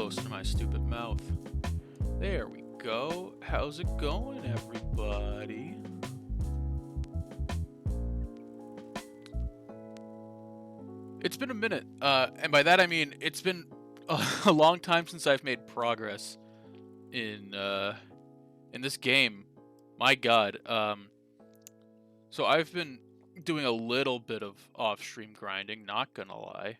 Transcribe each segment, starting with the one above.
closer to my stupid mouth. There we go. How's it going, everybody? It's been a minute, and by that I mean it's been a long time since I've made progress in this game. My God. So I've been doing a little bit of off-stream grinding, not gonna lie.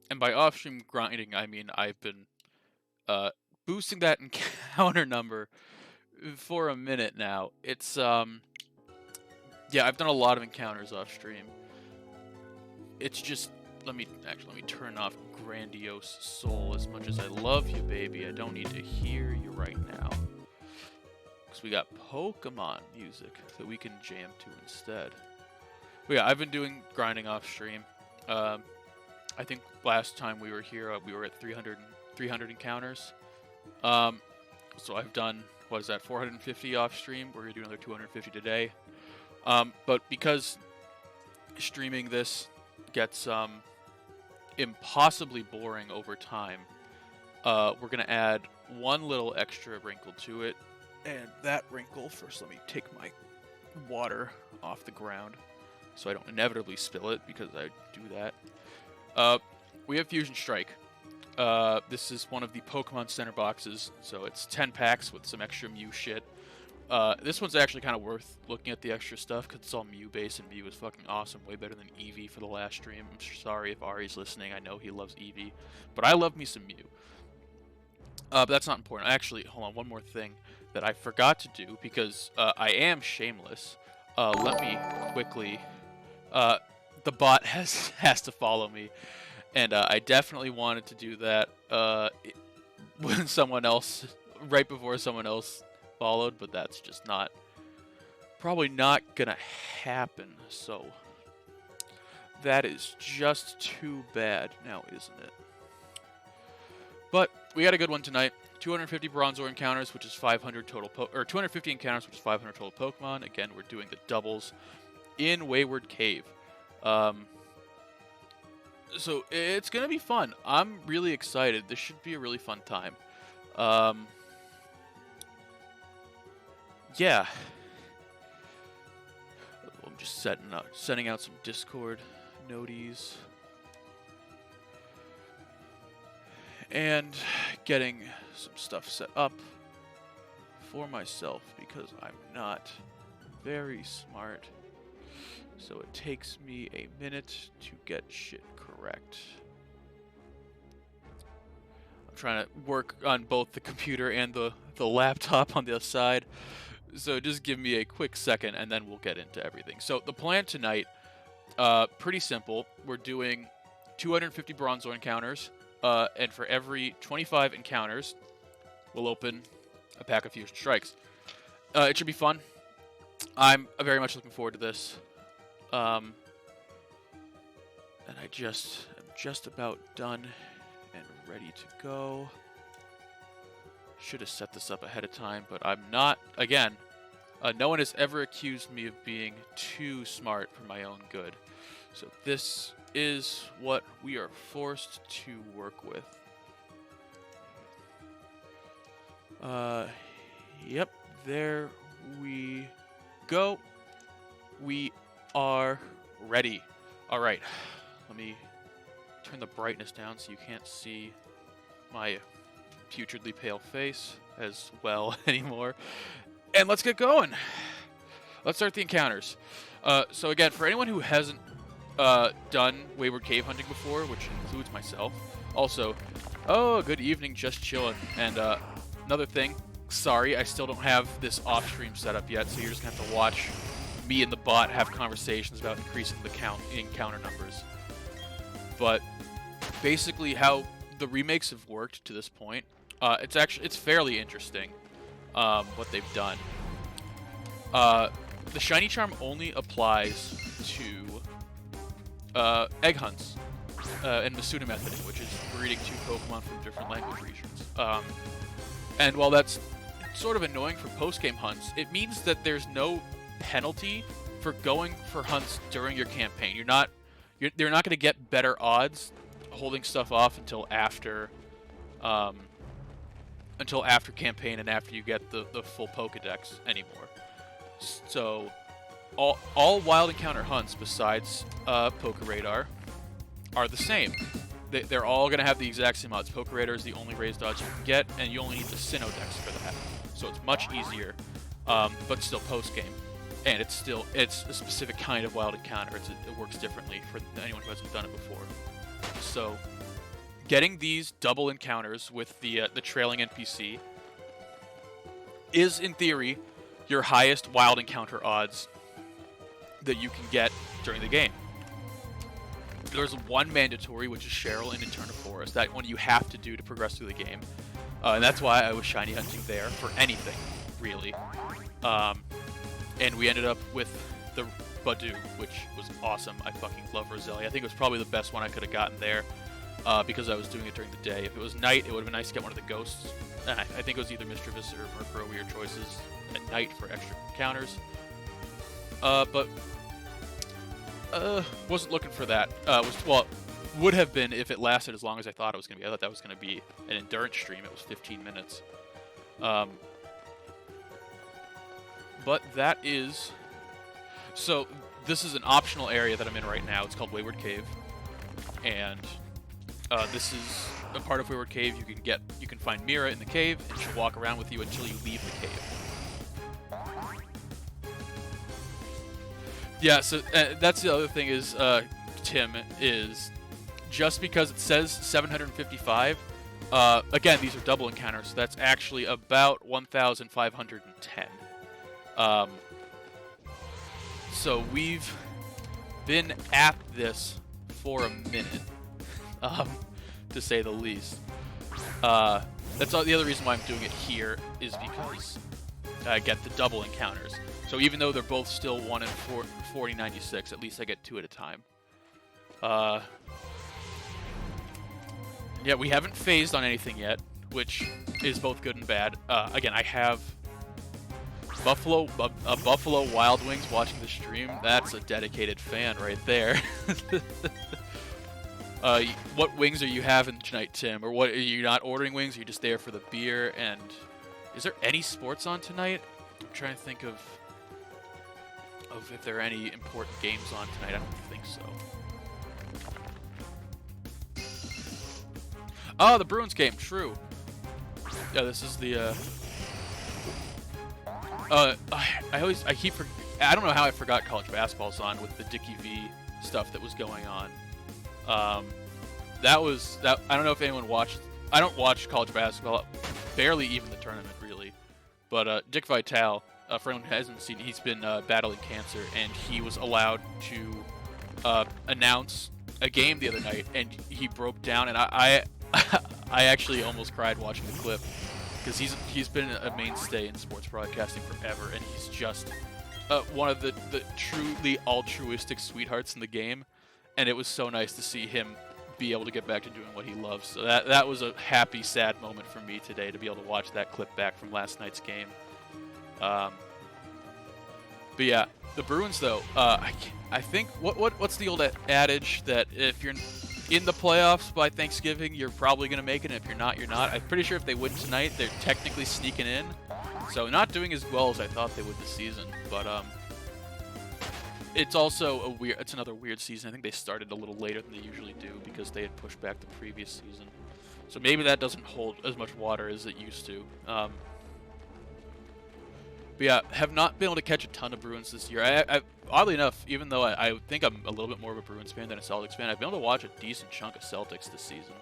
And by off-stream grinding, I mean I've been boosting that encounter number for a minute now. It's yeah, I've done a lot of encounters off-stream. It's just let me turn off Grandiose Soul. As much as I love you, baby, I don't need to hear you right now. Because we got Pokemon music that we can jam to instead. But yeah, I've been doing grinding off stream. I think last time we were here, we were at 300 encounters. So I've done, what is that, 450 off stream. We're going to do another 250 today. But because streaming this gets impossibly boring over time, we're going to add one little extra wrinkle to it. And that wrinkle, first let me take my water off the ground so I don't inevitably spill it, because I do that. We have Fusion Strike. This is one of the Pokemon Center boxes, so it's 10 packs with some extra Mew shit. This one's actually kind of worth looking at the extra stuff, because it's all Mew-based, and Mew is fucking awesome, way better than Eevee for the last stream. I'm sorry if Ari's listening, I know he loves Eevee, but I love me some Mew. But that's not important. Actually, hold on, one more thing that I forgot to do, because I am shameless. Let me quickly... the bot has to follow me, and I definitely wanted to do that when someone else, right before someone else followed, but that's just probably not gonna happen, so that is just too bad now, isn't it? But we got a good one tonight. 250 Bronzor encounters, which is 500 total, or 250 encounters, which is 500 total Pokemon. Again, we're doing the doubles in Wayward Cave. So it's gonna be fun. I'm really excited. This should be a really fun time. Yeah. I'm just sending out some Discord noties. And getting some stuff set up for myself, because I'm not very smart. So it takes me a minute to get shit correct. I'm trying to work on both the computer and the laptop on the other side. So just give me a quick second and then we'll get into everything. So the plan tonight, pretty simple. We're doing 250 Bronzor encounters. And for every 25 encounters, we'll open a pack of Fusion Strikes. It should be fun. I'm very much looking forward to this. And I'm just about done and ready to go. Should have set this up ahead of time, but I'm not. Again, no one has ever accused me of being too smart for my own good. So this is what we are forced to work with. Yep, there we go. We are ready. All right, let me turn the brightness down so you can't see my putridly pale face as well anymore. And let's get going. Let's start the encounters. So again, for anyone who hasn't done Wayward Cave hunting before, which includes myself. Also, oh, good evening, just chilling. And another thing, sorry, I still don't have this off-stream set up yet, so you're just gonna have to watch me and the bot have conversations about increasing the encounter numbers. But basically, how the remakes have worked to this point, it's fairly interesting what they've done. The Shiny Charm only applies to egg hunts and Masuda methoding, which is breeding two Pokemon from different language regions. And while that's sort of annoying for post-game hunts, it means that there's no penalty for going for hunts during your campaign. They're not going to get better odds holding stuff off until after campaign and after you get the full Pokedex anymore. So all wild encounter hunts besides Poke Radar are the same. They're all going to have the exact same odds. Poke Radar is the only raised odds you can get, and you only need the Sinnoh Dex for that. So it's much easier, but still post-game. And it's a specific kind of wild encounter. It works differently for anyone who hasn't done it before. So getting these double encounters with the trailing NPC is, in theory, your highest wild encounter odds that you can get during the game. There's one mandatory, which is Cheryl in Eternal Forest. That one you have to do to progress through the game. And that's why I was shiny hunting there for anything, really. And we ended up with the Badu, which was awesome. I fucking love Roselia. I think it was probably the best one I could have gotten there because I was doing it during the day. If it was night, it would have been nice to get one of the ghosts. I think it was either Mischievous or Murkrow, weird choices at night for extra encounters. But wasn't looking for that. Would have been if it lasted as long as I thought it was going to be. I thought that was going to be an endurance stream. It was 15 minutes. But that is... So, this is an optional area that I'm in right now. It's called Wayward Cave. And this is a part of Wayward Cave. You can find Mira in the cave, and she'll walk around with you until you leave the cave. Yeah, so that's the other thing is, Tim, is just because it says 755, again, these are double encounters, so that's actually about 1,510. So we've been at this for a minute, to say the least. That's the other reason why I'm doing it here is because I get the double encounters. So even though they're both still 1 in 4096, at least I get 2 at a time. Yeah, we haven't phased on anything yet, which is both good and bad. Again, I have Buffalo Wild Wings watching the stream. That's a dedicated fan right there. What wings are you having tonight, Tim? Or what, are you not ordering wings? Are you just there for the beer? And is there any sports on tonight? I'm trying to think of if there are any important games on tonight. I don't think so. Oh, the Bruins game. True. Yeah, this is the. I don't know how I forgot college basketball's on with the Dickie V stuff that was going on. I don't know if anyone watched. I don't watch college basketball, barely even the tournament really. But Dick Vitale, for anyone who hasn't seen, he's been battling cancer, and he was allowed to announce a game the other night, and he broke down, and I actually almost cried watching the clip. Because he's been a mainstay in sports broadcasting forever, and he's just one of the truly altruistic sweethearts in the game, and it was so nice to see him be able to get back to doing what he loves. So that was a happy, sad moment for me today to be able to watch that clip back from last night's game. But yeah, the Bruins though, I think what's the old adage that if you're in the playoffs by Thanksgiving, you're probably going to make it, and if you're not, you're not. I'm pretty sure if they win tonight, they're technically sneaking in. So not doing as well as I thought they would this season. But it's also it's another weird season. I think they started a little later than they usually do because they had pushed back the previous season. So maybe that doesn't hold as much water as it used to. But yeah, have not been able to catch a ton of Bruins this year. I oddly enough, even though I think I'm a little bit more of a Bruins fan than a Celtics fan, I've been able to watch a decent chunk of Celtics this season.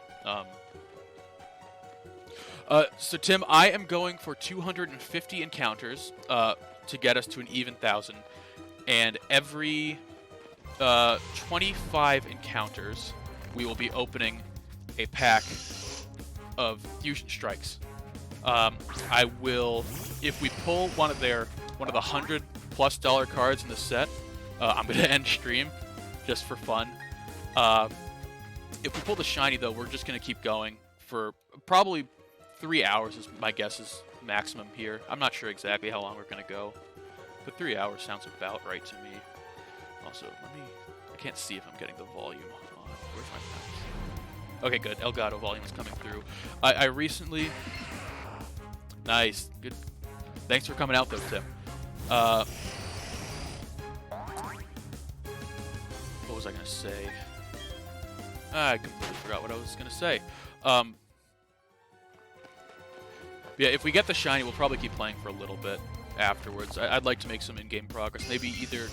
So Tim, I am going for 250 encounters to get us to an even 1,000, and every 25 encounters, we will be opening a pack of Fusion Strikes. I will, if we pull one of the $100+ cards in the set, I'm going to end stream just for fun. If we pull the shiny though, we're just going to keep going for probably 3 hours is my guess is maximum here. I'm not sure exactly how long we're going to go, but 3 hours sounds about right to me. Also, I can't see if I'm getting the volume on. Where's my mouse? Okay, good. Elgato volume is coming through. I recently... Nice. Good. Thanks for coming out, though, Tim. What was I going to say? I completely forgot what I was going to say. Yeah, if we get the shiny, we'll probably keep playing for a little bit afterwards. I'd like to make some in-game progress. Maybe either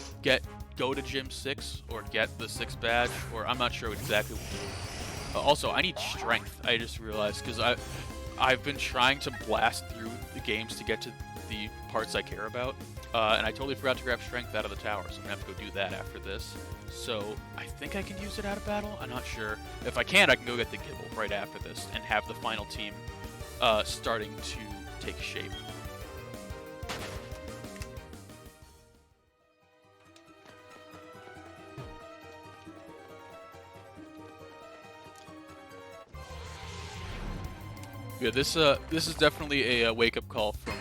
go to Gym 6 or get the 6 badge, or I'm not sure exactly what to do. Also, I need strength, I just realized, because I've been trying to blast through the games to get to the parts I care about, and I totally forgot to grab strength out of the tower, so I'm going to have to go do that after this. So I think I can use it out of battle? I'm not sure. If I can, I can go get the Gibble right after this and have the final team starting to take shape. Yeah, this is definitely a wake-up call from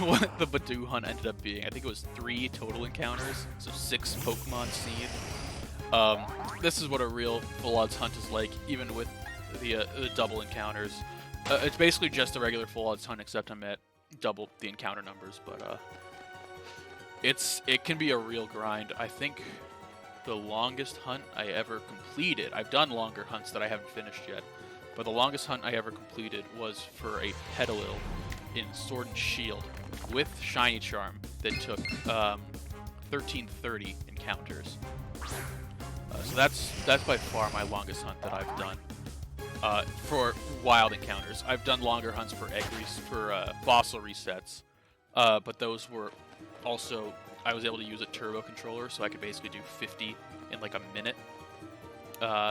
what the BRONZOR Hunt ended up being. I think it was 3 total encounters, so 6 Pokemon seen. This is what a real full odds hunt is like, even with the double encounters. It's basically just a regular full odds hunt, except I'm at double the encounter numbers. But it can be a real grind. I think the longest hunt I ever completed. I've done longer hunts that I haven't finished yet, but the longest hunt I ever completed was for a Petalil in Sword and Shield with Shiny Charm that took 1330 encounters. So that's by far my longest hunt that I've done for wild encounters. I've done longer hunts for fossil resets, but those were also, I was able to use a turbo controller, so I could basically do 50 in like a minute.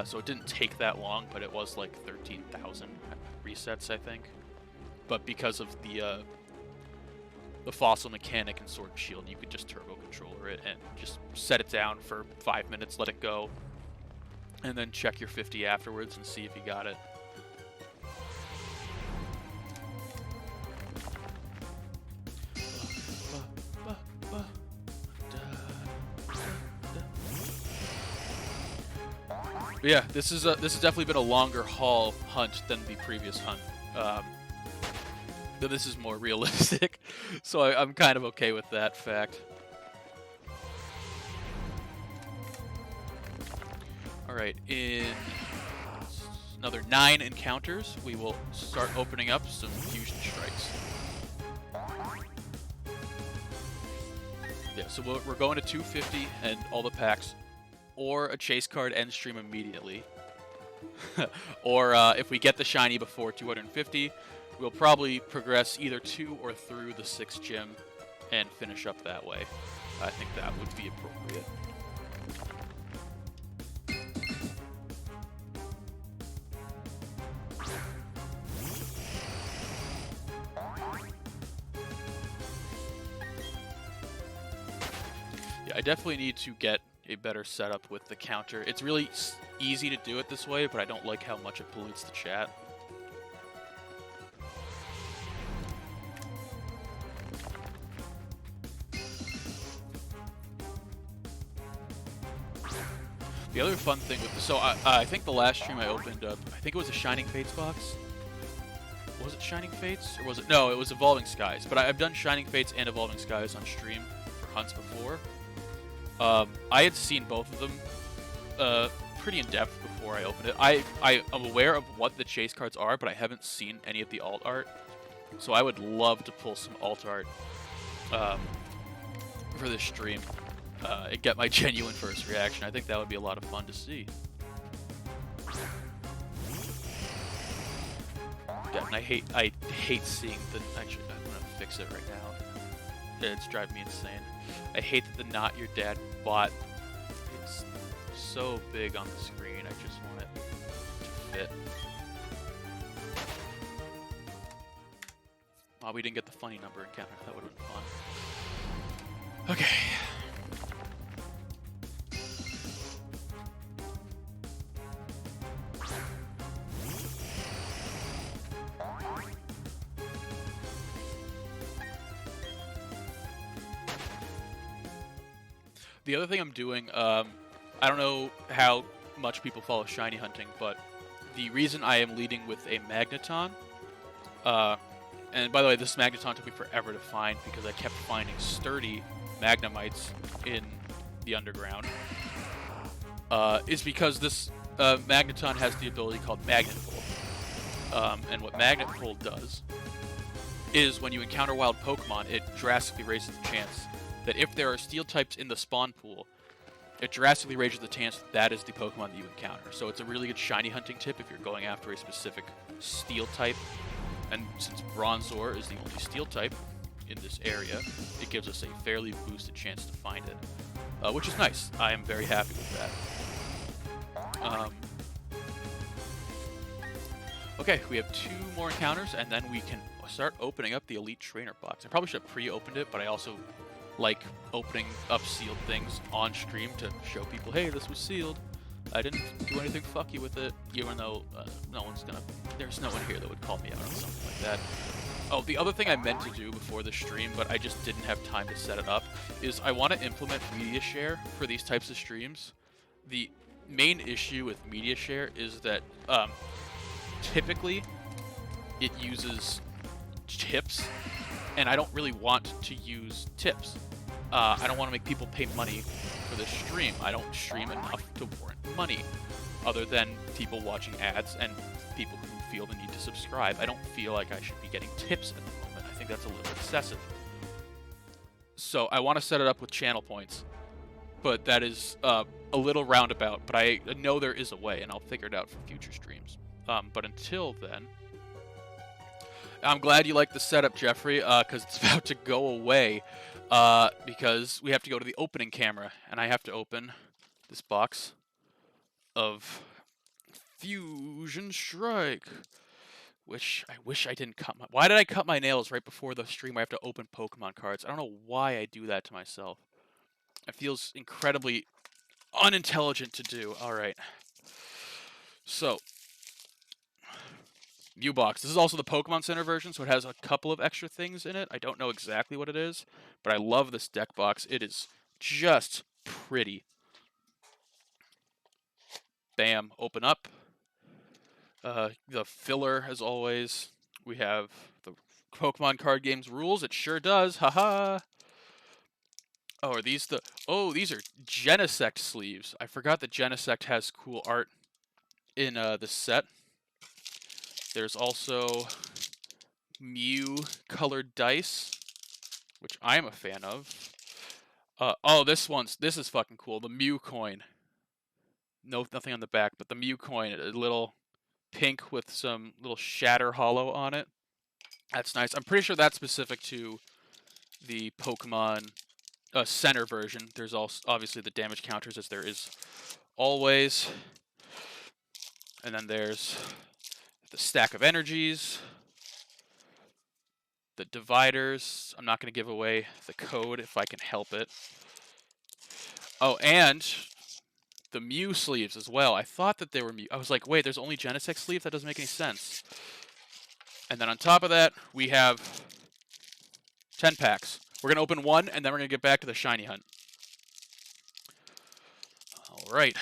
So it didn't take that long, but it was like 13,000 resets, I think. But because of the fossil mechanic in Sword and Shield, you could just turbo controller it and just set it down for 5 minutes, let it go, and then check your 50 afterwards and see if you got it. But yeah, this has definitely been a longer haul hunt than the previous hunt. But this is more realistic, so I'm kind of okay with that fact. Alright, in another 9 encounters, we will start opening up some fusion strikes. Yeah, so we're going to 250 and all the packs, or a chase card end stream immediately. Or if we get the shiny before 250, we'll probably progress either to or through the 6th gym and finish up that way. I think that would be appropriate. Yeah, I definitely need to get a better setup with the counter. It's really easy to do it this way, but I don't like how much it pollutes the chat. The other fun thing with this, so I think the last stream I opened up, I think it was a Shining Fates box. Was it Shining Fates? Or was it? No, it was Evolving Skies. But I've done Shining Fates and Evolving Skies on stream for hunts before. I had seen both of them pretty in depth before I opened it. I am aware of what the chase cards are, but I haven't seen any of the alt art. So I would love to pull some alt art for this stream and get my genuine first reaction. I think that would be a lot of fun to see. Yeah, and I hate seeing the. Actually, I'm gonna fix it right now. It's driving me insane. I hate that the "not your dad" bot. It's so big on the screen. I just want it to fit. Oh, we didn't get the funny number encounter. That would have been fun. Okay. The other thing I'm doing, I don't know how much people follow shiny hunting, but the reason I am leading with a Magneton, and by the way, this Magneton took me forever to find because I kept finding sturdy Magnemites in the underground, is because this Magneton has the ability called Magnet Pull. And what Magnet Pull does is when you encounter wild Pokemon, it drastically raises the chance that if there are Steel types in the spawn pool, it drastically raises the chance that is the Pokemon that you encounter. So it's a really good shiny hunting tip if you're going after a specific Steel type. And since Bronzor is the only Steel type in this area, it gives us a fairly boosted chance to find it, which is nice. I am very happy with that. Okay, we have 2 more encounters, and then we can start opening up the Elite Trainer box. I probably should have pre-opened it, but I also like opening up sealed things on stream to show people, hey, this was sealed. I didn't do anything fucky with it, even though there's no one here that would call me out on something like that. Oh, the other thing I meant to do before the stream, but I just didn't have time to set it up, is I want to implement media share for these types of streams. The main issue with media share is that typically it uses tips, and I don't really want to use tips. I don't want to make people pay money for this stream. I don't stream enough to warrant money, other than people watching ads and people who feel the need to subscribe. I don't feel like I should be getting tips at the moment. I think that's a little excessive. So I want to set it up with channel points, but that is a little roundabout, but I know there is a way, and I'll figure it out for future streams. But until then, I'm glad you like the setup, Jeffrey, because it's about to go away, because we have to go to the opening camera, and I have to open this box of Fusion Strike, which I wish I didn't cut my... Why did I cut my nails right before the stream where I have to open Pokemon cards? I don't know why I do that to myself. It feels incredibly unintelligent to do. Alright. So, U-Box. This is also the Pokemon Center version, so it has a couple of extra things in it. I don't know exactly what it is, but I love this deck box. It is just pretty. Bam. Open up. The filler, as always. We have the Pokemon card games rules. It sure does. Haha. Oh, are these the... Oh, these are Genesect sleeves. I forgot that Genesect has cool art in this set. There's also Mew colored dice, which I'm a fan of. Oh, this is fucking cool. The Mew coin. No, nothing on the back, but the Mew coin, a little pink with some little shatter hollow on it. That's nice. I'm pretty sure that's specific to the Pokemon Center version. There's also obviously the damage counters, as there is always. And then there's the stack of energies, the dividers. I'm not going to give away the code if I can help it. Oh, and the Mew sleeves as well. I thought that they were Mew. I was like, wait, there's only Genesect sleeves? That doesn't make any sense. And then on top of that, we have 10 packs. We're going to open one, and then we're going to get back to the shiny hunt. All right.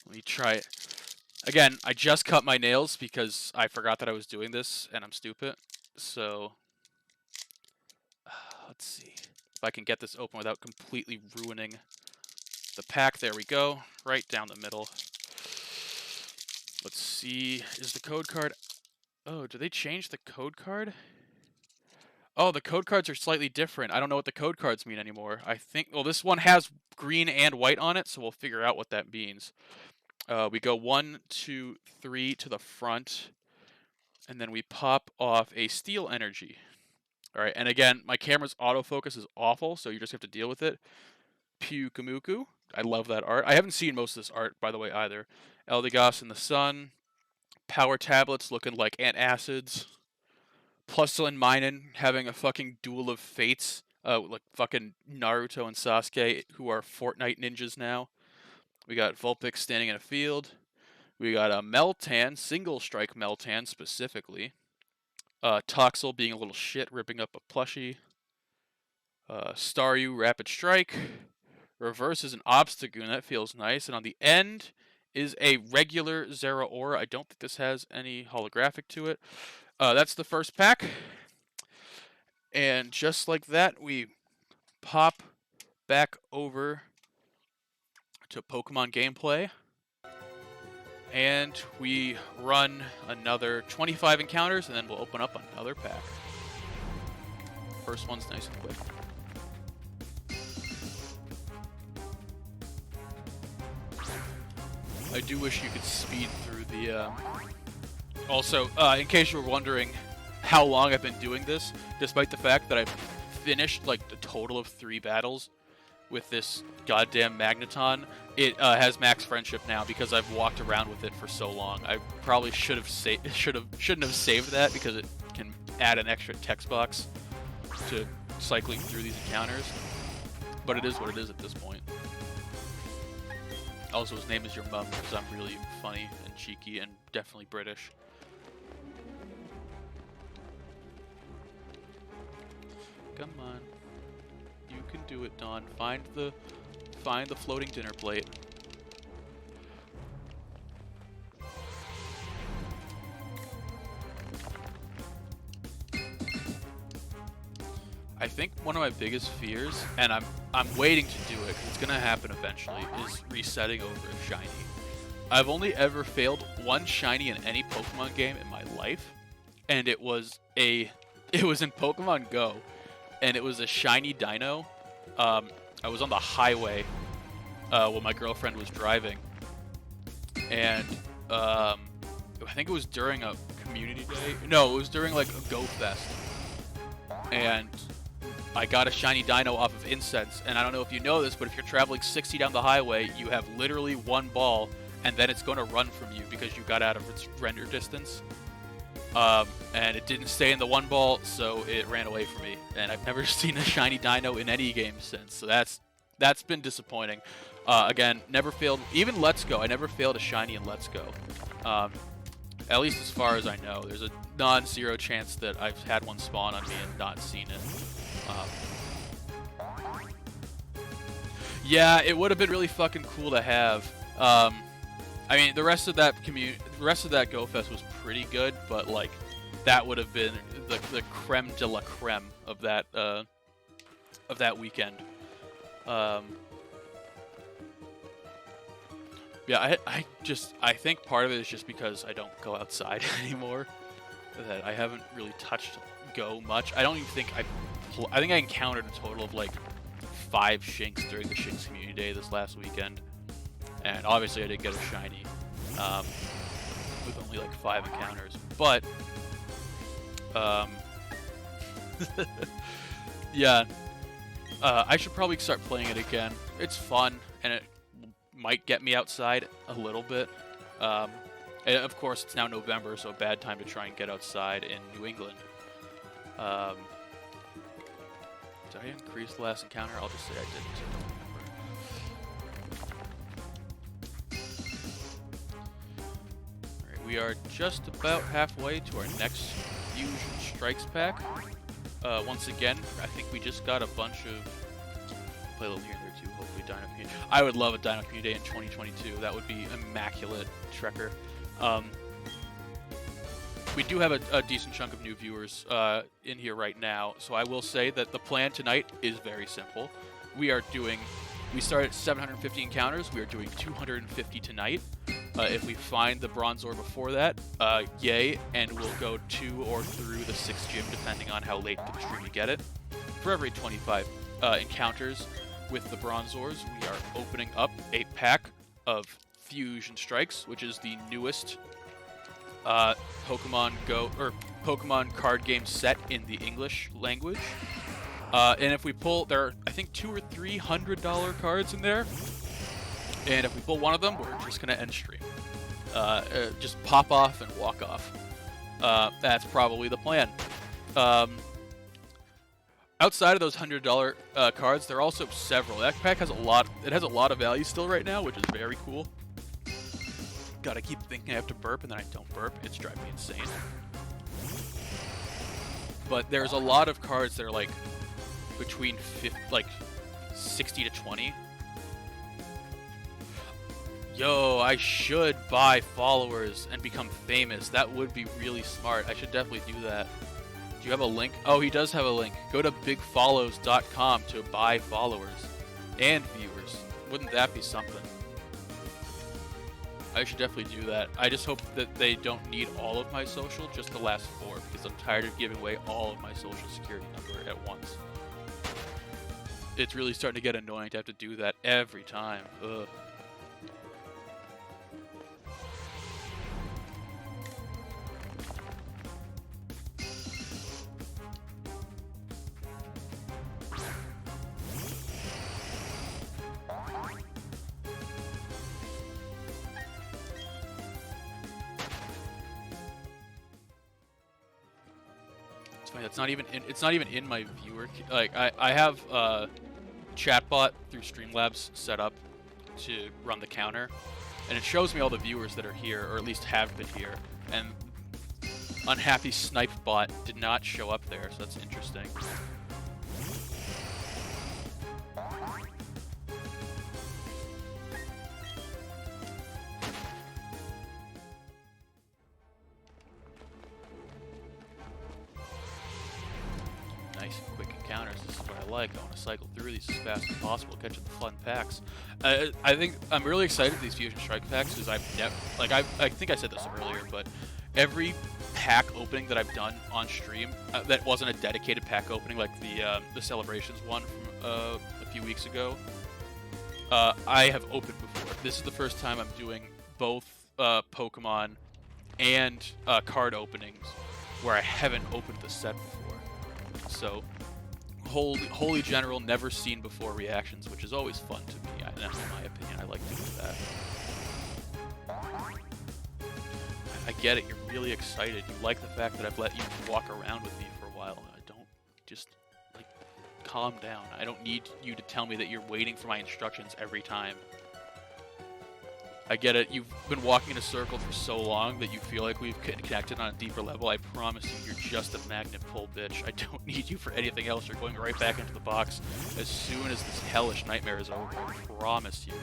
Let me try it. Again, I just cut my nails because I forgot that I was doing this, and I'm stupid. So, let's see if I can get this open without completely ruining the pack. There we go. Right down the middle. Let's see. Is the code card... Oh, did they change the code card? Oh, the code cards are slightly different. I don't know what the code cards mean anymore. I think... Well, this one has green and white on it, so we'll figure out what that means. We go 1, 2, 3 to the front, and then we pop off a Steel Energy. All right, and again, my camera's autofocus is awful, so you just have to deal with it. Pyukumuku. I love that art. I haven't seen most of this art, by the way, either. Eldegoss in the sun. Power tablets looking like antacids. Plusle and Minun having a fucking duel of fates. Like fucking Naruto and Sasuke, who are Fortnite ninjas now. We got Vulpix standing in a field. We got a Meltan, single strike Meltan specifically. Toxel being a little shit, ripping up a plushie. Staryu, Rapid Strike. Reverse is an Obstagoon, that feels nice. And on the end is a regular Zeraora. I don't think this has any holographic to it. That's the first pack. And just like that, we pop back over to Pokemon gameplay. And we run another 25 encounters, and then we'll open up another pack. First one's nice and quick. I do wish you could speed through the... Also, in case you were wondering how long I've been doing this, despite the fact that I've finished like the total of 3 battles with this goddamn Magneton, it has max friendship now because I've walked around with it for so long. I probably shouldn't have saved that because it can add an extra text box to cycling through these encounters. But it is what it is at this point. Also, his name is Your Mum because I'm really funny and cheeky and definitely British. Come on. You can do it, Dawn. Find the floating dinner plate. I think one of my biggest fears, and I'm waiting to do it, it's gonna happen eventually, is resetting over a shiny. I've only ever failed one shiny in any Pokemon game in my life, and it was in Pokemon Go, and it was a shiny dino. I was on the highway when my girlfriend was driving, and I think it was during a community day. No, it was during like a Go Fest, and I got a shiny dino off of Incense. And I don't know if you know this, but if you're traveling 60 down the highway, you have literally one ball, and then it's going to run from you because you got out of its render distance. And it didn't stay in the one ball, so it ran away from me. And I've never seen a shiny dino in any game since, so that's been disappointing. Again, never failed, even Let's Go, I never failed a shiny in Let's Go. At least as far as I know. There's a non-zero chance that I've had one spawn on me and not seen it. Yeah, it would have been really fucking cool to have. I mean, the rest of that Go Fest was pretty good, but like that would have been the creme de la creme of that weekend. Yeah, I think part of it is just because I don't go outside anymore. That I haven't really touched Go much. I don't even think I think I encountered a total of like 5 Shinx during the Shinx Community Day this last weekend, and obviously I didn't get a shiny with only like 5 encounters. But yeah, I should probably start playing it again. It's fun, and it might get me outside a little bit. And of course, it's now November, so a bad time to try and get outside in New England. Did I increase the last encounter? I'll just say I didn't. I don't remember. Alright, we are just about halfway to our next Fusion Strikes pack. Once again, I think we just got a bunch of... Play a little here and there too, hopefully Dino Community. I would love a Dino Community Day in 2022. That would be immaculate, Trekker. We do have a decent chunk of new viewers in here right now, so I will say that the plan tonight is very simple. We start at 750 encounters. We are doing 250 tonight. If we find the Bronzor before that, yay, and we'll go to or through the 6th gym, depending on how late the stream we get it. For every 25 encounters with the Bronzors, we are opening up a pack of Fusion Strikes, which is the newest Pokemon Go or Pokemon card game set in the English language. And if we pull, there are I think $200 or $300 cards in there. And if we pull one of them, we're just gonna end stream. Just pop off and walk off. That's probably the plan. Outside of those $100 cards, there are also several. That pack has a lot. It has a lot of value still right now, which is very cool. Gotta keep thinking I have to burp, and then I don't burp. It's driving me insane. But there's a lot of cards that are like between 60 to 20. Yo, I should buy followers and become famous. That would be really smart. I should definitely do that. Do you have a link? Oh, he does have a link. Go to bigfollows.com to buy followers and viewers. Wouldn't that be something? I should definitely do that. I just hope that they don't need all of my social, just the last 4, because I'm tired of giving away all of my social security number at once. It's really starting to get annoying to have to do that every time. Ugh. It's not even in my viewer. Like I have chatbot through Streamlabs set up to run the counter, and it shows me all the viewers that are here, or at least have been here. And unhappy snipe bot did not show up there, so that's interesting. Nice and quick encounters. This is what I like. I want to cycle through these as fast as possible, catching the fun packs. I think I'm really excited for these Fusion Strike packs because I've never, like, I think I said this earlier, but every pack opening that I've done on stream that wasn't a dedicated pack opening, like the Celebrations one from a few weeks ago, I have opened before. This is the first time I'm doing both Pokemon and card openings where I haven't opened the set before. So, holy general, never seen before reactions, which is always fun to me. In my opinion, I like doing that. I get it. You're really excited. You like the fact that I've let you walk around with me for a while. I don't just like calm down. I don't need you to tell me that you're waiting for my instructions every time. I get it. You've been walking in a circle for so long that you feel like we've connected on a deeper level. I promise you, you're just a magnet pull, bitch. I don't need you for anything else. You're going right back into the box as soon as this hellish nightmare is over. I promise you.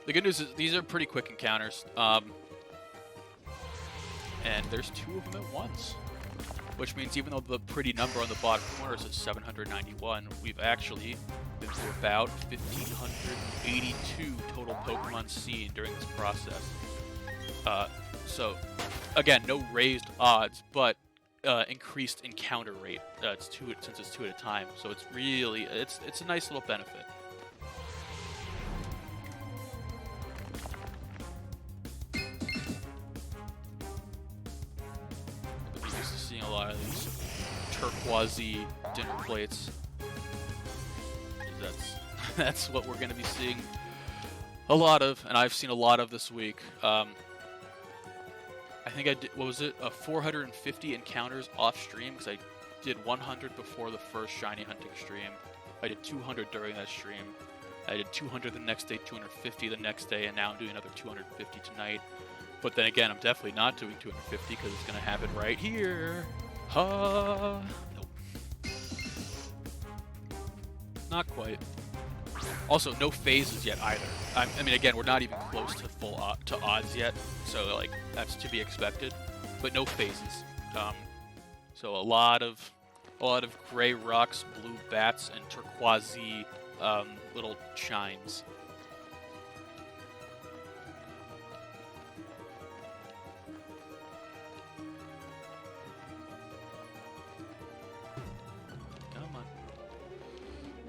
The good news is these are pretty quick encounters. And there's 2 of them at once. Which means even though the pretty number on the bottom corner says 791, we've actually been through about 1,582 total Pokemon seen during this process. So, again, no raised odds, but increased encounter rate. Since it's 2 at a time, so it's really it's a nice little benefit. A lot of these turquoisey dinner plates. That's what we're going to be seeing a lot of, and I've seen a lot of this week. I think I did, what was it, 450 encounters off stream, because I did 100 before the first shiny hunting stream. I did 200 during that stream. I did 200 the next day, 250 the next day, and now I'm doing another 250 tonight. But then again, I'm definitely not doing 250 because it's going to happen right here. Nope. Not quite. Also, no phases yet either. I mean, again, we're not even close to full to odds yet, so like that's to be expected. But no phases. So a lot of gray rocks, blue bats, and turquoisey little shines.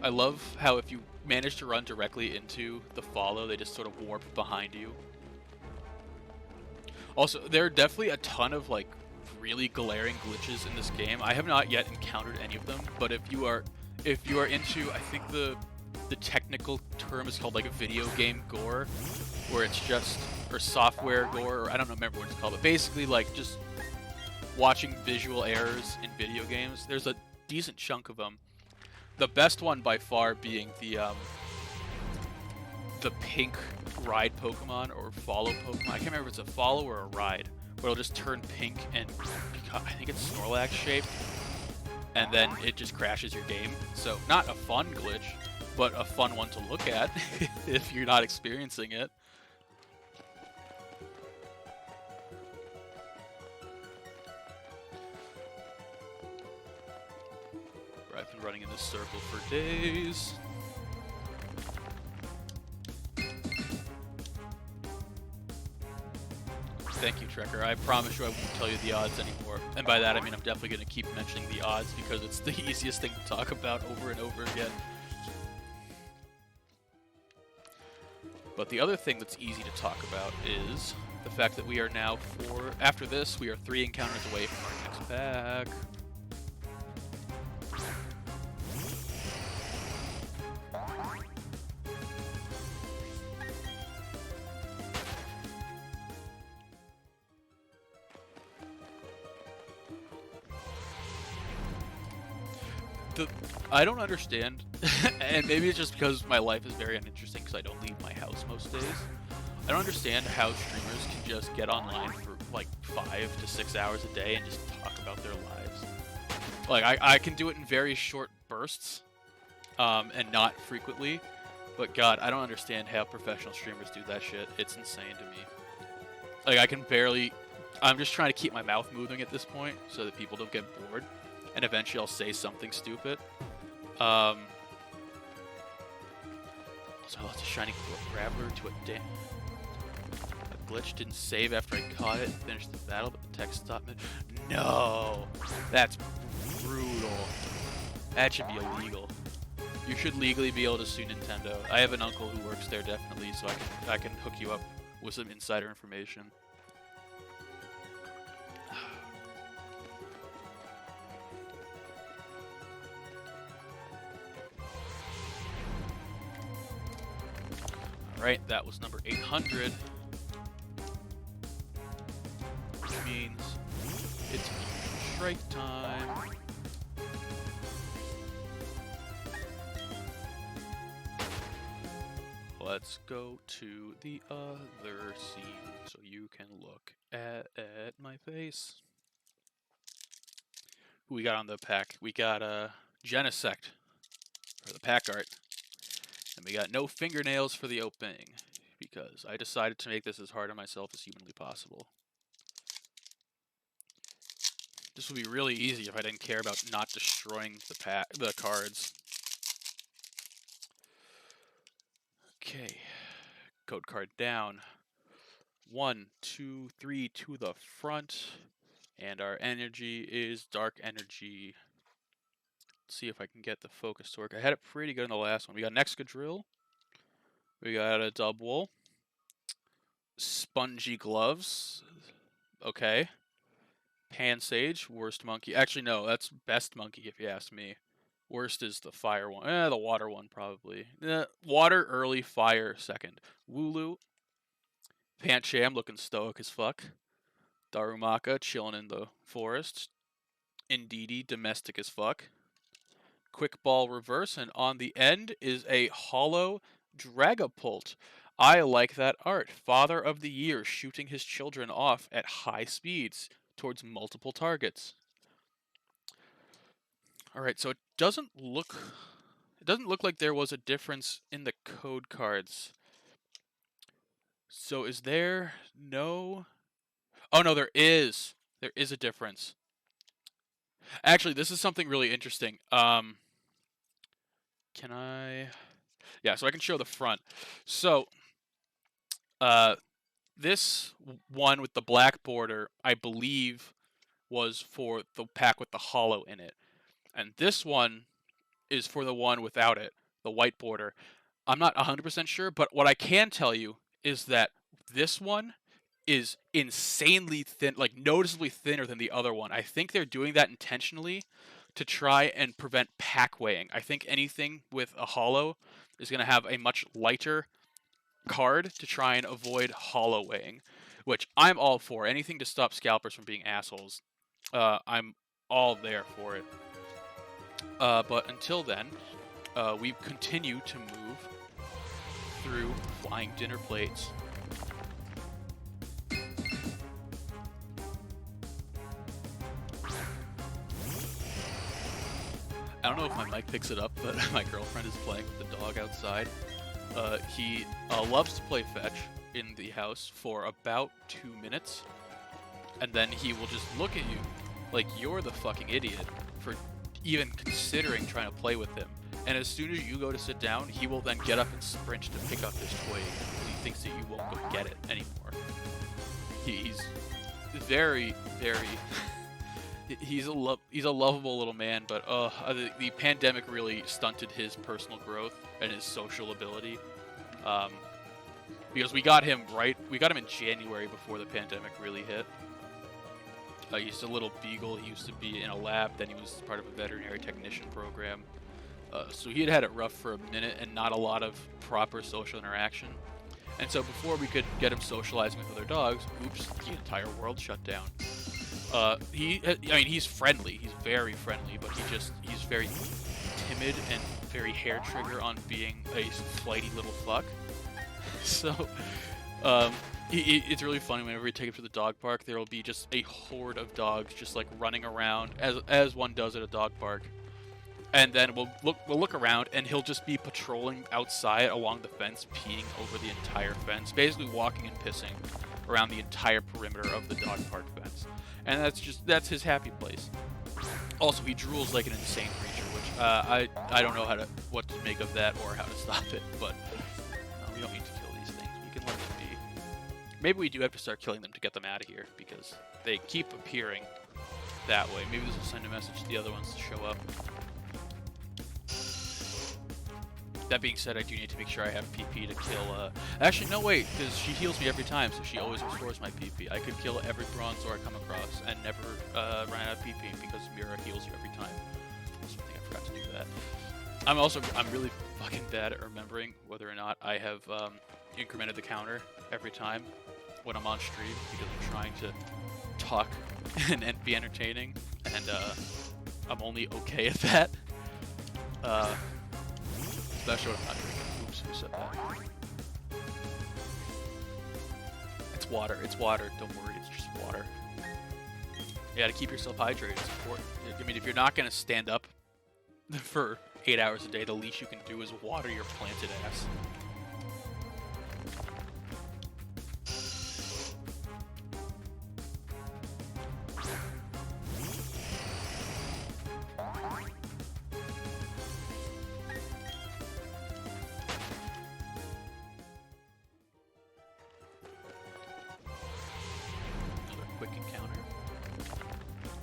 I love how if you manage to run directly into the follow, they just sort of warp behind you. Also, there are definitely a ton of like really glaring glitches in this game. I have not yet encountered any of them, but if you are into, I think the technical term is called like a video game gore, where it's just, or software gore, or I don't remember what it's called, but basically like just watching visual errors in video games. There's a decent chunk of them. The best one by far being the pink ride Pokemon or follow Pokemon. I can't remember if it's a follow or a ride, where it'll just turn pink and I think it's Snorlax shaped, and then it just crashes your game. So not a fun glitch, but a fun one to look at if you're not experiencing it. I've been running in this circle for days. Thank you, Trekker. I promise you I won't tell you the odds anymore. And by that I mean I'm definitely going to keep mentioning the odds because it's the easiest thing to talk about over and over again. But the other thing that's easy to talk about is the fact that we are now after this, we are 3 encounters away from our next pack. I don't understand, and maybe it's just because my life is very uninteresting because I don't leave my house most days. I don't understand how streamers can just get online for like 5 to 6 hours a day and just talk about their lives. Like, I can do it in very short bursts, and not frequently, but God, I don't understand how professional streamers do that shit. It's insane to me. Like, I'm just trying to keep my mouth moving at this point so that people don't get bored, and eventually I'll say something stupid. So I lost a shiny graveler to a glitch. Didn't save after I caught it and finished the battle, but the text stopped me. No! That's brutal. That should be illegal. You should legally be able to sue Nintendo. I have an uncle who works there definitely, so I can hook you up with some insider information. Alright, that was number 800. Which means it's strike time. Let's go to the other scene so you can look at my face. Who we got on the pack? We got Genesect for the pack art. And we got no fingernails for the opening, because I decided to make this as hard on myself as humanly possible. This would be really easy if I didn't care about not destroying the cards. Okay, code card down. 1, 2, 3 to the front, and our energy is dark energy. Let's see if I can get the focus to work. I had it pretty good in the last one. We got an Excadrill. We got a Dubwool. Spongy Gloves. Okay. Pansage. Worst monkey. Actually, no. That's best monkey if you ask me. Worst is the fire one. The water one probably. Water early, fire second. Wooloo. Pancham looking stoic as fuck. Darumaka chilling in the forest. Indeedee domestic as fuck. Quick Ball reverse, and on the end is a hollow Dragapult. I like that art. Father of the Year shooting his children off at high speeds towards multiple targets. Alright, so it doesn't look like there was a difference in the code cards. So is there no... Oh no, there is. There is a difference. Actually, this is something really interesting. Can I... Yeah, so I can show the front. So, this one with the black border, I believe, was for the pack with the hollow in it. And this one is for the one without it, the white border. I'm not 100% sure, but what I can tell you is that this one is insanely thin, like noticeably thinner than the other one. I think they're doing that intentionally to try and prevent pack weighing. I think anything with a hollow is going to have a much lighter card to try and avoid hollow weighing, which I'm all for. Anything to stop scalpers from being assholes. I'm all there for it. But until then, we continue to move through flying dinner plates. I don't know if my mic picks it up, but my girlfriend is playing with the dog outside. He loves to play fetch in the house for about 2 minutes, and then he will just look at you like you're the fucking idiot for even considering trying to play with him. And as soon as you go to sit down, he will then get up and sprint to pick up his toy because he thinks that you won't go get it anymore. He's very, very... he's a lovable little man, but the pandemic really stunted his personal growth and his social ability. Because we got him in January before the pandemic really hit. He's a little beagle. He used to be in a lab, then he was part of a veterinary technician program. So he had it rough for a minute and not a lot of proper social interaction. And so before we could get him socializing with other dogs, oops, the entire world shut down. He's friendly. He's very friendly, but he's very timid and very hair trigger on being a flighty little fuck. So, it's really funny whenever we take him to the dog park. There will be just a horde of dogs just like running around as one does at a dog park. And then we'll look around, and he'll just be patrolling outside along the fence, peeing over the entire fence, basically walking and pissing around the entire perimeter of the dog park fence. And that's his happy place. Also, he drools like an insane creature, which I don't know what to make of that or how to stop it. But we don't need to kill these things. We can let them be. Maybe we do have to start killing them to get them out of here because they keep appearing that way. Maybe this will send a message to the other ones to show up. That being said, I do need to make sure I have PP to kill... Actually, no, wait, because she heals me every time, so she always restores my PP. I could kill every Bronzor I come across and never run out of PP because Mira heals you every time. That's one thing I forgot to do that. I'm really fucking bad at remembering whether or not I have incremented the counter every time when I'm on stream because I'm trying to talk and be entertaining, and I'm only okay at that. Especially when I'm not drinking. Oops, who said that? It's water. It's water. Don't worry. It's just water. Yeah, to keep yourself hydrated. It's important. I mean, if you're not going to stand up for 8 hours a day, the least you can do is water your planted ass.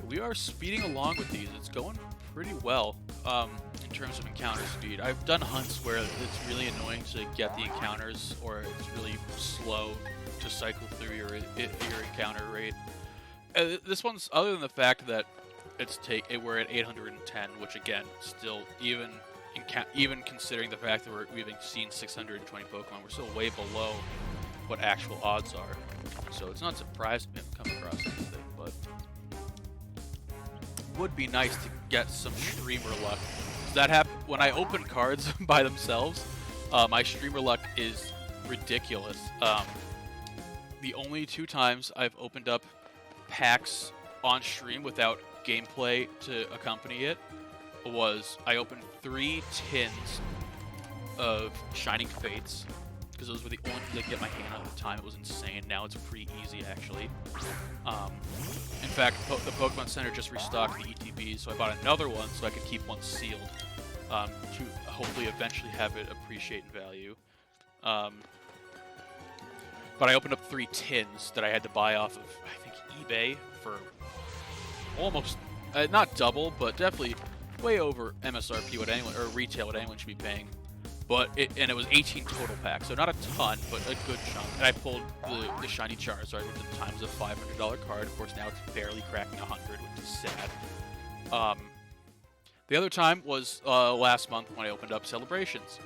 We are speeding along with these. It's going pretty well in terms of encounter speed. I've done hunts where it's really annoying to get the encounters, or it's really slow to cycle through your encounter rate. This one's, other than the fact that we're at 810, which again, still even considering the fact that we've seen 620 Pokemon, we're still way below what actual odds are. So it's not surprising we haven't come across anything, but would be nice to get some streamer luck. That happen when I open cards by themselves. My streamer luck is ridiculous. The only 2 times I've opened up packs on stream without gameplay to accompany it was I opened 3 tins of Shining Fates, because those were the only things I could get my hand on at the time. It was insane. Now it's pretty easy, actually. In fact, the Pokemon Center just restocked the ETBs, so I bought another one so I could keep one sealed to hopefully eventually have it appreciate in value. But I opened up 3 tins that I had to buy off of, I think, eBay for almost, not double, but definitely way over MSRP, what anyone, or retail, what anyone should be paying. But it was 18 total packs, so not a ton, but a good chunk. And I pulled the shiny Charizard, which at the time was a $500 card. Of course, now it's barely cracking 100, which is sad. The other time was last month when I opened up Celebrations.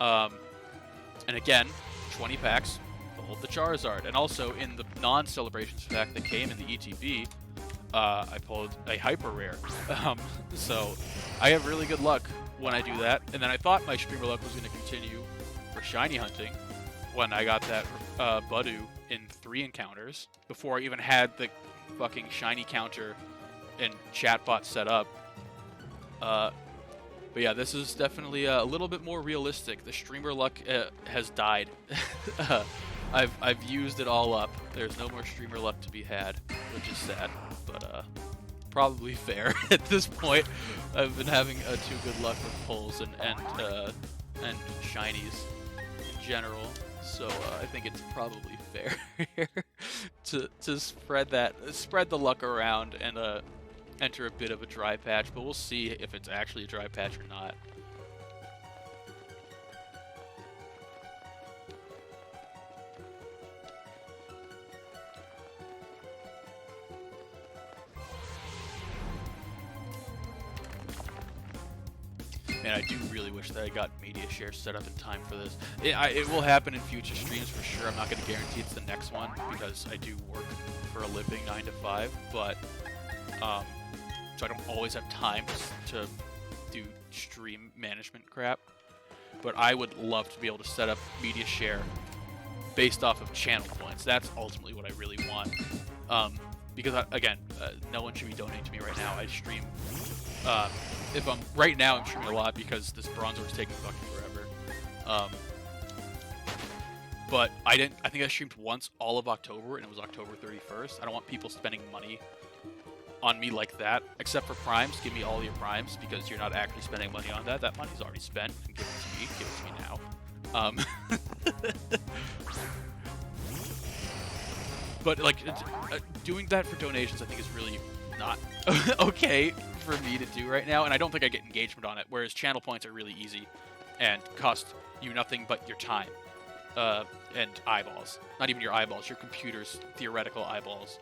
And again, 20 packs, pulled the Charizard. And also in the non-Celebrations pack that came in the ETB, I pulled a Hyper Rare. So I have really good luck when I do that. And then I thought my streamer luck was going to continue for shiny hunting when I got that Budu in 3 encounters before I even had the fucking shiny counter and chatbot set up. But yeah, this is definitely a little bit more realistic. The streamer luck has died. I've used it all up. There's no more streamer luck to be had, which is sad, but probably fair at this point. I've been having too good luck with pulls and shinies in general, so I think it's probably fair here to spread the luck around and enter a bit of a dry patch, but we'll see if it's actually a dry patch or not. Man, I do really wish that I got media share set up in time for this. It will happen in future streams for sure. I'm not going to guarantee it's the next one because I do work for a living 9 to 5, but so I don't always have time to do stream management crap. But I would love to be able to set up media share based off of channel points. That's ultimately what I really want. Because again, no one should be donating to me right now. I stream. If I'm right now, I'm streaming a lot because this Bronzor is taking fucking forever. But I think I streamed once all of October, and it was October 31st. I don't want people spending money on me like that, except for primes. Give me all your primes because you're not actually spending money on that. That money's already spent. And give it to me. Give it to me now. But like doing that for donations, I think is really not okay for me to do right now, and I don't think I get engagement on it. Whereas channel points are really easy and cost you nothing but your time and eyeballs. Not even your eyeballs, your computer's theoretical eyeballs.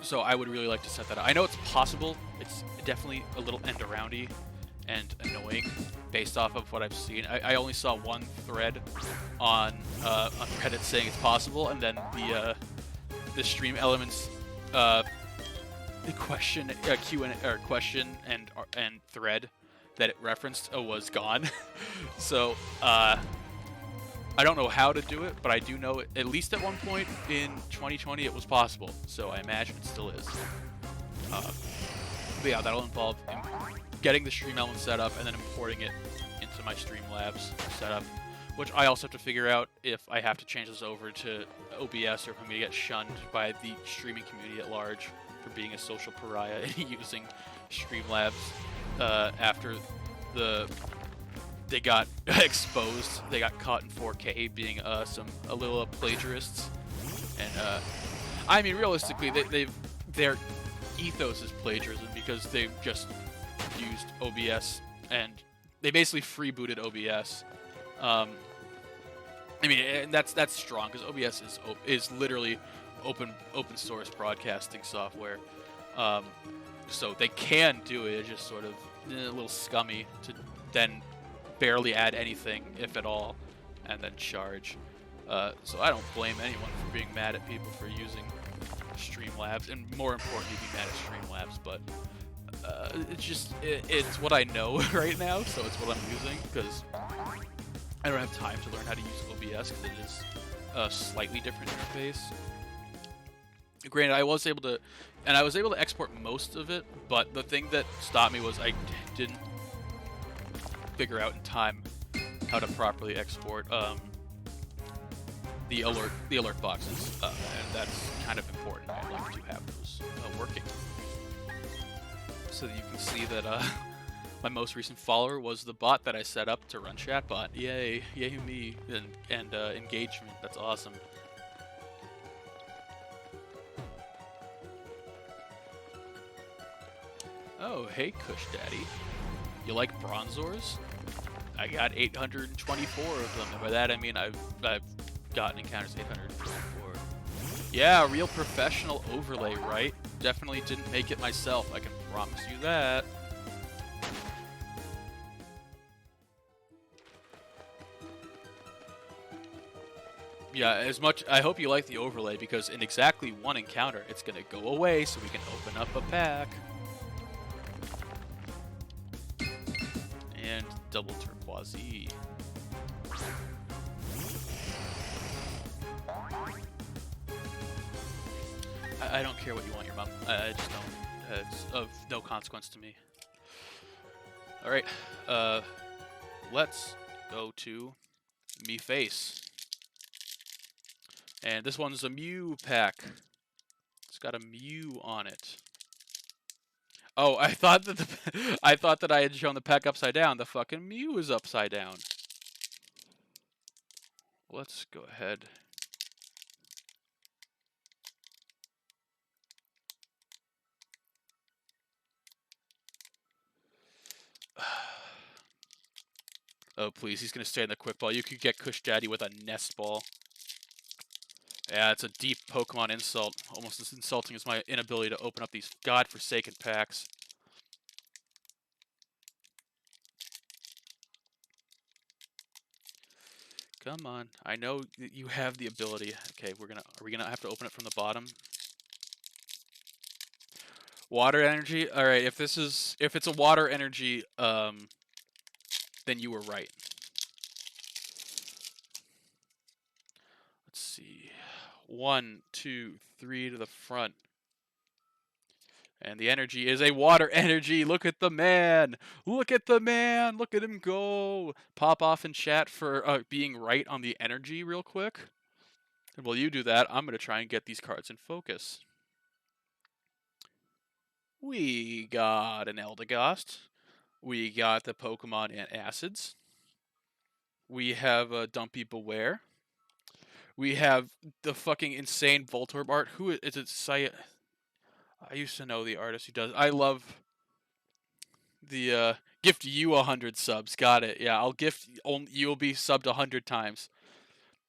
So I would really like to set that up. I know it's possible. It's definitely a little end-aroundy and annoying based off of what I've seen. I only saw one thread on Reddit saying it's possible, and then the stream elements question and thread that it referenced was gone. So I don't know how to do it, but I do know it, at least at one point in 2020 it was possible. So I imagine it still is. But yeah, that'll involve getting the stream element set up and then importing it into my Streamlabs setup, which I also have to figure out if I have to change this over to OBS or if I'm going to get shunned by the streaming community at large for being a social pariah and using Streamlabs after they got exposed. They got caught in 4K being a little plagiarists, and I mean realistically, their ethos is plagiarism because they've just used OBS and they basically freebooted OBS. I mean, and that's strong because OBS is literally open source broadcasting software. So they can do it. It's just sort of a little scummy to then barely add anything, if at all, and then charge. So I don't blame anyone for being mad at people for using Streamlabs, and more importantly, be mad at Streamlabs. But it's what I know right now, so it's what I'm using because I don't have time to learn how to use OBS because it is a slightly different interface. Granted, I was able to export most of it, but the thing that stopped me was I didn't figure out in time how to properly export the alert boxes, and that's kind of important. I'd like to have those working, so that you can see that my most recent follower was the bot that I set up to run chatbot. Yay me, and engagement. That's awesome. Oh, hey, Kush Daddy. You like Bronzors? I got 824 of them, and by that I mean I've gotten encounters 824. Yeah, real professional overlay, right? Definitely didn't make it myself, I can promise you that. Yeah, I hope you like the overlay, because in exactly one encounter, it's gonna go away so we can open up a pack. And double turquoise. I don't care what you want, your mom. I just don't. It's of no consequence to me. All right, let's go to me face. And this one's a Mew pack. It's got a Mew on it. Oh, I thought that I thought that I had shown the pack upside down. The fucking Mew is upside down. Let's go ahead. Oh, please, he's going to stay in the quick ball. You could get Kush Daddy with a nest ball. Yeah, it's a deep Pokemon insult. Almost as insulting as my inability to open up these godforsaken packs. Come on. I know that you have the ability. Okay, are we gonna have to open it from the bottom? Water energy? Alright, if it's a water energy, then you were right. Let's see. 1, 2, 3 to the front. And the energy is a water energy. Look at the man. Look at the man. Look at him go. Pop off in chat for being right on the energy real quick. And while you do that, I'm going to try and get these cards in focus. We got an Eldegost. We got the Pokemon Antacids. We have a Dumpy Beware. We have the fucking insane Voltorb art. Who is it? I used to know the artist who does. I love the gift you 100 subs. Got it. Yeah, I'll gift. You'll be subbed 100 times.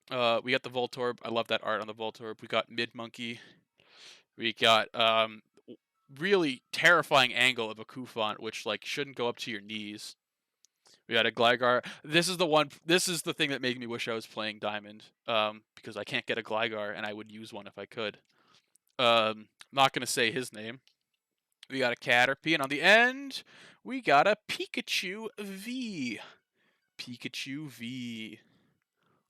We got the Voltorb. I love that art on the Voltorb. We got Mid Monkey. We got really terrifying angle of a Kufant, which like shouldn't go up to your knees. We got a Gligar. This is the one. This is the thing that made me wish I was playing Diamond. Because I can't get a Gligar, and I would use one if I could. Not gonna say his name. We got a Caterpie, and on the end, we got a Pikachu V. Pikachu V.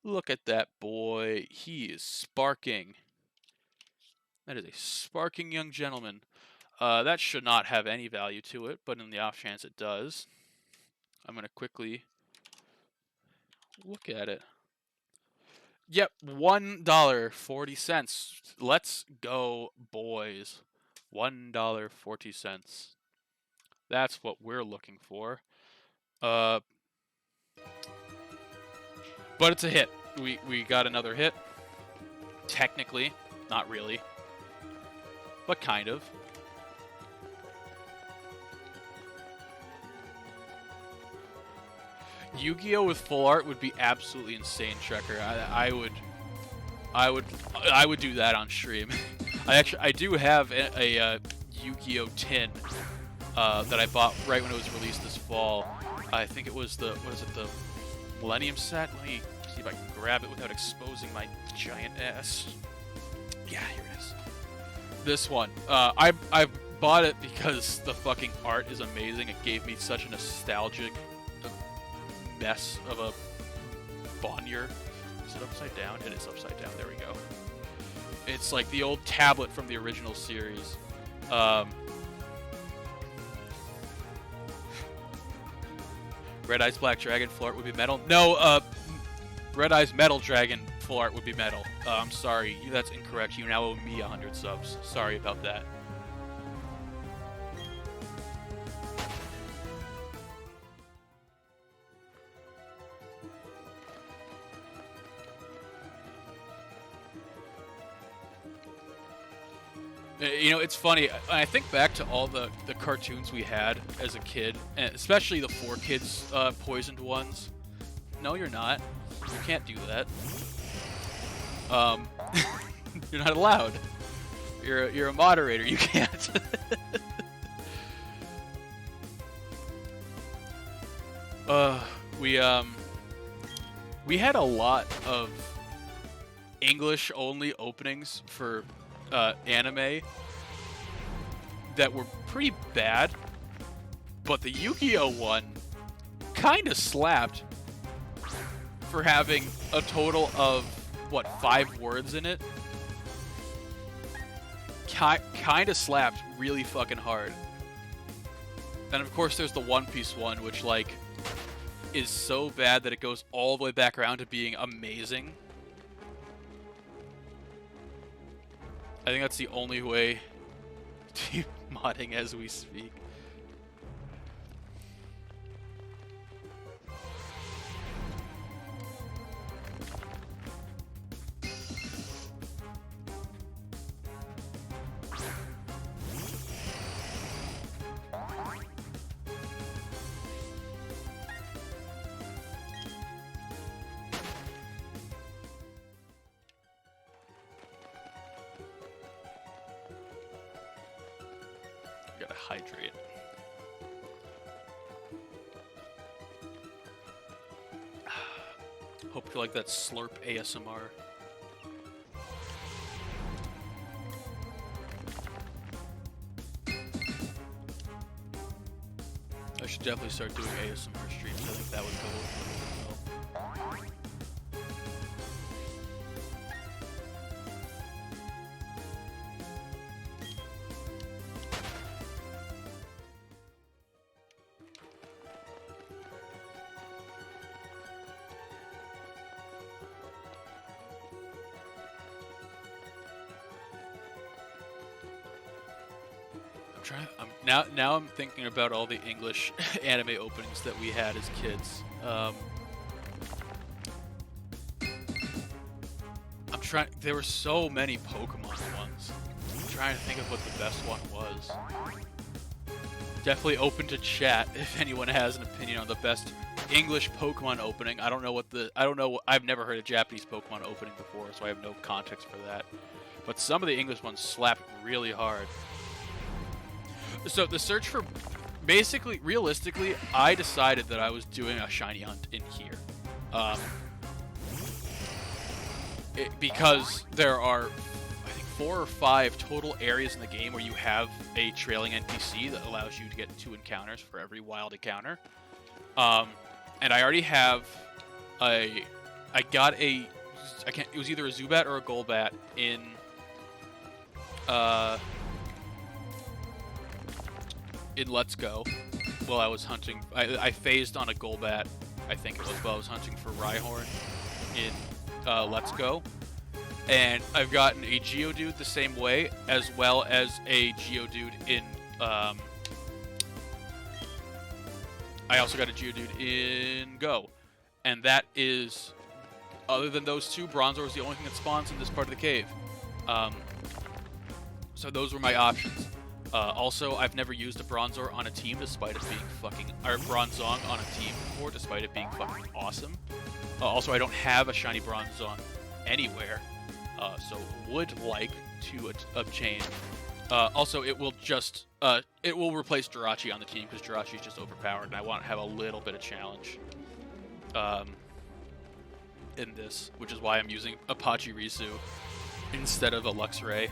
Look at that boy. He is sparking. That is a sparking young gentleman. That should not have any value to it, but in the off chance it does, I'm going to quickly look at it. Yep, $1.40. Let's go, boys. $1.40. That's what we're looking for. But it's a hit. We got another hit. Technically, not really. But kind of. Yu-Gi-Oh with full art would be absolutely insane, Trekker. I would do that on stream. I do have a Yu-Gi-Oh tin that I bought right when it was released this fall. I think it was the Millennium set. Let me see if I can grab it without exposing my giant ass. Yeah, here it is. This one. I bought it because the fucking art is amazing. It gave me such a nostalgic mess of a Bonnier. Is it upside down? It is upside down. There we go. It's like the old tablet from the original series. Red Eyes Black Dragon full art would be metal. No, Red Eyes Metal Dragon full art would be metal. I'm sorry, that's incorrect. You now owe me 100 subs. Sorry about that. You know, it's funny. I think back to all the cartoons we had as a kid, and especially the 4Kids poisoned ones. No, you're not. You can't do that. You're not allowed. You're a moderator. You can't. We had a lot of English only openings for anime that were pretty bad, but the Yu-Gi-Oh one kind of slapped for having a total of what, 5 words in it. Kind of slapped really fucking hard. And of course there's the One Piece one, which like is so bad that it goes all the way back around to being amazing. I think that's the only way to be modding as we speak. Gotta hydrate. Hope you like that slurp ASMR. I should definitely start doing ASMR streams. I think that would go over really well. Now I'm thinking about all the English anime openings that we had as kids. There were so many Pokemon ones. I'm trying to think of what the best one was. Definitely open to chat if anyone has an opinion on the best English Pokemon opening. I've never heard a Japanese Pokemon opening before, so I have no context for that. But some of the English ones slapped really hard. So the search for, basically, realistically, I decided that I was doing a shiny hunt in here. Because there are, I think, 4 or 5 total areas in the game where you have a trailing NPC that allows you to get 2 encounters for every wild encounter. And I already have it was either a Zubat or a Golbat in, Let's Go. While I was hunting, I phased on a Golbat, I think it was, while I was hunting for Rhyhorn in Let's Go. And I've gotten a Geodude the same way, as well as a Geodude in, I also got a Geodude in Go. And that is, other than those 2, Bronzor is the only thing that spawns in this part of the cave. So those were my options. Also, I've never used a Bronzor on a team despite it being or Bronzong on a team before, despite it being fucking awesome. Also, I don't have a shiny Bronzong anywhere, so would like to obtain. Also, it will replace Jirachi on the team because Jirachi is just overpowered, and I want to have a little bit of challenge in this, which is why I'm using a Pachirisu instead of a Luxray.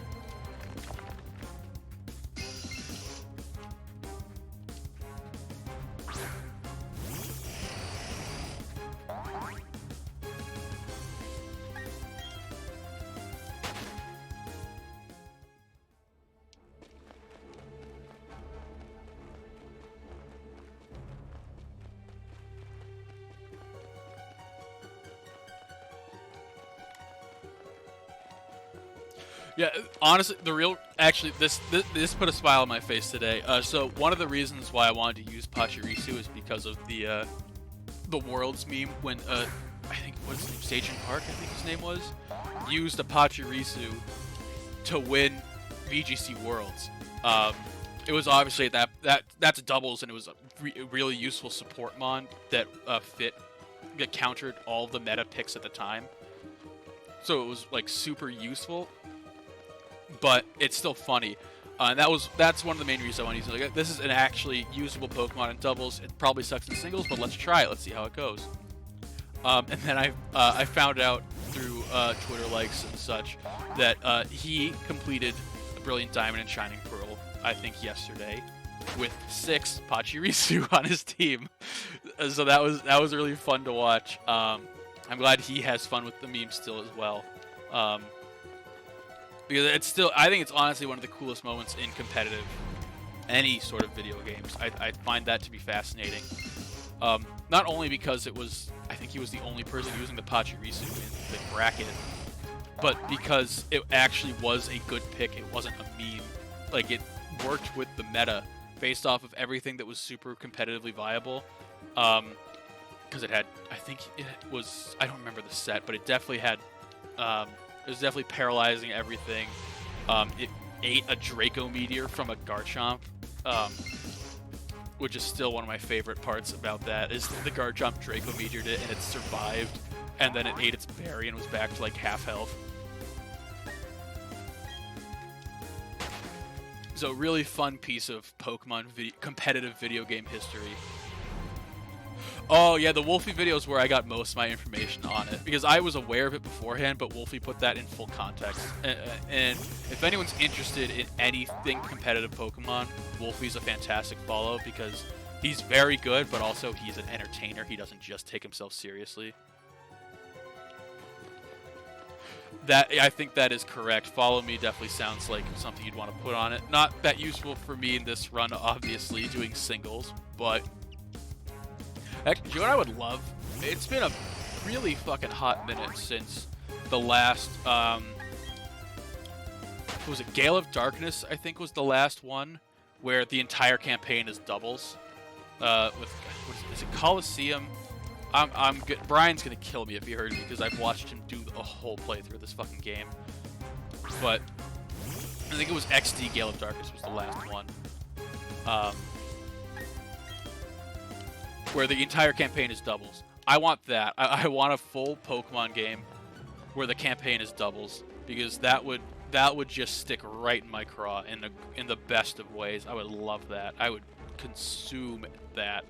Yeah, honestly, this put a smile on my face today. So one of the reasons why I wanted to use Pachirisu is because of the Worlds meme when I think what's his name, Station Park, I think his name was, used a Pachirisu to win VGC Worlds. It was obviously that's doubles, and it was a really useful support mon that that countered all the meta picks at the time. So it was like super useful. But it's still funny, and that's one of the main reasons I want to use it. Like, this is an actually usable Pokemon in doubles. It probably sucks in singles, but let's try it. Let's see how it goes. And then I found out through Twitter likes and such that he completed a Brilliant Diamond and Shining Pearl, I think yesterday, with 6 Pachirisu on his team. So that was really fun to watch. I'm glad he has fun with the meme still as well. Because I think it's honestly one of the coolest moments in competitive any sort of video games. I find that to be fascinating. Not only because I think he was the only person using the Pachirisu in the bracket, but because it actually was a good pick. It wasn't a meme. Like, it worked with the meta based off of everything that was super competitively viable. Because it had, I think it was, I don't remember the set, but it definitely had, it was definitely paralyzing everything. It ate a Draco Meteor from a Garchomp, which is still one of my favorite parts about that, is the Garchomp Draco Meteored it and it survived, and then it ate its berry and was back to like half health. So really fun piece of Pokemon competitive video game history. Oh yeah, the Wolfie video is where I got most of my information on it, because I was aware of it beforehand, but Wolfie put that in full context. And if anyone's interested in anything competitive Pokemon, Wolfie's a fantastic follow, because he's very good, but also he's an entertainer. He doesn't just take himself seriously. I think that is correct. Follow me definitely sounds like something you'd want to put on it. Not that useful for me in this run, obviously, doing singles, but heck, you know what I would love? It's been a really fucking hot minute since the last, was it Gale of Darkness, I think was the last one, where the entire campaign is doubles. Is it Coliseum? I'm good. Brian's gonna kill me if he heard me, because I've watched him do a whole playthrough of this fucking game. But I think it was XD Gale of Darkness was the last one. Where the entire campaign is doubles. I want that. I want a full Pokemon game where the campaign is doubles, because that would just stick right in my craw in the best of ways. I would love that. I would consume that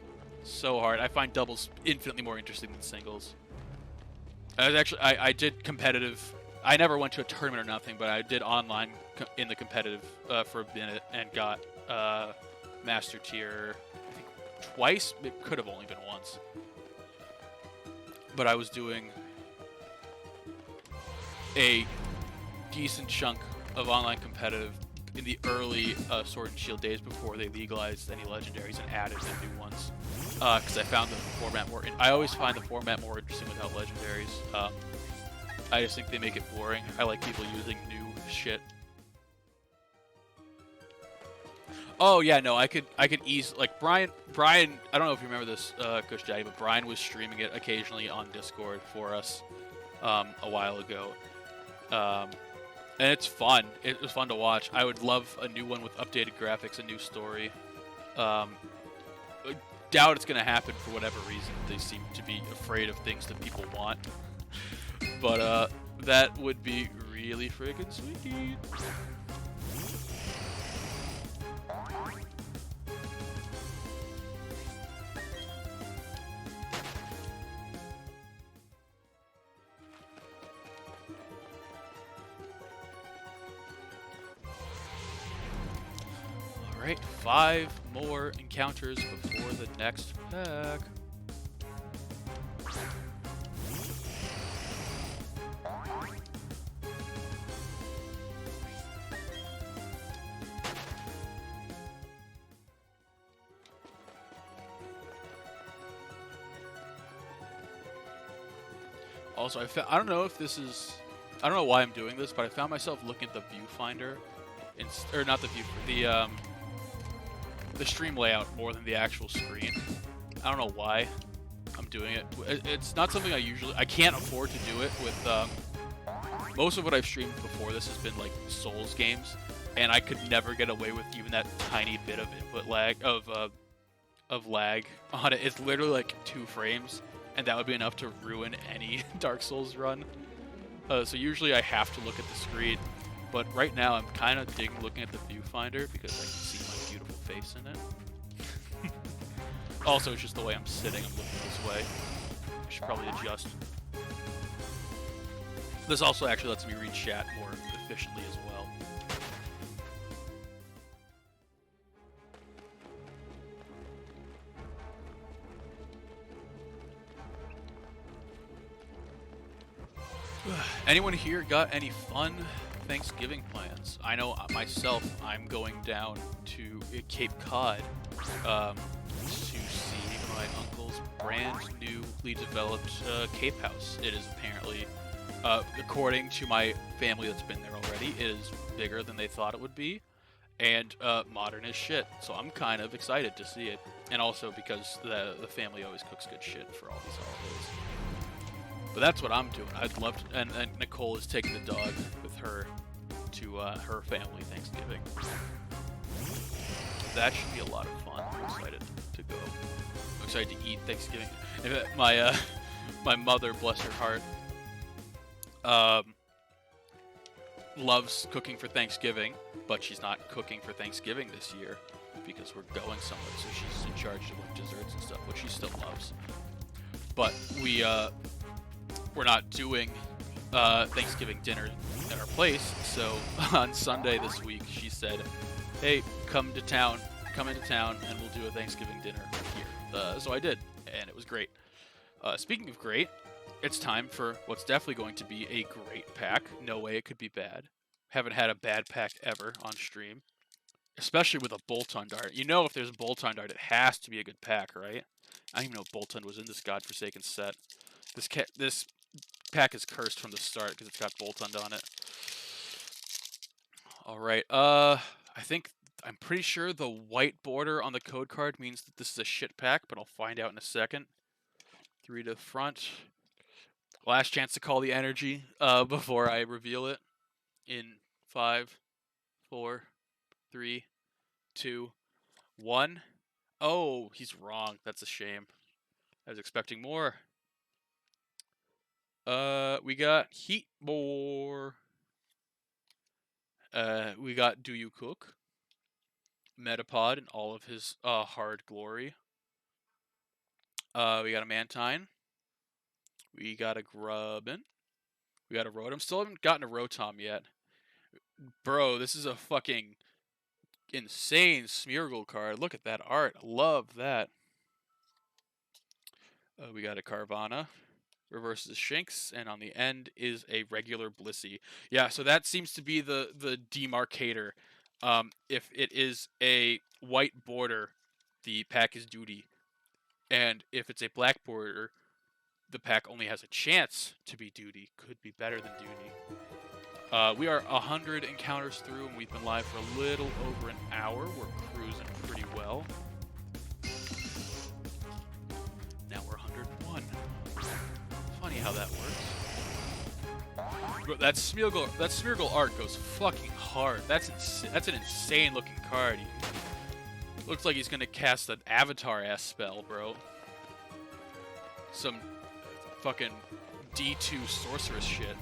so hard. I find doubles infinitely more interesting than singles. I did competitive. I never went to a tournament or nothing, but I did online in the competitive for a minute and got Master Tier, I think twice. It could have only been once. But I was doing a decent chunk of online competitive in the early Sword and Shield days before they legalized any legendaries and added the new ones. Because I found the format more. I always find the format more interesting without legendaries. I just think they make it boring. I like people using new shit. Oh yeah, no, I could easily, like Brian. I don't know if you remember this, Kush Daddy, but Brian was streaming it occasionally on Discord for us a while ago. And it's fun. It was fun to watch. I would love a new one with updated graphics, a new story. Doubt it's going to happen for whatever reason. They seem to be afraid of things that people want. But that would be really friggin' sweet. Alright, 5 more encounters before the next pack. Also, I don't know if this is... I don't know why I'm doing this, but I found myself looking at the viewfinder, or not the viewfinder, the stream layout more than the actual screen. I don't know why I'm doing it. It's not something I can't afford to do it with, most of what I've streamed before this has been like Souls games, and I could never get away with even that tiny bit of input lag, of lag on it. It's literally like 2 frames, and that would be enough to ruin any Dark Souls run. So usually I have to look at the screen, but right now I'm kind of digging looking at the viewfinder because I can see my beautiful face in it. Also, it's just the way I'm sitting. I'm looking this way. I should probably adjust. This also actually lets me read chat more efficiently as well. Anyone here got any fun Thanksgiving plans. I know myself, I'm going down to Cape Cod to see my uncle's brand newly developed Cape House. It is apparently, according to my family that's been there already, it is bigger than they thought it would be, and modern as shit. So I'm kind of excited to see it, and also because the family always cooks good shit for all these holidays. But that's what I'm doing. I'd love to, and Nicole is taking the dog with her to her family Thanksgiving. That should be a lot of fun. I'm excited to go. I'm excited to eat Thanksgiving. My my mother, bless her heart, loves cooking for Thanksgiving, but she's not cooking for Thanksgiving this year because we're going somewhere. So she's in charge of like desserts and stuff, which she still loves. But we're not doing Thanksgiving dinner at our place, so on Sunday this week she said, hey, come into town, and we'll do a Thanksgiving dinner here. So I did, and it was great. Speaking of great, it's time for what's definitely going to be a great pack. No way it could be bad. Haven't had a bad pack ever on stream, especially with a Bolton Dart. You know, if there's a Bolton Dart, it has to be a good pack, right? I didn't even know Bolton was in this godforsaken set. This pack is cursed from the start because it's got Bolton on it. Alright, I'm pretty sure the white border on the code card means that this is a shit pack, but I'll find out in a second. 3 to the front. Last chance to call the energy before I reveal it. In 5, 4, 3, 2, 1. Oh, he's wrong. That's a shame. I was expecting more. We got Heatmore. We got Do You Cook? Metapod in all of his hard glory. We got a Mantine. We got a Grubbin. We got a Rotom. Still haven't gotten a Rotom yet. Bro, this is a fucking insane Smeargle card. Look at that art. Love that. We got a Carvana. Reverses Shinx, and on the end is a regular Blissey. Yeah, so that seems to be the demarcator. If it is a white border, the pack is duty. And if it's a black border, the pack only has a chance to be duty. Could be better than duty. We are 100 encounters through, and we've been live for a little over an hour. We're cruising pretty well. Now we're 101. Funny how that works. But that Smeargle art goes fucking hard. That's an insane looking card. Looks like he's gonna cast an Avatar-ass spell, bro. Some fucking D2 sorceress shit.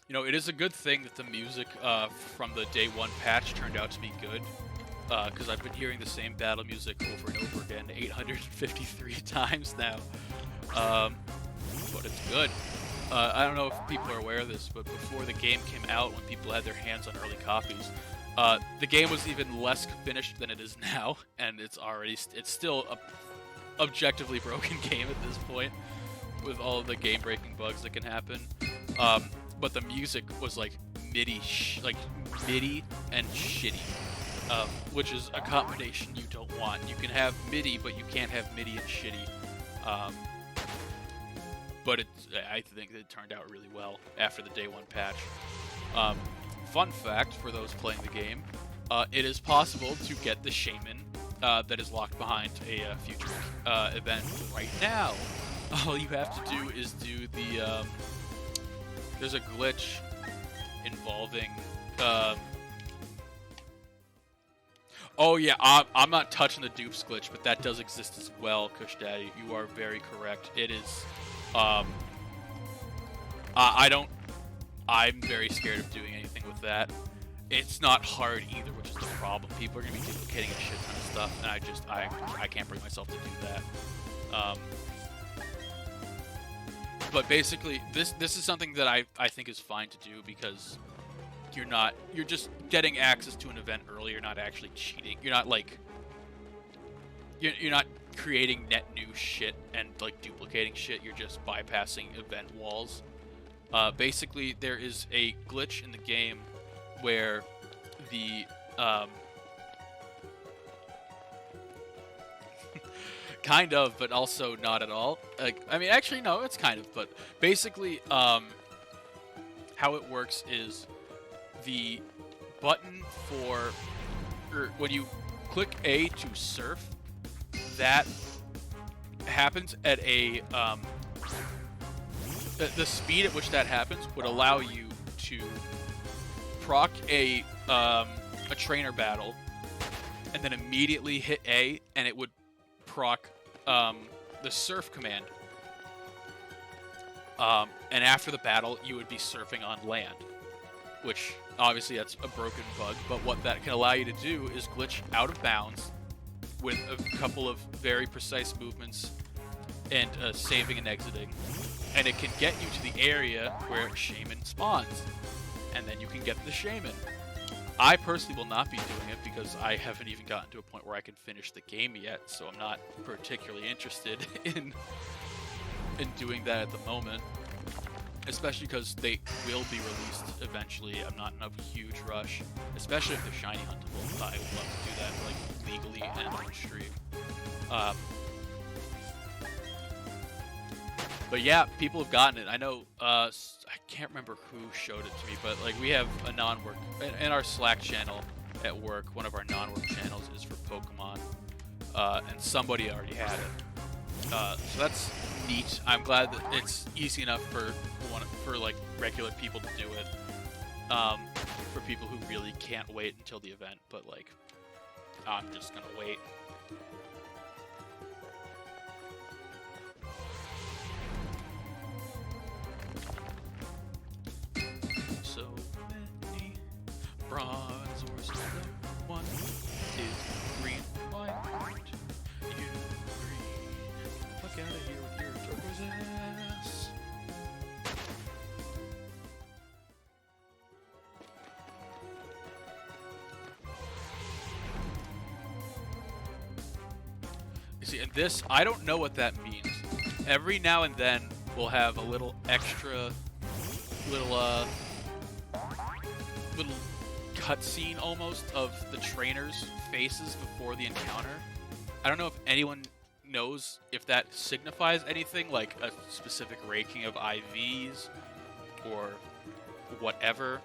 You know, it is a good thing that the music from the day 1 patch turned out to be good, because I've been hearing the same battle music over and over again 853 times now, but it's good. I don't know if people are aware of this, but before the game came out, when people had their hands on early copies, the game was even less finished than it is now, and it's still a objectively broken game at this point, with all of the game-breaking bugs that can happen. But the music was like MIDI and shitty, which is a combination you don't want. You can have MIDI, but you can't have MIDI and shitty. But I think it turned out really well after the day 1 patch. Fun fact for those playing the game, it is possible to get the Shaman that is locked behind a future event right now. All you have to do is do the... there's a glitch involving... oh yeah, I'm not touching the dupes glitch, but that does exist as well, Kush Daddy. You are very correct. It is... I'm very scared of doing anything with that. It's not hard either, which is the problem. People are going to be duplicating a shit ton of stuff, and I can't bring myself to do that. But basically, this is something that I think is fine to do because you're just getting access to an event early. You're not actually cheating. You're not like you're not creating net new shit and like duplicating shit. You're just bypassing event walls. Basically, there is a glitch in the game where the kind of, but also not at all. I mean, actually, no, it's kind of, but basically, how it works is the button or when you click A to surf, that happens at a the speed at which that happens would allow you to proc a trainer battle, and then immediately hit A, and it would proc the surf command. And after the battle, you would be surfing on land, which obviously that's a broken bug, but what that can allow you to do is glitch out of bounds with a couple of very precise movements and saving and exiting. And it can get you to the area where Shaman spawns, and then you can get the Shaman. I personally will not be doing it because I haven't even gotten to a point where I can finish the game yet, so I'm not particularly interested in doing that at the moment. Especially because they will be released eventually. I'm not in a huge rush, especially if they're shiny huntable. I would love to do that like legally and on stream. But yeah, people have gotten it. I know, I can't remember who showed it to me, but like we have a non-work, in our Slack channel at work, one of our non-work channels is for Pokemon, and somebody already had it. So that's neat. I'm glad that it's easy enough for like regular people to do it. For people who really can't wait until the event, but like, I'm just gonna wait. So many bronzors. 1, 2, 3, 1. You green. Fuck out of here with your turquoise ass. You see, and this, I don't know what that means. Every now and then, we'll have a little extra, little cutscene almost of the trainers' faces before the encounter. I don't know if anyone knows if that signifies anything, like a specific ranking of IVs or whatever.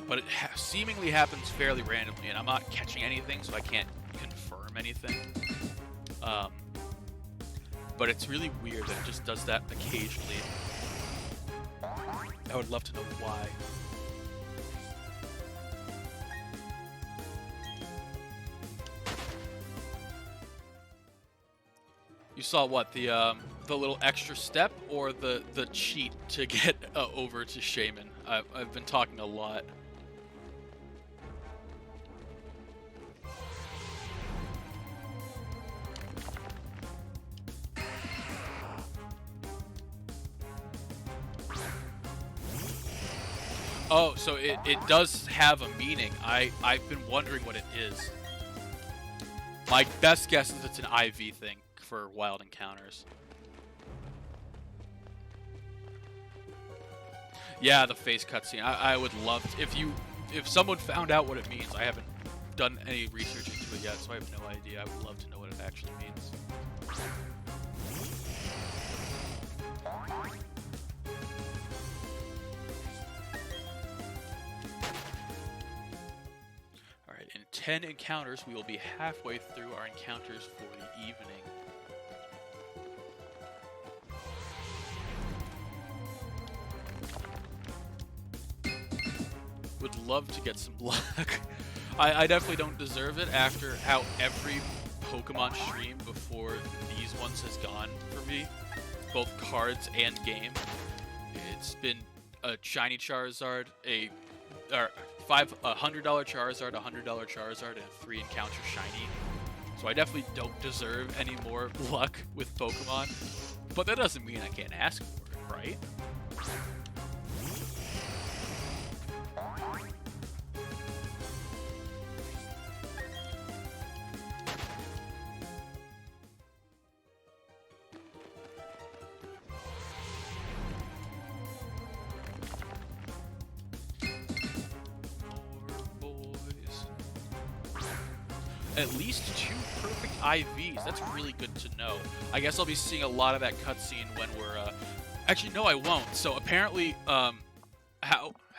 But it seemingly happens fairly randomly, and I'm not catching anything, so I can't confirm anything. But it's really weird that it just does that occasionally. I would love to know why. You saw what, the little extra step or the cheat to get over to Shaman? I've been talking a lot. Oh, so it does have a meaning. I've been wondering what it is. My best guess is it's an IV thing for wild encounters. Yeah, the face cutscene. I would love to, if someone found out what it means. I haven't done any research into it yet, so I have no idea. I would love to know what it actually means. Alright, in 10 encounters, we will be halfway through our encounters for the evening. Would love to get some luck. I definitely don't deserve it after how every Pokemon stream before these ones has gone for me. Both cards and game. It's been a shiny Charizard, a $100 Charizard, a $100 Charizard, and a 3 encounter shiny. So I definitely don't deserve any more luck with Pokemon. But that doesn't mean I can't ask for it, right? At least 2 perfect IVs. That's really good to know. I guess I'll be seeing a lot of that cutscene when we're. Actually, no, I won't. So apparently, how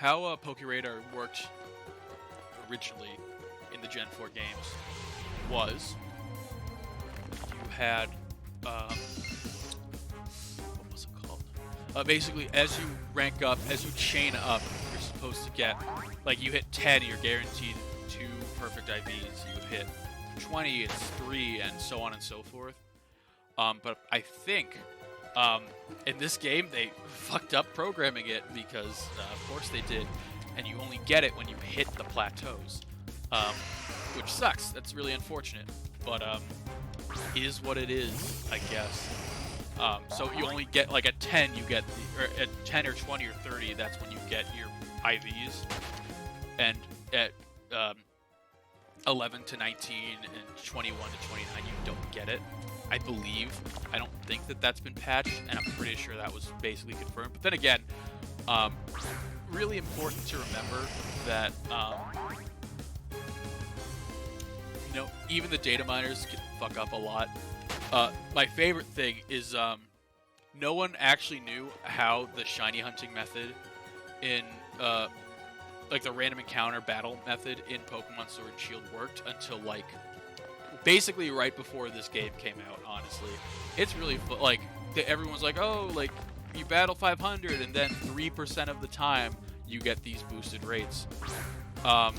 PokeRadar worked originally in the Gen 4 games was you had what was it called? Basically, as you rank up, as you chain up, you're supposed to get like you hit 10, you're guaranteed 2 perfect IVs. You hit 20, it's 3, and so on and so forth. But I think in this game they fucked up programming it because of course they did, and you only get it when you hit the plateaus, which sucks. That's really unfortunate, but is what it is, I guess. So you only get like at 10, you get or at 10 or 20 or 30, that's when you get your IVs, and at 11 to 19 and 21 to 29, you don't get it. I believe. I don't think that that's been patched, and I'm pretty sure that was basically confirmed. But then again, really important to remember that you know, even the data miners can fuck up a lot. My favorite thing is no one actually knew how the shiny hunting method in like the random encounter battle method in Pokemon Sword and Shield worked until like basically right before this game came out. Honestly, it's really like everyone's like, oh, like you battle 500 and then 3% of the time you get these boosted rates. And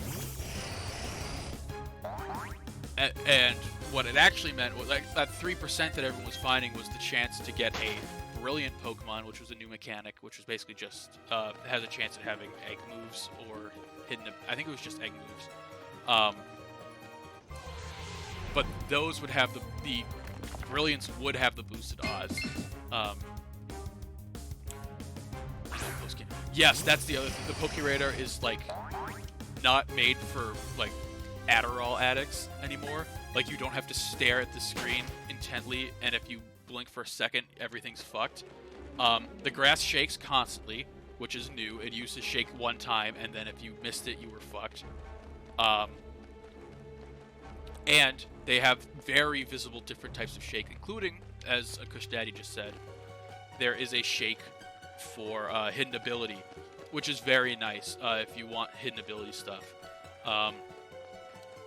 what it actually meant was like that 3% that everyone was finding was the chance to get a brilliant Pokemon, which was a new mechanic, which was basically just has a chance at having egg moves or hidden. I think it was just egg moves. But those would have the brilliance would have the boosted odds. Yes, that's the other thing. The PokeRadar is like not made for like Adderall addicts anymore. Like you don't have to stare at the screen intently, and if you blink for a second, everything's fucked. The grass shakes constantly, which is new. It used to shake one time, and then if you missed it, you were fucked. And they have very visible different types of shake, including, as Akush Daddy just said, there is a shake for hidden ability, which is very nice if you want hidden ability stuff. I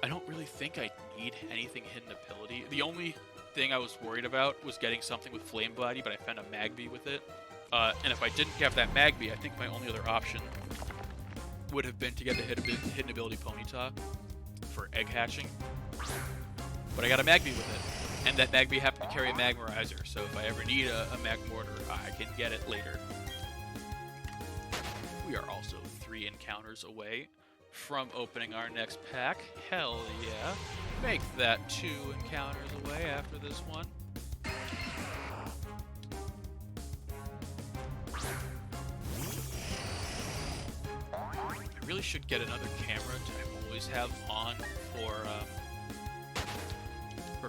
don't really think I need anything hidden ability. The only thing I was worried about was getting something with Flame Body, but I found a Magby with it. And if I didn't have that Magby, I think my only other option would have been to get the hidden ability Ponyta for egg hatching. But I got a Magby with it, and that Magby happened to carry a Magmarizer, so if I ever need a Magmortar, I can get it later. We are also 3 encounters away from opening our next pack. Hell yeah. Make that 2 encounters away after this one. I really should get another camera to always have on for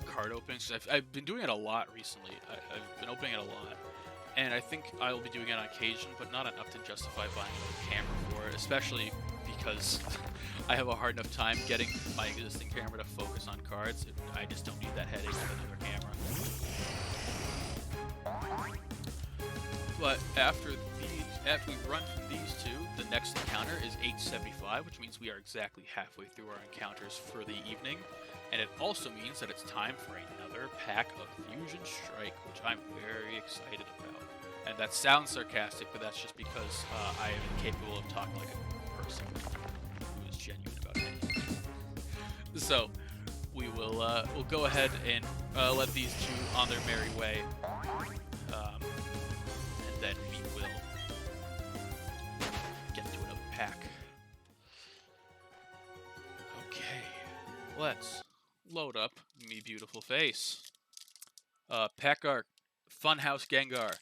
card openings. I've been doing it a lot recently. I've been opening it a lot. And I think I'll be doing it on occasion, but not enough to justify buying another camera for it, especially because I have a hard enough time getting my existing camera to focus on cards. I just don't need that headache with another camera. But after we run from these 2, the next encounter is 875, which means we are exactly halfway through our encounters for the evening. And it also means that it's time for another pack of Fusion Strike, which I'm very excited about. And that sounds sarcastic, but that's just because I am incapable of talking like a person who is genuine about anything. So we will we'll go ahead and let these 2 on their merry way, and then we will get to another pack. Okay, let's load up me beautiful face. Pack art Funhouse Gengar.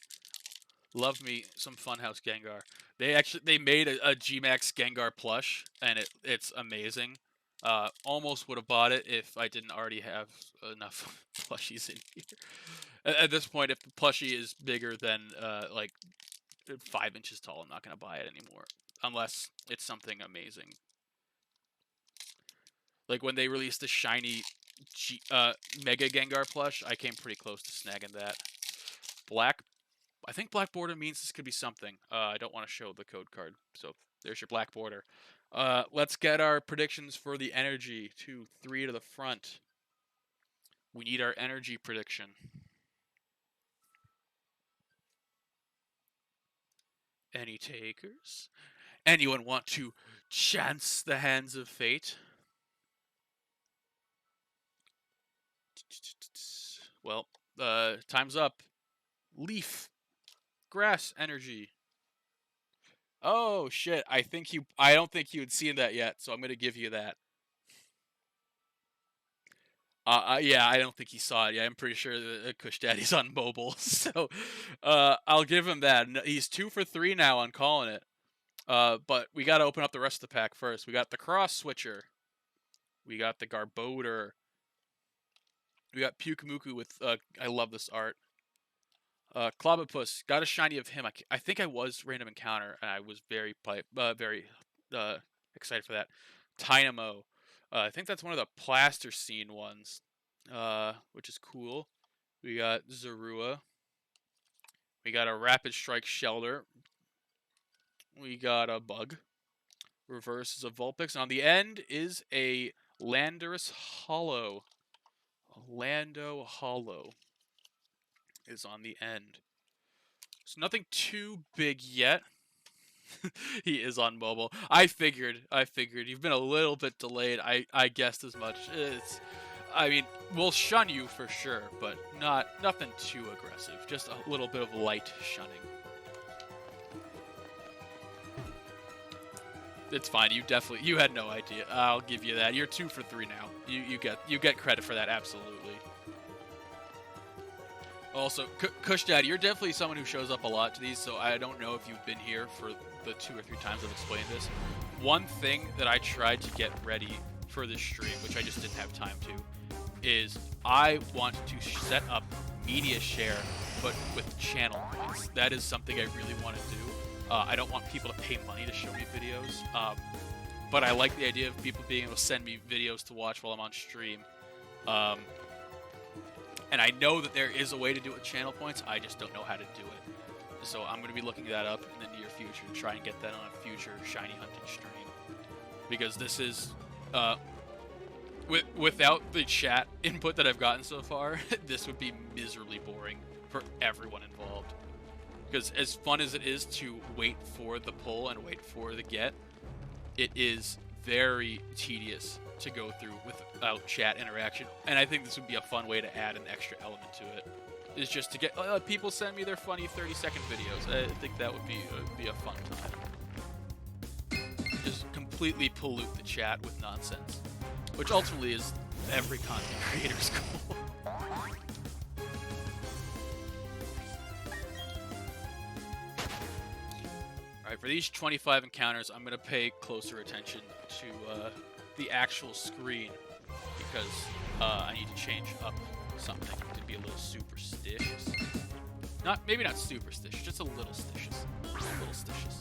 Love me some Funhouse Gengar. They made a G-Max Gengar plush, and it's amazing. Almost would have bought it if I didn't already have enough plushies in here. At this point, if the plushie is bigger than like 5 inches tall, I'm not gonna buy it anymore, unless it's something amazing. Like when they released the shiny Mega Gengar plush, I came pretty close to snagging that. I think black border means this could be something. I don't want to show the code card, so there's your black border. Let's get our predictions for the energy. 2, 3 to the front. We need our energy prediction. Any takers? Anyone want to chance the hands of fate? Well, time's up. Leaf. Grass energy. Oh shit! I don't think you had seen that yet, so I'm gonna give you that. Yeah, I don't think he saw it. Yeah, I'm pretty sure that Kush Daddy's on mobile, so I'll give him that. He's 2 for 3 now on calling it. But we got to open up the rest of the pack first. We got the Cross Switcher. We got the Garbodor. We got Pukumuku with I love this art. Clobopus, got a shiny of him. I think I was random encounter, and I was very excited for that. Tynamo, I think that's one of the Plasticine ones, which is cool. We got Zorua. We got a Rapid Strike Shelter. We got a Bug. Reverse is a Vulpix, and on the end is a Landorus Hollow. Lando Hollow is on the end. So nothing too big yet. He is on mobile. I figured. You've been a little bit delayed. I guessed as much. I mean, we'll shun you for sure, but nothing too aggressive. Just a little bit of light shunning. It's fine. You had no idea. I'll give you that. You're 2 for 3 now. You get credit for that, absolutely. Also, Kush Dad, you're definitely someone who shows up a lot to these, so I don't know if you've been here for the 2 or 3 times I've explained this. One thing that I tried to get ready for this stream, which I just didn't have time to, is I want to set up media share, but with channel points. That is something I really want to do. I don't want people to pay money to show me videos, but I like the idea of people being able to send me videos to watch while I'm on stream. And I know that there is a way to do it with channel points, I just don't know how to do it. So I'm going to be looking that up in the near future to try and get that on a future shiny hunting stream. Because this is, without the chat input that I've gotten so far, this would be miserably boring for everyone involved. Because as fun as it is to wait for the pull and wait for the get, it is very tedious to go through without chat interaction. And I think this would be a fun way to add an extra element to it. Is just to get people send me their funny 30-second videos. I think that would be a fun time. Just completely pollute the chat with nonsense, which ultimately is every content creator's goal. Alright, for these 25 encounters, I'm going to pay closer attention to the actual screen, because I need to change up something to be a little superstitious. Maybe not superstitious, just a little stitious. A little stitious.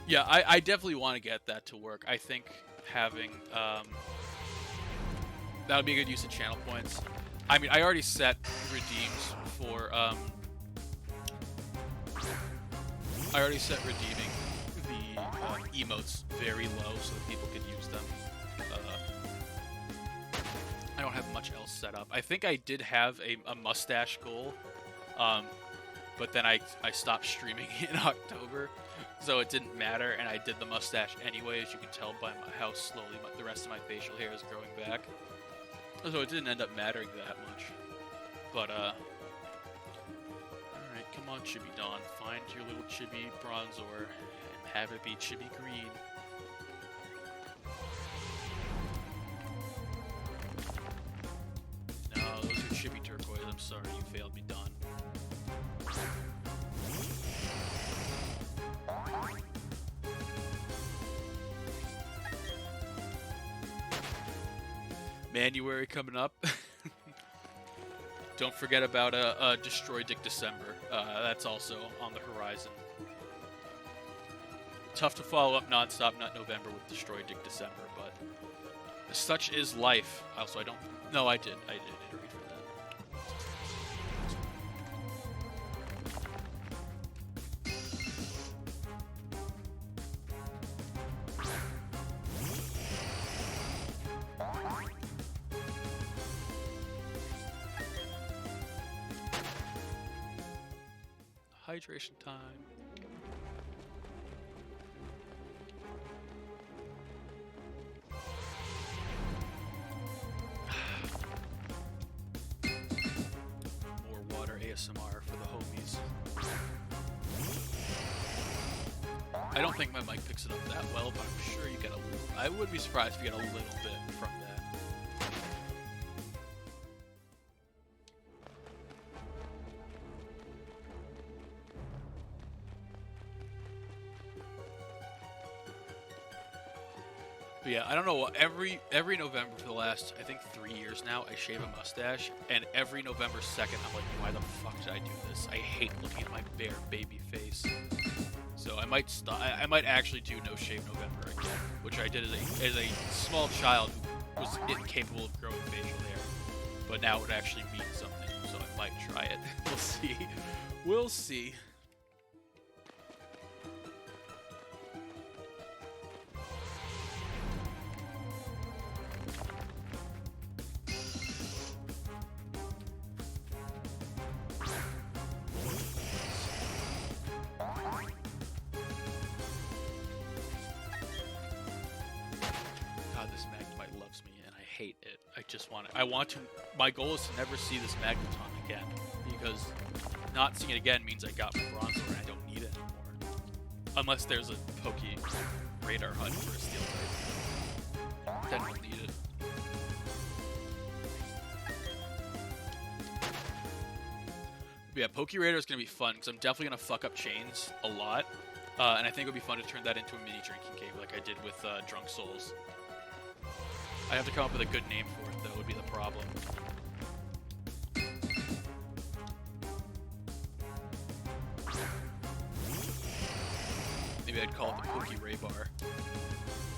Yeah, I definitely want to get that to work. I think having that would be a good use of channel points. I mean, I already set redeems for I already set redeeming the emotes very low so that people could use them. I don't have much else set up. I think I did have a mustache goal, but then I stopped streaming in October, so it didn't matter, and I did the mustache anyway, as you can tell by how slowly the rest of my facial hair is growing back. So it didn't end up mattering that much. But, alright, come on, Chibi Dawn. Find your little Chibi Bronzor and have it be Chibi Green. failed me done. Manuary coming up. Don't forget about Destroy Dick December. That's also on the horizon. Tough to follow up nonstop Nut November with Destroy Dick December, but such is life. Also, I don't. No, I did iterate for that. Hydration time. More water ASMR for the homies. I don't think my mic picks it up that well, but I'm sure you get a little. I wouldn't be surprised if you get a little bit from that. But yeah, I don't know. Every November for the last, I think, 3 years now, I shave a mustache, and every November 2nd, I'm like, why the fuck did I do this? I hate looking at my bare baby face. So I might I might actually do No Shave November again, which I did as a small child who was incapable of growing facial hair, but now it would actually mean something. So I might try it. We'll see. We'll see. Hate it. I just want it. I want to. My goal is to never see this Magneton again, because not seeing it again means I got my Bronzor and I don't need it anymore. Unless there's a Pokey Radar Hunt for a Steel type, then I'll need it. But yeah, Pokey Radar is gonna be fun because I'm definitely gonna fuck up chains a lot, and I think it would be fun to turn that into a mini drinking cave like I did with Drunk Souls. I have to come up with a good name for it, though, would be the problem. Maybe I'd call it the Pokey Ray Bar.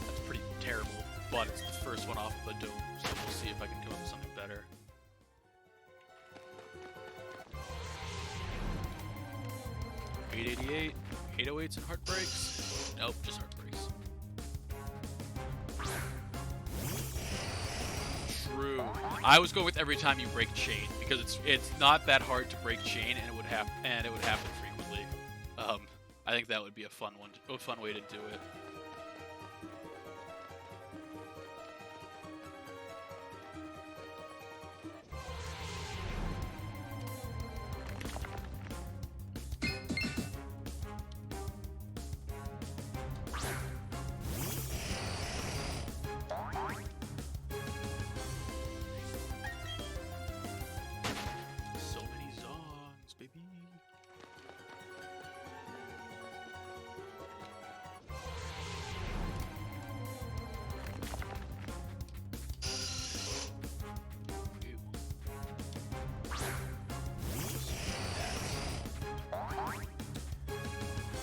That's pretty terrible, but it's the first one off the dome, so we'll see if I can come up with something better. $888, 808s and Heartbreaks? Nope, just Heartbreaks. True. I was going with every time you break chain because it's not that hard to break chain and it would happen frequently. I think that would be a fun way to do it.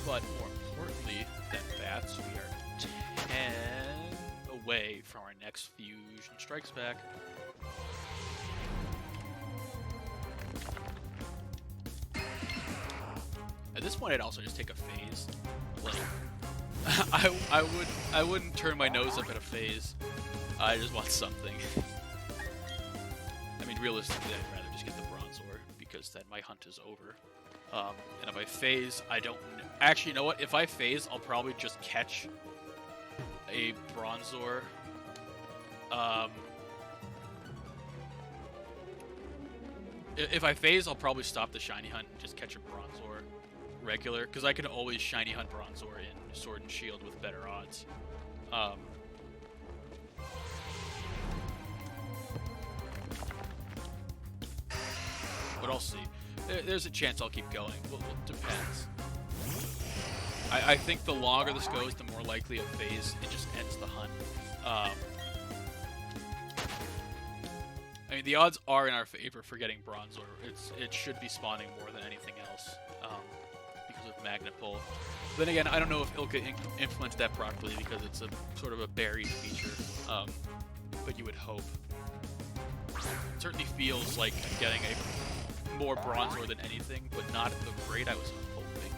But more importantly than bats, we are 10 away from our next Fusion Strikes Back. At this point, I'd also just take a phase. Like, I wouldn't turn my nose up at a phase. I just want something. I mean, realistically, I'd rather just get the Bronzor because then my hunt is over. And if I phase, I don't... Actually, you know what? If I phase, I'll probably just catch a Bronzor. If I phase, I'll probably stop the Shiny Hunt and just catch a Bronzor regular, because I can always Shiny Hunt Bronzor in Sword and Shield with better odds. but I'll see. There's a chance I'll keep going. Well, it depends. I think the longer this goes, the more likely a phase it just ends the hunt. I mean, the odds are in our favor for getting Bronzor. It should be spawning more than anything else because of Magnet Pull. Then again, I don't know if Ilka implements that properly because it's a sort of a buried feature, but you would hope. It certainly feels like I'm getting a more Bronzor than anything, but not at the rate I was hoping.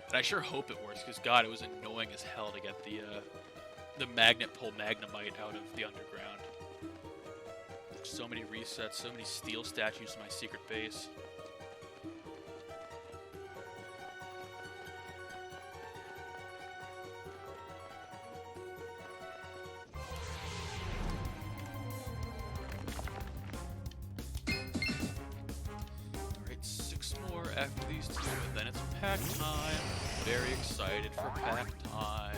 And I sure hope it works, because God, it was annoying as hell to get the Magnet Pull Magnemite out of the underground. So many resets, so many steel statues in my secret base. Alright, 6 more after these 2, and then it's pack time. Very excited for pack time.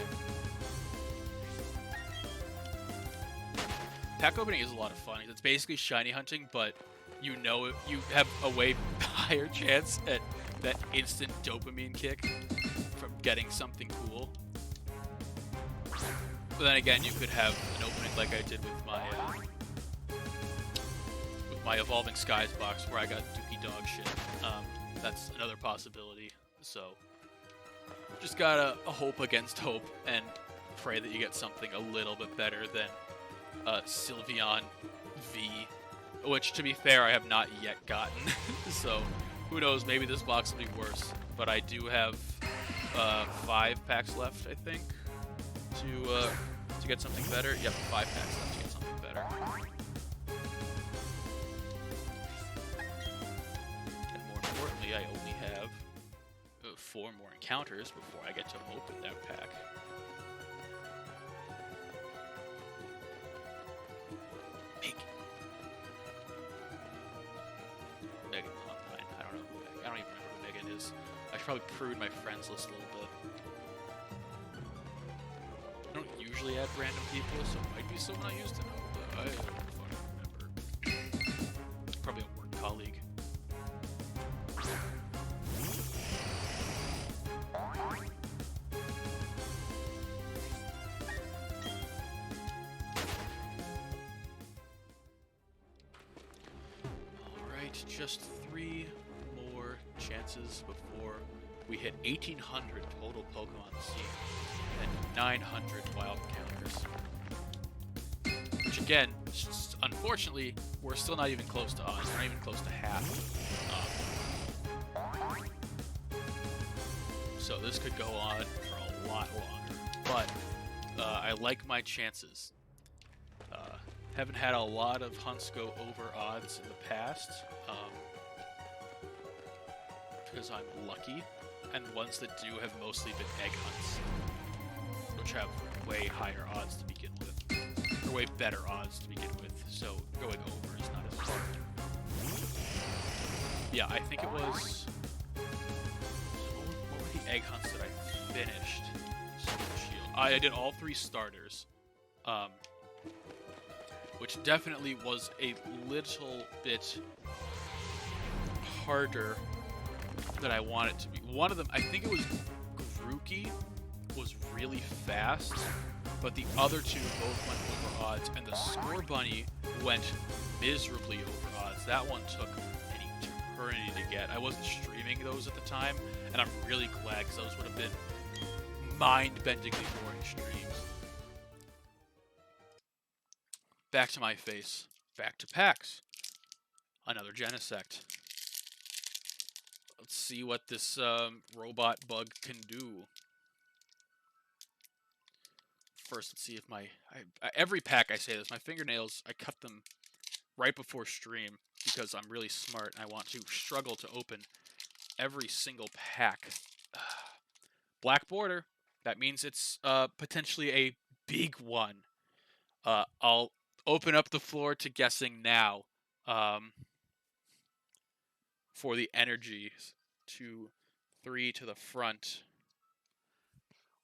Pack opening is a lot of fun. It's basically shiny hunting, but you know you have a way higher chance at that instant dopamine kick from getting something cool. But then again, you could have an opening like I did with my Evolving Skies box where I got dookie dog shit. That's another possibility. So just gotta hope against hope and pray that you get something a little bit better than Sylveon V, which, to be fair, I have not yet gotten. So who knows, maybe this box will be worse. But I do have 5 packs left, I think, to get something better. Yep, 5 packs left to get something better. And more importantly, I only have 4 more encounters before I get to open that pack. Megan online. I don't know. I don't even remember who Megan is. I should probably prune my friends list a little bit. I don't usually add random people, so it might be someone I used to know, but I don't fucking remember. Probably a work colleague. Alright, just 3 more chances before we hit 1,800 total Pokemon seen and 900 wild encounters. Which again, unfortunately, we're still not even close to odds. We're not even close to half. So this could go on for a lot longer. But I like my chances. Haven't had a lot of hunts go over odds in the past. Because I'm lucky. And the ones that do have mostly been egg hunts, which have way higher odds to begin with, or way better odds to begin with, so going over is not as hard. Yeah, I think it was... What were the egg hunts that I finished? Shield. I did all 3 starters, which definitely was a little bit harder than I want it to be. One of them, I think it was Grookey, was really fast, but the other 2 both went over odds, and the Score Bunny went miserably over odds. That one took an eternity to get. I wasn't streaming those at the time, and I'm really glad, because those would have been mind-bendingly boring streams. Back to my face. Back to packs. Another Genesect. Let's see what this robot bug can do. First, let's see if every pack I say this, my fingernails, I cut them right before stream because I'm really smart and I want to struggle to open every single pack. Black border, that means it's potentially a big one. I'll open up the floor to guessing now. For the energies. 2, 3 to the front.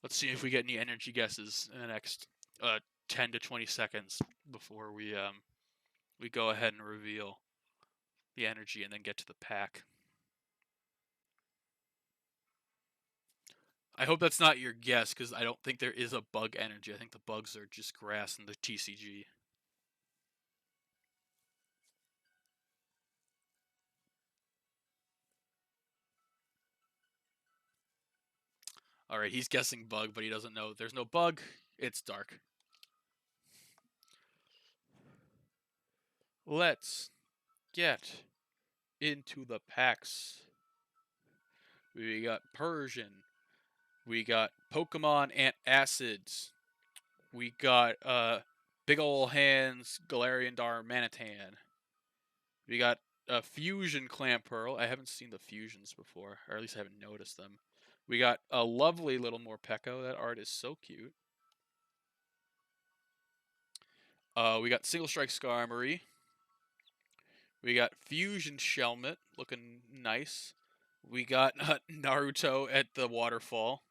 Let's see if we get any energy guesses in the next 10 to 20 seconds before we go ahead and reveal the energy and then get to the pack. I hope that's not your guess, because I don't think there is a bug energy. I think the bugs are just grass in the TCG. Alright, he's guessing bug, but he doesn't know. There's no bug. It's dark. Let's get into the packs. We got Persian. We got Pokemon Antacids. We got Big Ol' Hands Galarian Darmanitan. We got a Fusion Clamperl. I haven't seen the fusions before, or at least I haven't noticed them. We got a lovely little Morpeko. That art is so cute. We got Single Strike Skarmory. We got Fusion Shelmet, looking nice. We got Naruto at the waterfall.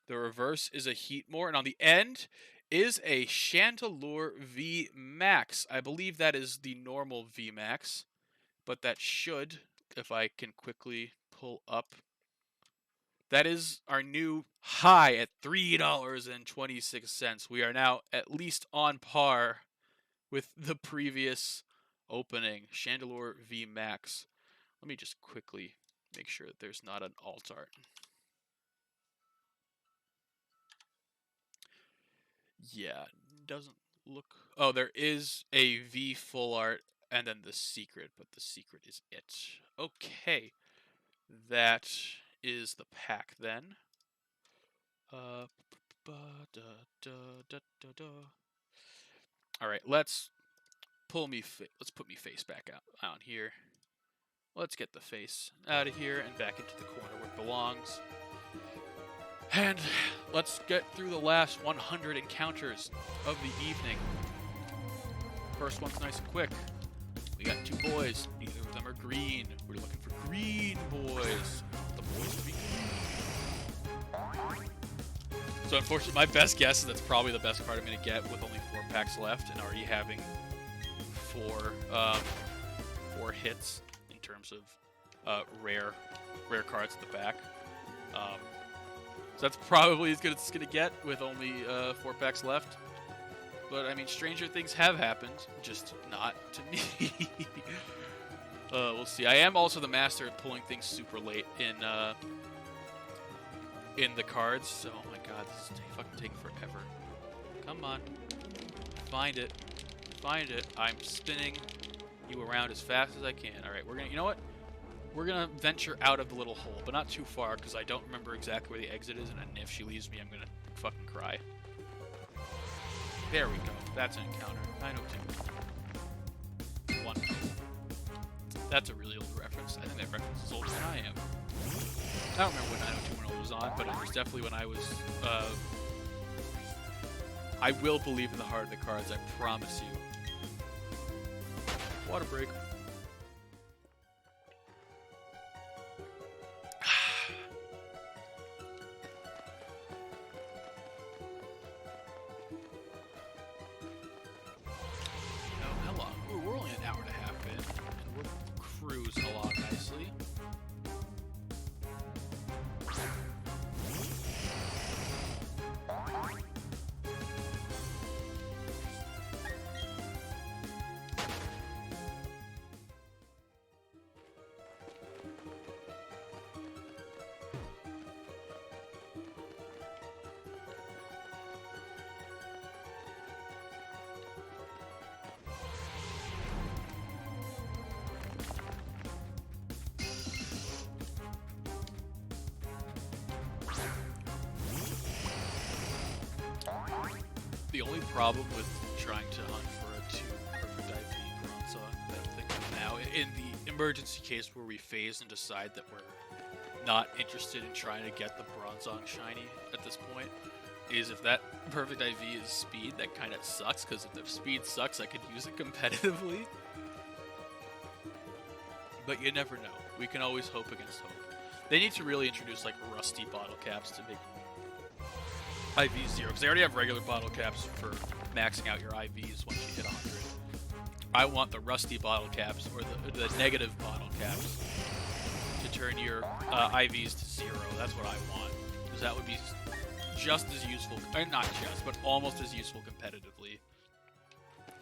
The reverse is a Heatmore, and on the end is a Chandelure V Max. I believe that is the normal V Max, but that should, if I can quickly pull up, that is our new high at $3.26. We are now at least on par with the previous opening, Chandelure V Max. Let me just quickly make sure that there's not an alt art. Yeah, doesn't look... Oh, there is a V full art and then the secret, but the secret is it. Okay, that is the pack then. All right, let's put me face back out here. Let's get the face out of here and back into the corner where it belongs. And let's get through the last 100 encounters of the evening. First one's nice and quick. We got two boys. Neither of them are green. We're looking for green boys. The boys to be green. So unfortunately, my best guess is that's probably the best card I'm going to get with only 4 packs left and already having 4 hits in terms of rare cards at the back. So that's probably as good as it's going to get with only 4 packs left. But, I mean, stranger things have happened, just not to me. We'll see. I am also the master at pulling things super late in the cards, so, oh my god, this is fucking taking forever. Come on. Find it. Find it. I'm spinning you around as fast as I can. Alright, we're gonna, you know what? We're gonna venture out of the little hole, but not too far, because I don't remember exactly where the exit is, and if she leaves me, I'm gonna fucking cry. There we go. That's an encounter. 902. 1. That's a really old reference. I think that reference is older than I am. I don't remember when 90210 was on, but it was definitely when I was... I will believe in the heart of the cards, I promise you. Water break. We're only an hour and a half in, and we're cruising along nicely. The only problem with trying to hunt for a 2 perfect IV Bronzor that I'm thinking of now, in the emergency case where we phase and decide that we're not interested in trying to get the Bronzor shiny at this point, is if that perfect IV is speed, that kind of sucks, because if the speed sucks, I could use it competitively. But you never know. We can always hope against hope. They need to really introduce, like, rusty bottle caps to make IV 0, because they already have regular bottle caps for maxing out your IVs once you hit 100. I want the rusty bottle caps, or the negative bottle caps, to turn your IVs to 0. That's what I want, because that would be just as useful, not just, but almost as useful competitively.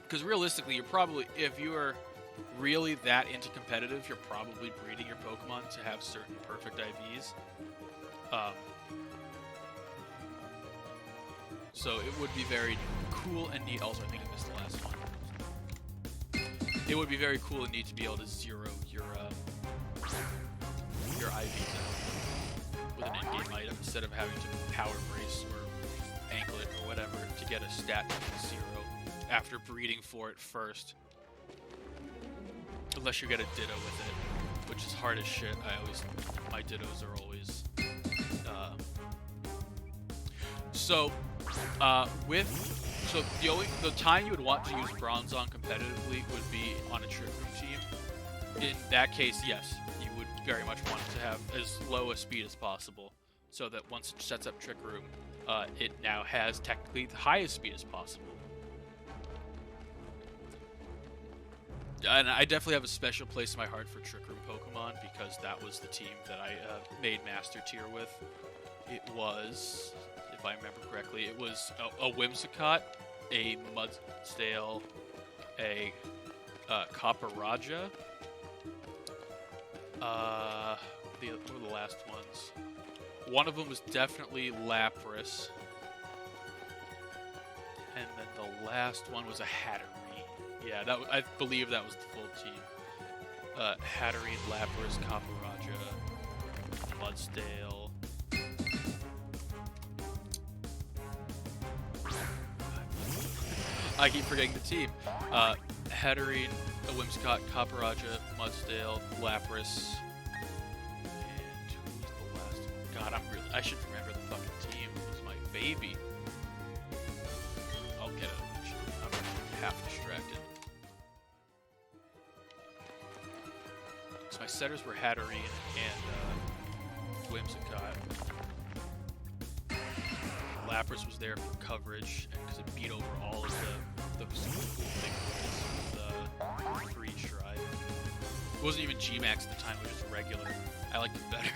Because realistically, you're probably, if you're really that into competitive, you're probably breeding your Pokemon to have certain perfect IVs. So it would be very cool and neat. Also, I think I missed the last one. It would be very cool and neat to be able to zero your IVs out with an in-game item instead of having to power brace or anklet or whatever to get a stat to 0 after breeding for it first. Unless you get a Ditto with it, which is hard as shit. My Dittos are always the time you would want to use Bronzor competitively would be on a Trick Room team. In that case, yes, you would very much want it to have as low a speed as possible, so that once it sets up Trick Room, it now has technically the highest speed as possible. And I definitely have a special place in my heart for Trick Room Pokemon, because that was the team that I made Master Tier with. It was, if I remember correctly, it was a Whimsicott, a Mudsdale, a Copperajah. What were the last ones? One of them was definitely Lapras. And then the last one was a Hatterene. Yeah, I believe that was the full team. Hatterene, Lapras, Copperajah, Mudsdale. I keep forgetting the team. Hatterene, a Whimsicott, Copperajah, Mudsdale, Lapras, and who was the last one? God, I should remember the fucking team. It was my baby. I'll get it eventually. I'm half distracted. So my setters were Hatterene and Whimsicott. Lapras was there for coverage, because it beat over all of the super cool big boys with the free stride. It wasn't even G-Max at the time, it was just regular. I liked it better.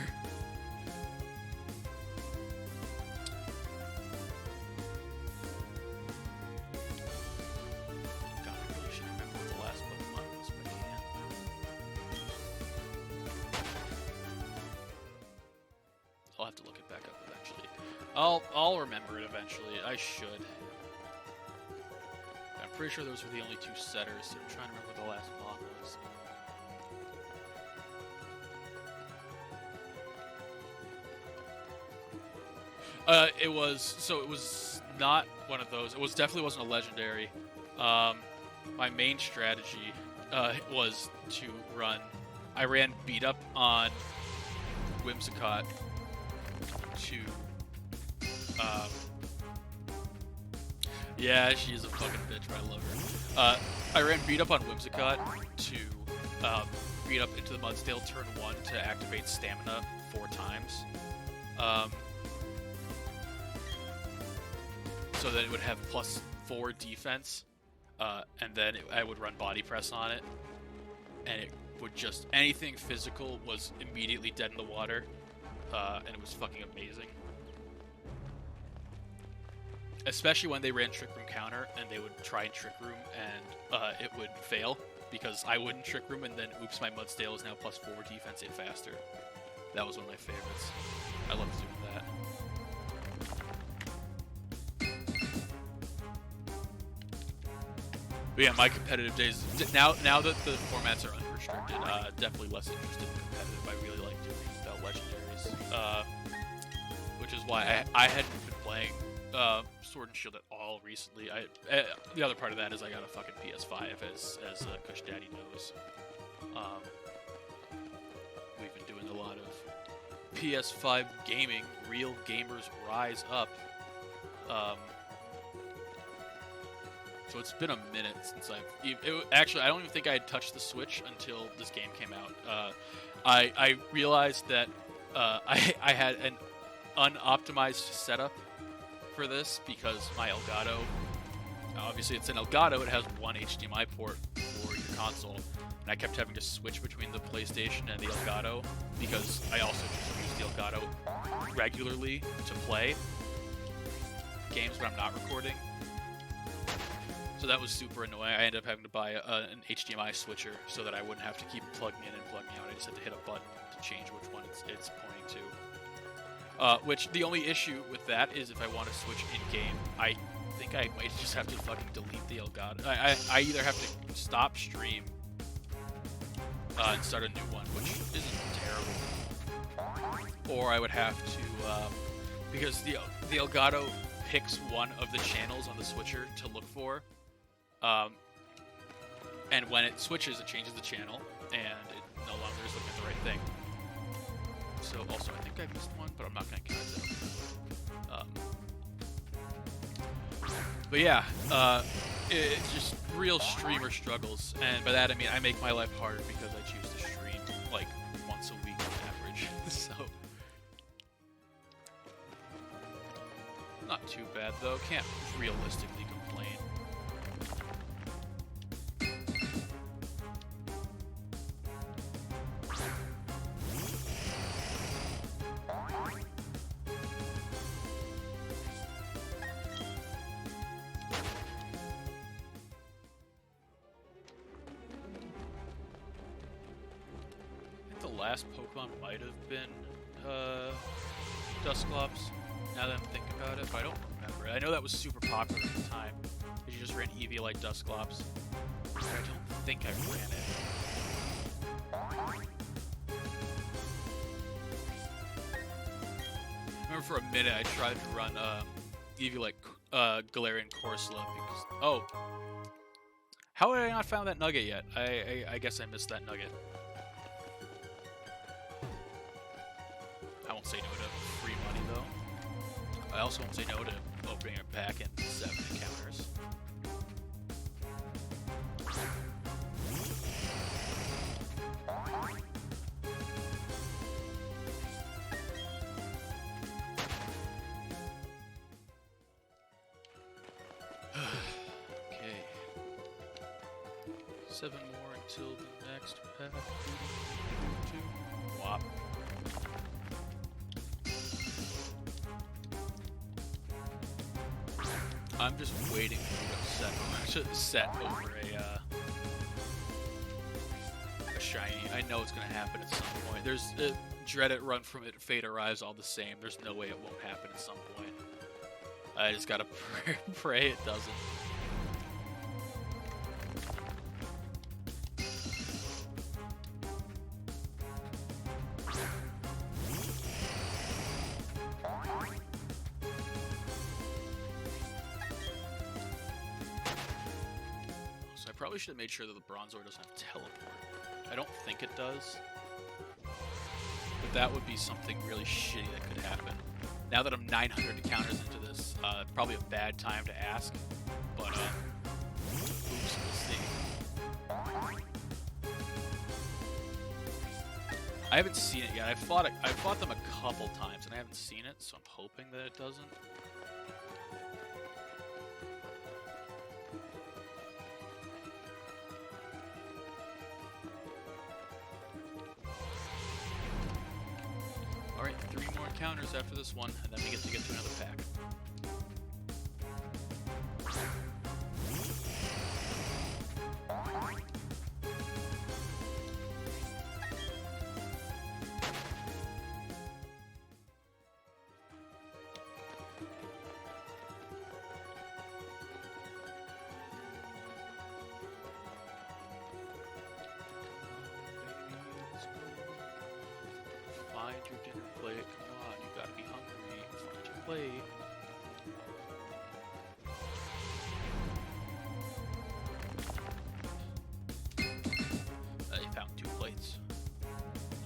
God, I really should remember what the last Pokemon was, but I can't. I'll have to look it back up eventually. I'll remember it eventually. I should. I'm pretty sure those were the only 2 setters, so I'm trying to remember what the last mod was. It was not one of those. It definitely wasn't a legendary. My main strategy was to run. I ran beat up on Whimsicott to. Yeah, she is a fucking bitch, but I love her. I ran beat up on Whimsicott to beat up into the Mudsdale turn 1 to activate Stamina 4 times. So that it would have +4 defense, and then I would run Body Press on it, and it would just, anything physical was immediately dead in the water, and it was fucking amazing. Especially when they ran Trick Room counter, and they would try and Trick Room, and it would fail, because I wouldn't Trick Room, and then oops, my Mudsdale is now +4 defense, it faster. That was one of my favorites. I loved doing that. But yeah, my competitive days, now that the formats are unrestricted, definitely less interested in competitive. I really like doing legendaries, which is why I hadn't been playing Sword and Shield at all recently. The other part of that is I got a fucking PS5, as Kush Daddy knows. We've been doing a lot of PS5 gaming. Real gamers rise up. So it's been a minute since actually, I don't even think I had touched the Switch until this game came out. I realized that I had an unoptimized setup for this because my Elgato, obviously it's an Elgato, it has one HDMI port for your console, and I kept having to switch between the PlayStation and the Elgato because I also just use the Elgato regularly to play games when I'm not recording. So that was super annoying. I ended up having to buy an HDMI switcher so that I wouldn't have to keep plugging in and plugging out. I just had to hit a button to change which one it's pointing to. Which, the only issue with that is if I want to switch in-game, I think I might just have to fucking delete the Elgato. I either have to stop stream and start a new one, which isn't terrible, or I would have to, because the Elgato picks one of the channels on the switcher to look for, and when it switches, it changes the channel, and it no longer is looking at the right thing. So, also, I think I missed one, but I'm not going to count it. But yeah, it's just real streamer struggles, and by that I mean I make my life harder because I choose to stream like once a week on average. So, not too bad though. Can't realistically complain. Last Pokemon might have been Dusclops, now that I'm thinking about it, but I don't remember. I know that was super popular at the time, because you just ran Eevee-like Dusclops, but I don't think I ran it. I remember for a minute I tried to run Eevee-like Galarian Corsola, because... Oh! How had I not found that nugget yet? I guess I missed that nugget. I won't say no to free money, though. I also won't say no to opening a pack in 7 encounters. Okay. 7 more until the next pack. 2. Wop. I'm just waiting for you to set over a shiny. I know it's gonna happen at some point. There's a Dread It, Run From It, Fate Arrives all the same. There's no way it won't happen at some point. I just gotta pray it doesn't. Probably should have made sure that the Bronzor doesn't have teleport. I don't think it does, but that would be something really shitty that could happen. Now that I'm 900 encounters into this, probably a bad time to ask, but oops, we'll see. I haven't seen it yet. I've fought them a couple times and I haven't seen it, so I'm hoping that it doesn't. Alright, 3 more encounters after this one, and then we get to another pack. Find your dinner plate. Come on, you gotta be hungry. Find your plate. I found 2 plates.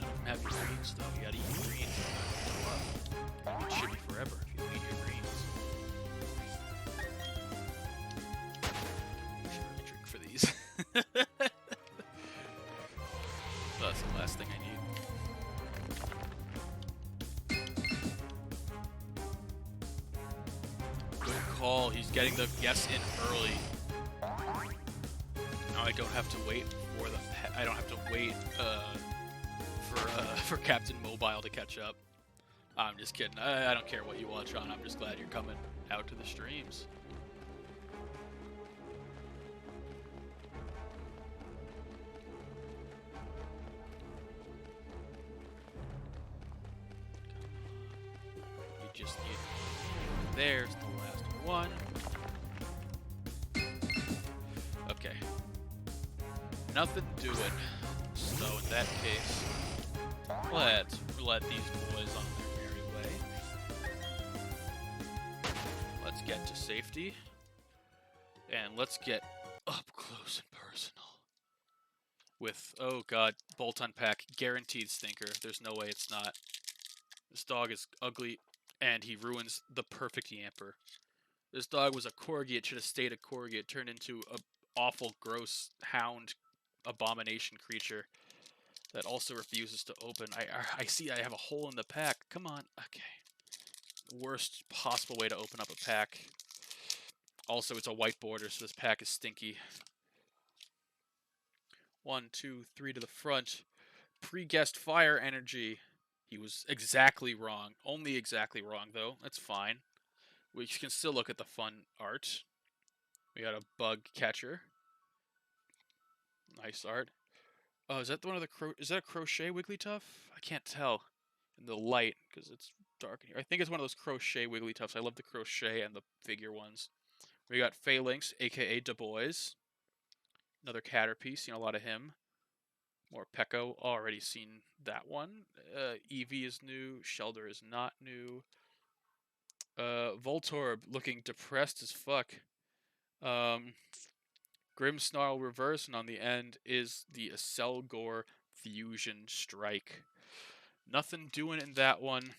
None of them have your greens, though. You gotta eat your greens. It should be forever if you don't eat your greens. I should really drink for these. That's the last thing I need. call. He's getting the guess in early. Now I don't have to wait for the. I don't have to wait for Captain Mobile to catch up. I'm just kidding. I don't care what you watch on. I'm just glad you're coming out to the streams. You just need. There's the last one. Okay. Nothing doing. So in that case, let's let these boys on their merry way. Let's get to safety. And let's get up close and personal. With, oh god, Bolt-on Pack, guaranteed stinker. There's no way it's not. This dog is ugly, and he ruins the perfect Yamper. This dog was a Corgi, it should have stayed a Corgi. It turned into a awful, gross hound abomination creature that also refuses to open. I see I have a hole in the pack. Come on. Okay. Worst possible way to open up a pack. Also, it's a white border, so this pack is stinky. 1, 2, 3 to the front. Pre-guessed fire energy. He was exactly wrong. Only exactly wrong, though. That's fine. We can still look at the fun art. We got a bug catcher. Nice art. Oh, is that one of the is that a crochet Wigglytuff? I can't tell in the light because it's dark in here. I think it's one of those crochet Wigglytuffs. I love the crochet and the figure ones. We got Phalanx, aka Du Bois. Another Caterpie, seen a lot of him. More Pecco, already seen that one. Eevee is new. Shelder is not new. Voltorb looking depressed as fuck. Grimmsnarl reverse, and on the end is the Acelgor Fusion Strike. Nothing doing in that one.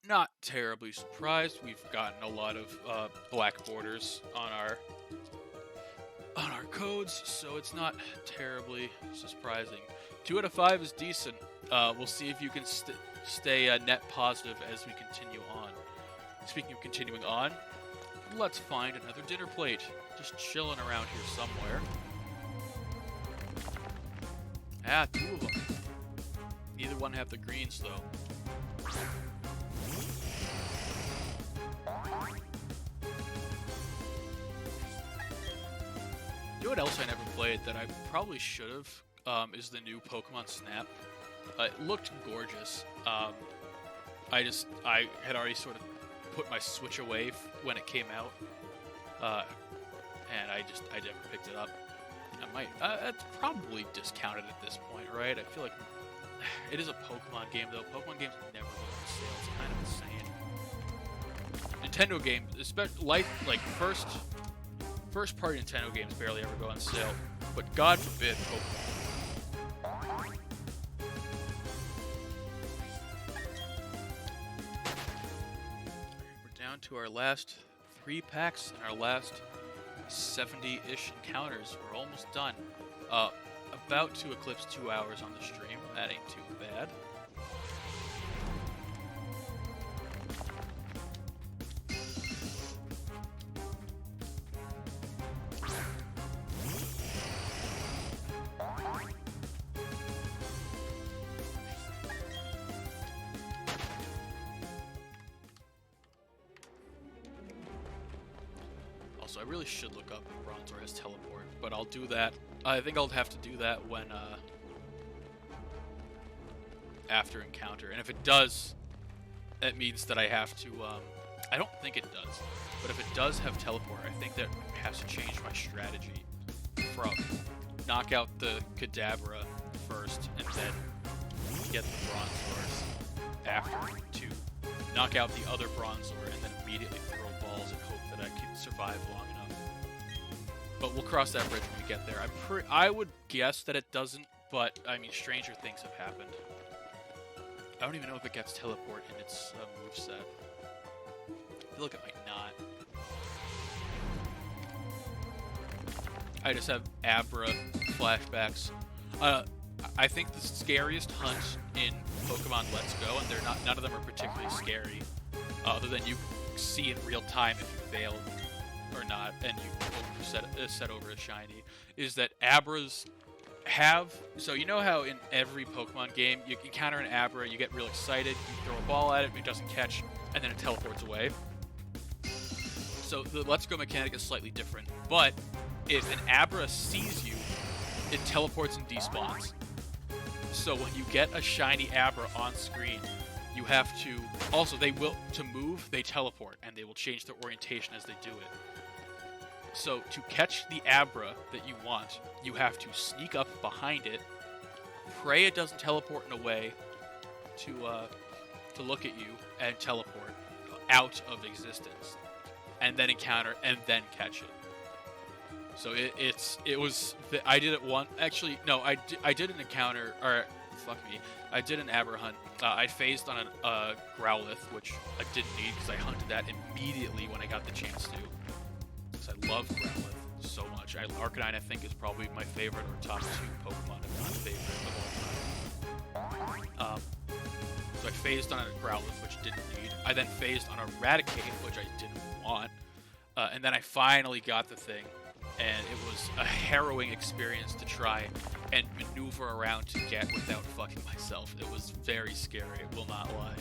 Not terribly surprised. We've gotten a lot of black borders on our codes, so it's not terribly surprising. 2 out of 5 is decent. We'll see if you can stay net positive as we continue on. Speaking of continuing on, let's find another dinner plate. Just chilling around here somewhere. Ah, 2 of them. Neither one have the greens, though. You know what else I never played that I probably should have is the new Pokemon Snap. It looked gorgeous. I had already sort of put my Switch away when it came out, and I never picked it up. I might. It's probably discounted at this point, right? I feel like it is a Pokemon game, though. Pokemon games never go on sale. It's kind of insane. Nintendo games, especially first party Nintendo games barely ever go on sale, but God forbid Pokemon. We're down to our last 3 packs and our last 70-ish encounters. We're almost done. About to eclipse 2 hours on the stream. That ain't too bad. Also, I really should look up if Bronzor has teleport, but I'll do that. I think I'll have to do that when, after encounter. And if it does, that means that I have to, I don't think it does, but if it does have teleport, I think that has to change my strategy from knock out the Kadabra first and then get the Bronzors after to knock out the other Bronzor and then immediately throw balls and hope that I can survive long enough. But we'll cross that bridge when we get there. I would guess that it doesn't, but I mean, stranger things have happened. I don't even know if it gets teleport in its moveset. I feel like it might not. I just have Abra flashbacks. I think the scariest hunt in Pokemon Let's Go, and none of them are particularly scary, other than see in real time if you failed or not, and you set over a shiny, is that Abras have, so you know how in every Pokemon game you encounter an Abra, you get real excited, you throw a ball at it, it doesn't catch, and then it teleports away. So the Let's Go mechanic is slightly different, but if an Abra sees you, it teleports and despawns. So when you get a shiny Abra on screen, you have to, also to move, they teleport, and they will change their orientation as they do it. So to catch the Abra that you want, you have to sneak up behind it, pray it doesn't teleport in a way to look at you, and teleport out of existence, and then encounter and then catch it. So I did it one. Actually, no, I did an encounter, or fuck me, I did an Abra hunt. I phased on a Growlithe, which I didn't need because I hunted that immediately when I got the chance to. I love Growlithe so much. Arcanine, I think, is probably my favorite or top 2 Pokemon, if not favorite of all time. So I phased on a Growlithe, which didn't need. I then phased on a Raticate, which I didn't want. And then I finally got the thing, and it was a harrowing experience to try and maneuver around to get without fucking myself. It was very scary, I will not lie.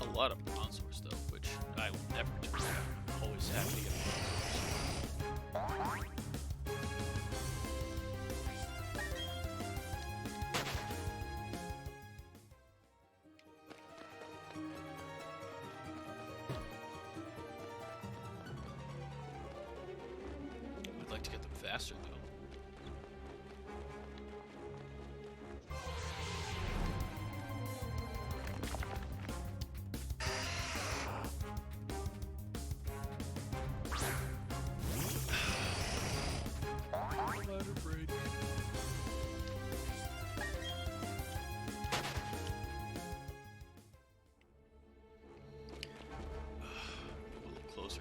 A lot of Bronzors though, which I will never turn down. I'm always happy to get Bronzors. I'd like to get them faster though.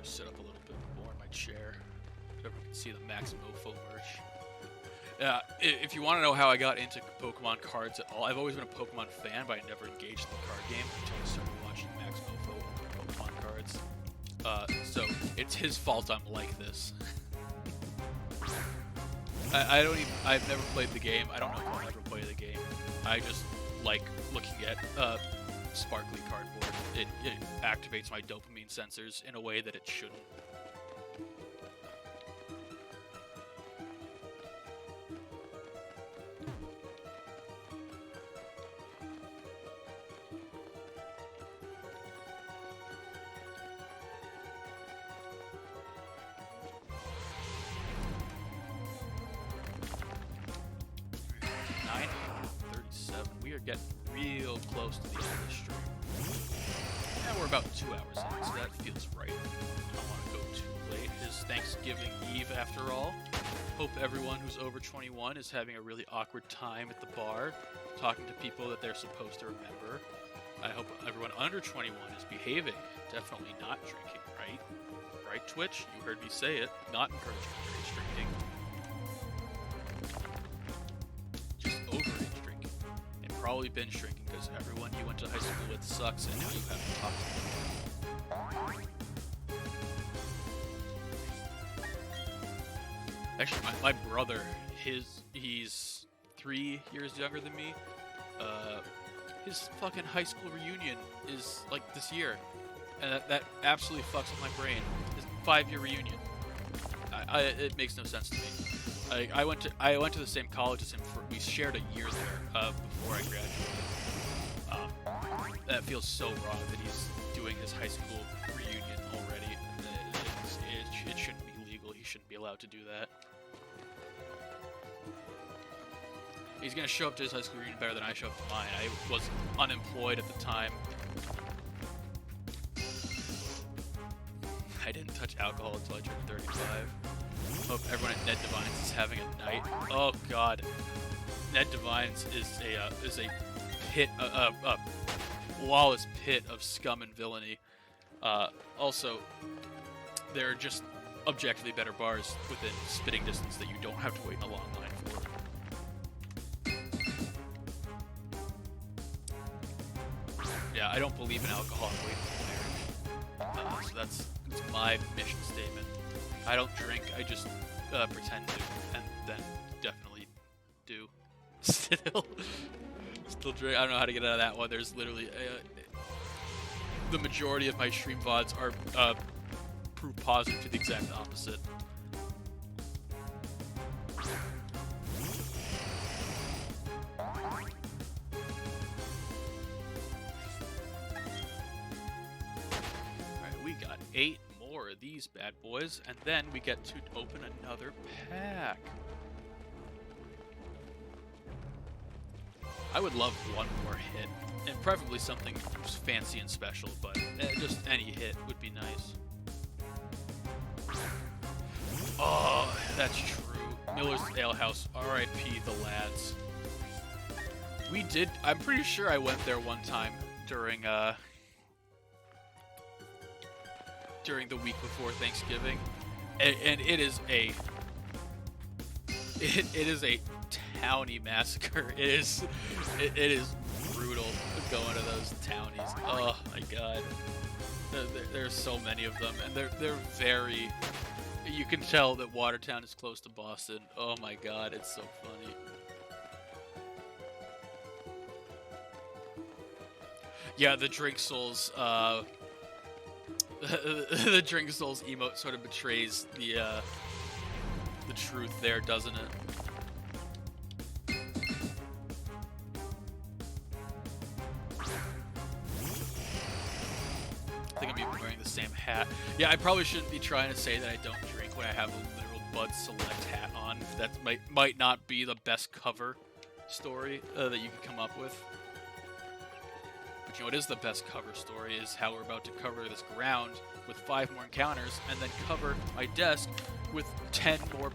Sit up a little bit more in my chair. Everyone can see the Max Mofo merch. If you want to know how I got into Pokemon cards at all, I've always been a Pokemon fan, but I never engaged in the card game until I started watching Max Mofo open Pokemon cards. So it's his fault I'm like this. I've never played the game. I don't know if I'll ever play the game. I just like looking at sparkly cardboard. It activates my dopamine sensors in a way that it shouldn't. We are getting real close to the end of the stream. And we're about 2 hours in, so that feels right. I don't want to go too late. It's Thanksgiving Eve after all. Hope everyone who's over 21 is having a really awkward time at the bar, talking to people that they're supposed to remember. I hope everyone under 21 is behaving, definitely not drinking, right? Right, Twitch? You heard me say it. Not encouraging underage drinking. Just overage drinking. And probably binge drinking, because everyone you went to high school with sucks, and now you have to talk to them. Actually, my brother, he's 3 years younger than me. His fucking high school reunion is like this year, and that absolutely fucks with my brain. His 5-year reunion. It makes no sense to me. I went to the same college as him. We shared a year there before I graduated. That feels so wrong that he's doing his high school reunion already. It shouldn't be legal. He shouldn't be allowed to do that. He's gonna show up to his high school reunion better than I show up to mine. I was unemployed at the time. I didn't touch alcohol until I turned 35. Hope everyone at Ned Divines is having a night. Oh god, Ned Divines is a pit. flawless pit of scum and villainy. Also, there are just objectively better bars within spitting distance that you don't have to wait in a long line for. Yeah, I don't believe in alcohol and wait until marriage. So that's my mission statement. I don't drink, I just pretend to, and then definitely do. Still drink. I don't know how to get out of that one. There's literally the majority of my stream VODs are proof positive to the exact opposite. Alright, we got 8 more of these bad boys, and then we get to open another pack. I would love one more hit, and preferably something fancy and special, but just any hit would be nice. Oh, that's true. Miller's Alehouse, R.I.P. the lads. We did, I'm pretty sure I went there one time during the week before Thanksgiving, and it is a townie massacre. It is brutal going to those townies. Oh my god, there's so many of them, and they're very. You can tell that Watertown is close to Boston. Oh my god, it's so funny. Yeah, the Drink Souls. The Drink Souls emote sort of betrays the truth there, doesn't it? I think I'm even wearing the same hat. Yeah, I probably shouldn't be trying to say that I don't drink when I have a literal Bud Select hat on. That might not be the best cover story that you could come up with. But you know what is the best cover story is how we're about to cover this ground with 5 more encounters and then cover my desk with 10 more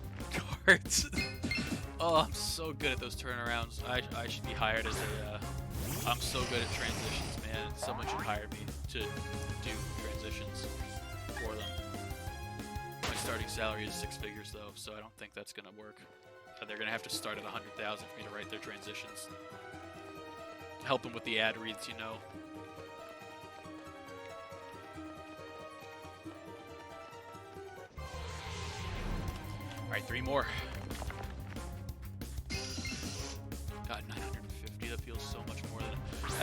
cards. Oh, I'm so good at those turnarounds. I should be hired as a... I'm so good at transitions, man. Someone should hire me to do transitions for them. My starting salary is 6 figures, though, so I don't think that's going to work. They're going to have to start at 100,000 for me to write their transitions. Help them with the ad reads, you know. Alright, 3 more. God, 950, that feels so much more than...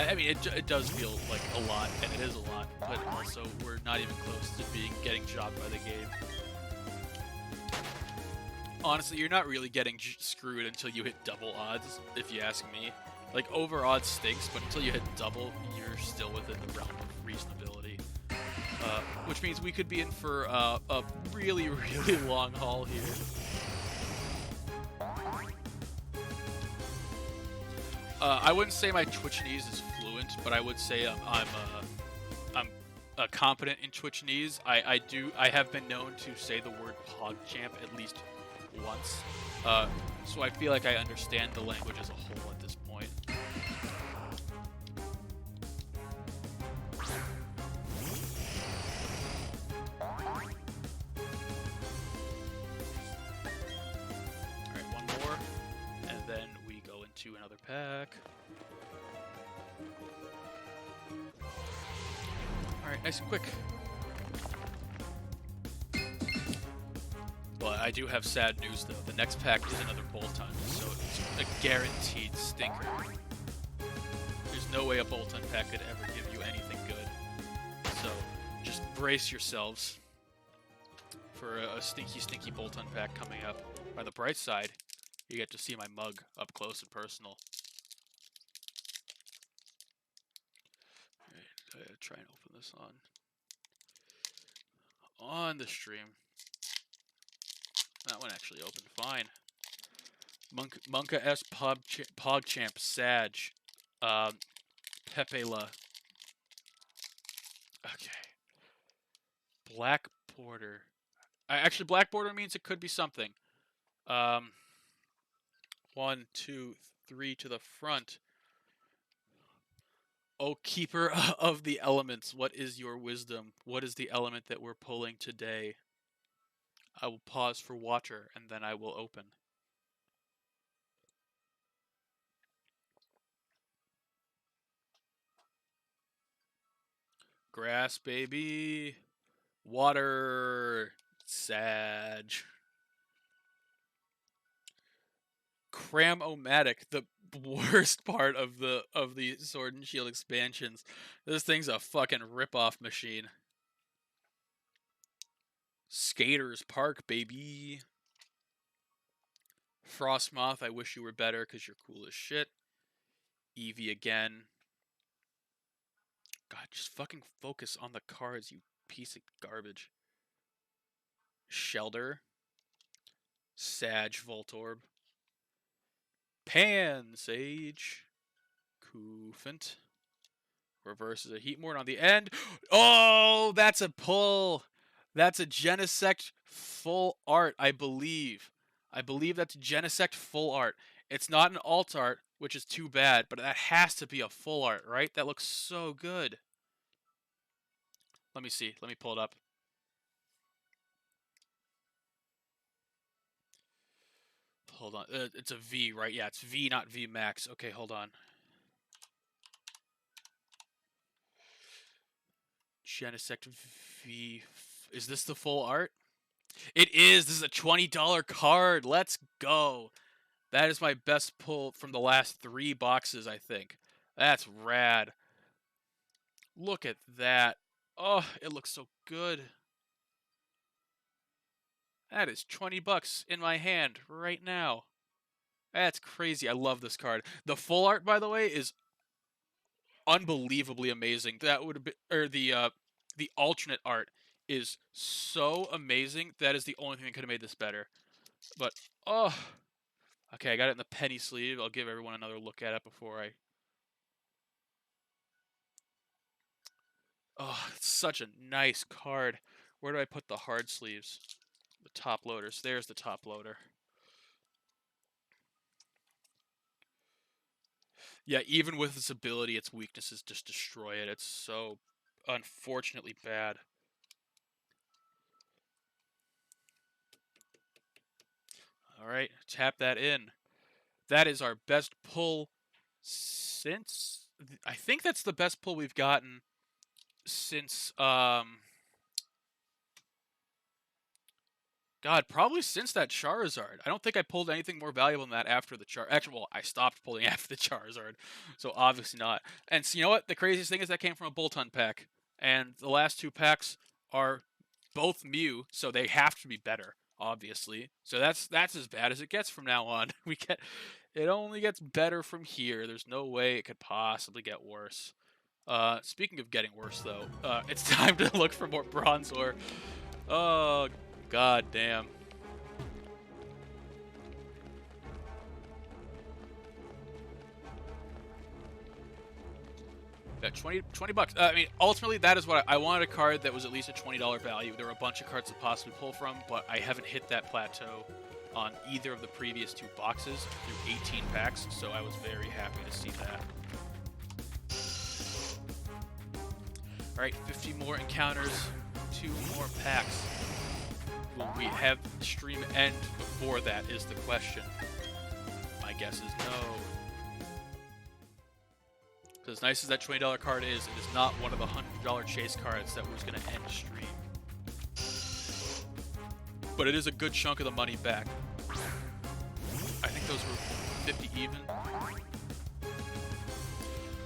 I mean, it does feel like a lot, and it is a lot, but also we're not even close to getting jobbed by the game. Honestly, you're not really getting screwed until you hit double odds, if you ask me. Like, over odds stinks, but until you hit double, you're still within the realm of reasonability. Which means we could be in for a really, really long haul here. I wouldn't say my Twitchinese is fluent, but I would say I'm competent in Twitchinese. I have been known to say the word PogChamp at least once. So I feel like I understand the language as a whole at this point. Alright, one more, and then we go into another pack. Alright, nice and quick. But I do have sad news, though. The next pack is another Bolt Hunt, so it's a guaranteed stinker. There's no way a Bolt Hunt pack could ever give you anything good. So just brace yourselves for a stinky, stinky Bolt Hunt pack coming up. On the bright side, you get to see my mug up close and personal. Alright, try and open this on the stream. That one actually opened fine. Monka S PogChamp Sag. Pepe La. Okay. Black Border. Actually, Black Border means it could be something. 1, 2, 3 to the front. O keeper of the elements, what is your wisdom? What is the element that we're pulling today? I will pause for water, and then I will open. Grass, baby. Water. Sag. Cram-O-Matic, the worst part of the Sword and Shield expansions. This thing's a fucking rip-off machine. Skaters Park, baby. Frostmoth, I wish you were better because you're cool as shit. Eevee again. God, just fucking focus on the cards, you piece of garbage. Shelter. Sag Voltorb. Pansage. Koofant. Reverses a Heatmort on the end. Oh, that's a pull. That's a Genesect full art, I believe. I believe that's Genesect full art. It's not an alt art, which is too bad, but that has to be a full art, right? That looks so good. Let me see. Let me pull it up. Hold on. It's a V, right? Yeah, it's V, not V Max. Okay, hold on. Genesect V. Is this the full art? It is. This is a $20 card. Let's go. That is my best pull from the last 3 boxes, I think. That's rad. Look at that. Oh, it looks so good. That is 20 bucks in my hand right now. That's crazy. I love this card. The full art, by the way, is unbelievably amazing. That would be, or the alternate art is so amazing. That is the only thing that could have made this better. But oh, okay, I got it in the penny sleeve. I'll give everyone another look at it before I. Oh, it's such a nice card. Where do I put the hard sleeves? The top loaders. There's the top loader. Yeah, even with its ability, its weaknesses just destroy it. It's so unfortunately bad. Alright, tap that in. That is our best pull since... I think that's the best pull we've gotten since... God, probably since that Charizard. I don't think I pulled anything more valuable than that after the Charizard. Actually, well, I stopped pulling after the Charizard, so obviously not. And so, you know what? The craziest thing is that came from a Bolt Hunt pack, and the last 2 packs are both Mew, so they have to be better, obviously. So that's as bad as it gets from now on. It only gets better from here. There's no way it could possibly get worse. Speaking of getting worse, though, it's time to look for more Bronzor. Oh, god damn. Yeah, 20 bucks. I mean, ultimately, that is what I wanted, a card that was at least a $20 value. There were a bunch of cards to possibly pull from, but I haven't hit that plateau on either of the previous 2 boxes through 18 packs, so I was very happy to see that. Alright, 50 more encounters, 2 more packs. Will we have the stream end before that is the question. My guess is no. As nice as that $20 card is, it is not one of the $100 chase cards that was going to end stream. But it is a good chunk of the money back. I think those were 50 even.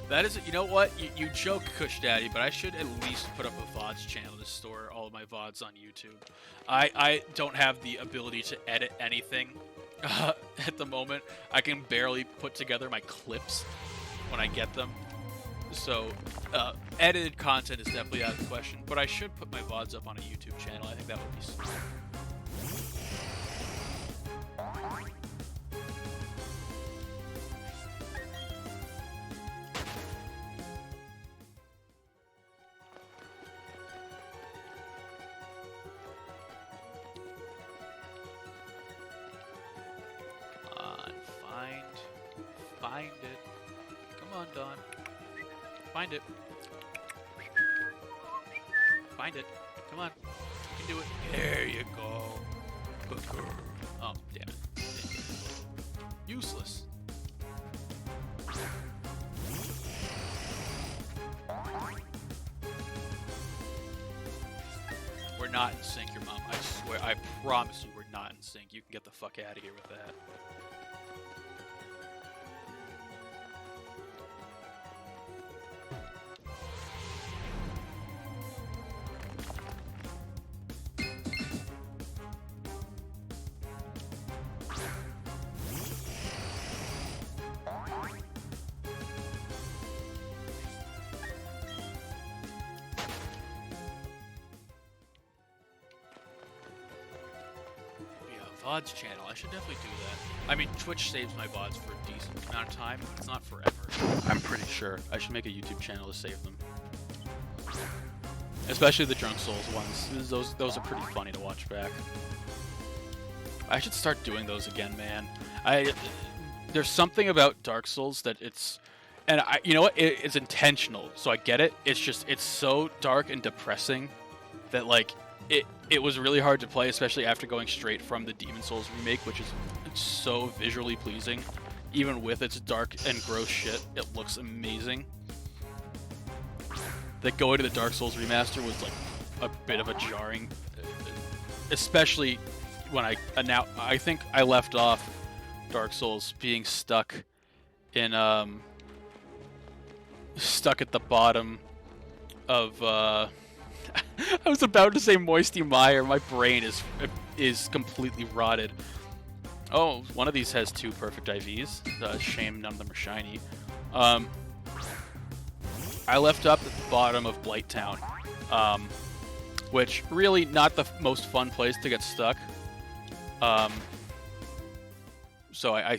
That is, you know what? You joke, Kush Daddy, but I should at least put up a VODs channel to store all of my VODs on YouTube. I don't have the ability to edit anything at the moment. I can barely put together my clips when I get them. So, edited content is definitely out of the question, but I should put my VODs up on a YouTube channel. I think that would be smart. Find it. Come on, Dawn. Find it. Find it. Come on. You can do it. There you go. Good girl. Oh, damn it. Useless. We're not in sync, your mom. I swear, I promise you we're not in sync. You can get the fuck out of here with that. VODs channel. I should definitely do that. I mean, Twitch saves my VODs for a decent amount of time, but it's not forever. I'm pretty sure. I should make a YouTube channel to save them. Especially the Drunk Souls ones. Those are pretty funny to watch back. I should start doing those again, man. There's something about Dark Souls that it's... And you know what? It's intentional, so I get it. It's just, it's so dark and depressing that, like, it was really hard to play, especially after going straight from the Demon Souls remake, which is so visually pleasing. Even with its dark and gross shit, it looks amazing. That going to the Dark Souls remaster was like a bit of a jarring, especially when I think I left off Dark Souls being stuck in stuck at the bottom of I was about to say Moisty Mire. My brain is completely rotted. Oh, one of these has 2 perfect IVs. Shame none of them are shiny. I left up at the bottom of Blighttown, which really not the most fun place to get stuck. So I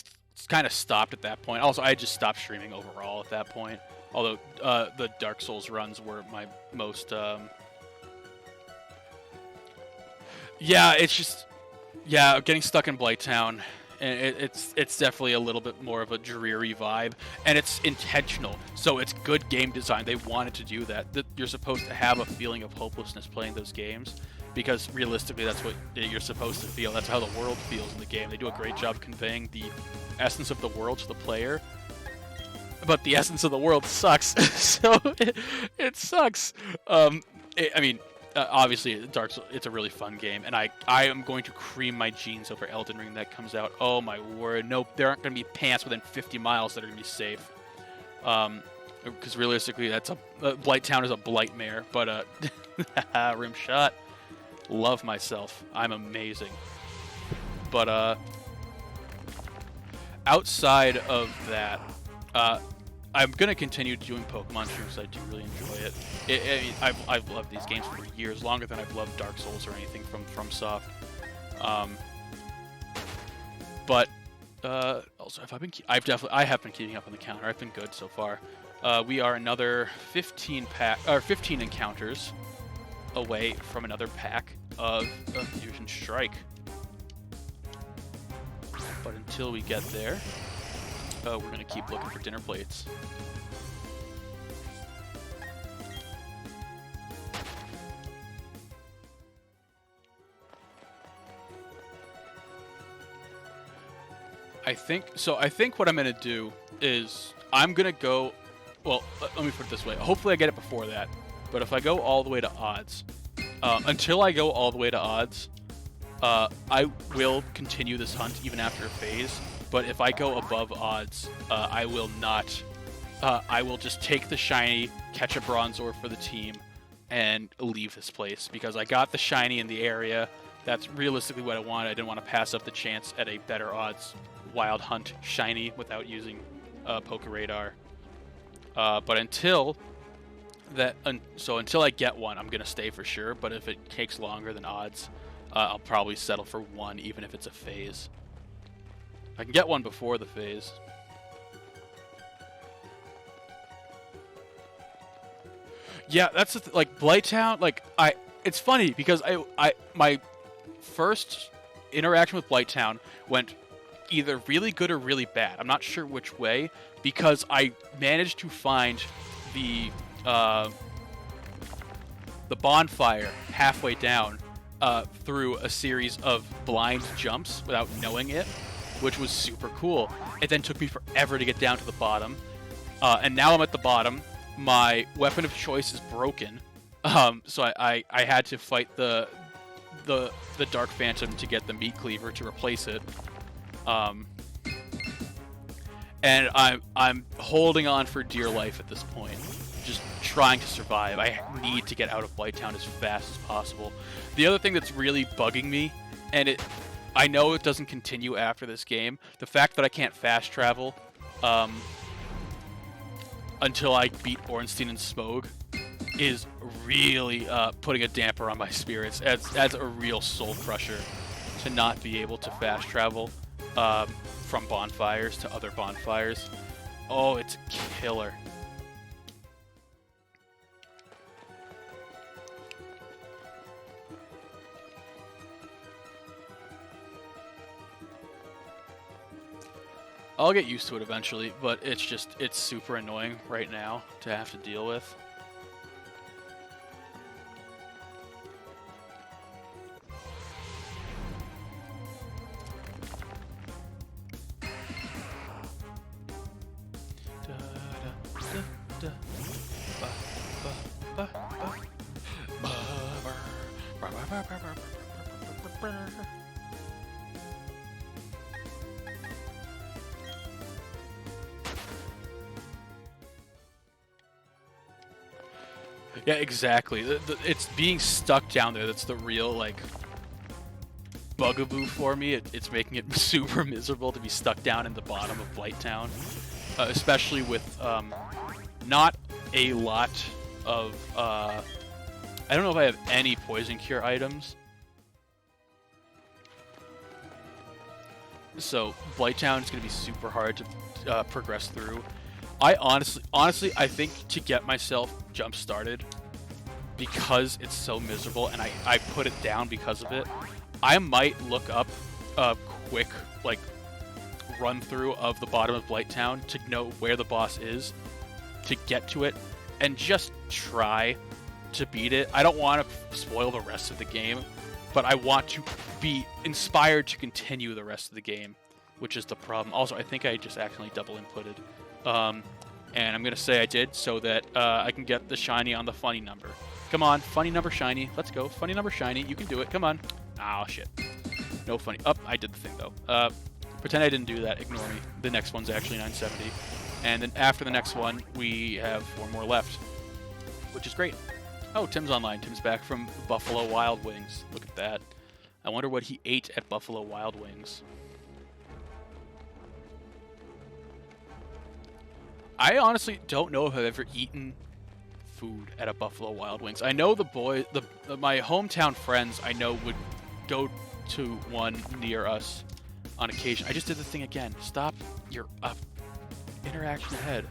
kind of stopped at that point. Also, I just stopped streaming overall at that point. Although the Dark Souls runs were my most... Yeah, it's just... Yeah, getting stuck in Blighttown, and it's definitely a little bit more of a dreary vibe, and it's intentional, so it's good game design. They wanted to do that. You're supposed to have a feeling of hopelessness playing those games, because realistically that's what you're supposed to feel. That's how the world feels in the game. They do a great job conveying the essence of the world to the player, but the essence of the world sucks, so it sucks. I mean... obviously, Dark Souls, it's a really fun game, and I am going to cream my jeans over Elden Ring that comes out. Oh my word, no, there aren't going to be pants within 50 miles that are going to be safe. Because realistically, that's Blighttown is a Blightmare, but rim shot. Love myself. I'm amazing. But outside of that, I'm going to continue doing Pokemon streams. I do really enjoy it. I've loved these games for years, longer than I've loved Dark Souls or anything from FromSoft. But also, I have been keeping up on the counter. I've been good so far. We are another 15 encounters away from another pack of Fusion Strike. But until we get there, we're going to keep looking for dinner plates. I think what I'm going to do is I'm going to go... Well, let me put it this way. Hopefully I get it before that. But if I go all the way to odds... until I go all the way to odds, I will continue this hunt even after a phase. But if I go above odds, I will not. I will just take the shiny, catch a Bronzor for the team, and leave this place. Because I got the shiny in the area. That's realistically what I wanted. I didn't want to pass up the chance at a better odds Wild Hunt shiny without using Poké Radar. But until that, until I get one, I'm gonna stay for sure. But if it takes longer than odds, I'll probably settle for one, even if it's a phase. I can get one before the phase. Yeah, that's the like Blighttown. Like it's funny because my first interaction with Blighttown went either really good or really bad. I'm not sure which way, because I managed to find the bonfire halfway down through a series of blind jumps without knowing it, which was super cool. It then took me forever to get down to the bottom, and now I'm at the bottom. My weapon of choice is broken, so I had to fight the Dark Phantom to get the meat cleaver to replace it. And I'm holding on for dear life at this point, just trying to survive. I need to get out of Blighttown as fast as possible. The other thing that's really bugging me, and I know it doesn't continue after this game, the fact that I can't fast travel until I beat Ornstein and Smough is really putting a damper on my spirits. That's a real soul crusher to not be able to fast travel from bonfires to other bonfires. Oh, it's killer. I'll get used to it eventually, but it's super annoying right now to have to deal with. Yeah, exactly. It's being stuck down there that's the real, like, bugaboo for me. It's making it super miserable to be stuck down in the bottom of Blighttown. Especially with not a lot of... I don't know if I have any Poison Cure items. So Blighttown is going to be super hard to progress through. I honestly, I think to get myself jump started, because it's so miserable and I put it down because of it, I might look up a quick, like, run through of the bottom of Blighttown to know where the boss is, to get to it, and just try to beat it. I don't want to spoil the rest of the game, but I want to be inspired to continue the rest of the game, which is the problem. Also, I think I just accidentally double inputted. And I'm going to say I did so that I can get the shiny on the funny number. Come on, funny number shiny. Let's go. Funny number shiny. You can do it. Come on. Oh, shit. No funny. Oh, I did the thing, though. Pretend I didn't do that. Ignore me. The next one's actually 970. And then after the next one, we have 4 more left, which is great. Oh, Tim's online. Tim's back from Buffalo Wild Wings. Look at that. I wonder what he ate at Buffalo Wild Wings. I honestly don't know if I've ever eaten food at a Buffalo Wild Wings. I know my hometown friends I know would go to one near us on occasion. I just did the thing again. Stop your interaction ahead.